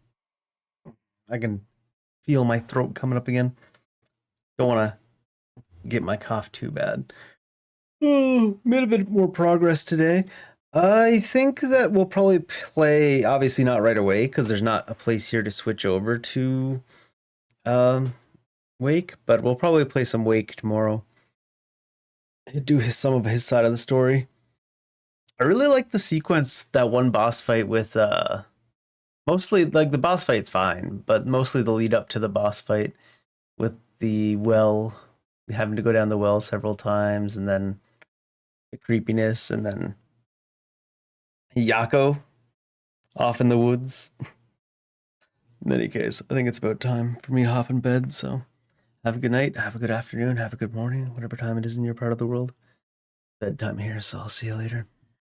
I can feel my throat coming up again. Don't want to get my cough too bad. Oh, made a bit more progress today. I think that we'll probably play, obviously not right away, because there's not a place here to switch over to Wake, but we'll probably play some Wake tomorrow. Do some of his side of the story. I really like the sequence, that one boss fight with, mostly, like, the boss fight's fine, but mostly the lead up to the boss fight with the well, having to go down the well several times, and then the creepiness, and then Yako off in the woods. In any case, I think it's about time for me to hop in bed, so have a good night, have a good afternoon, have a good morning, whatever time it is in your part of the world. Bedtime here, so I'll see you later.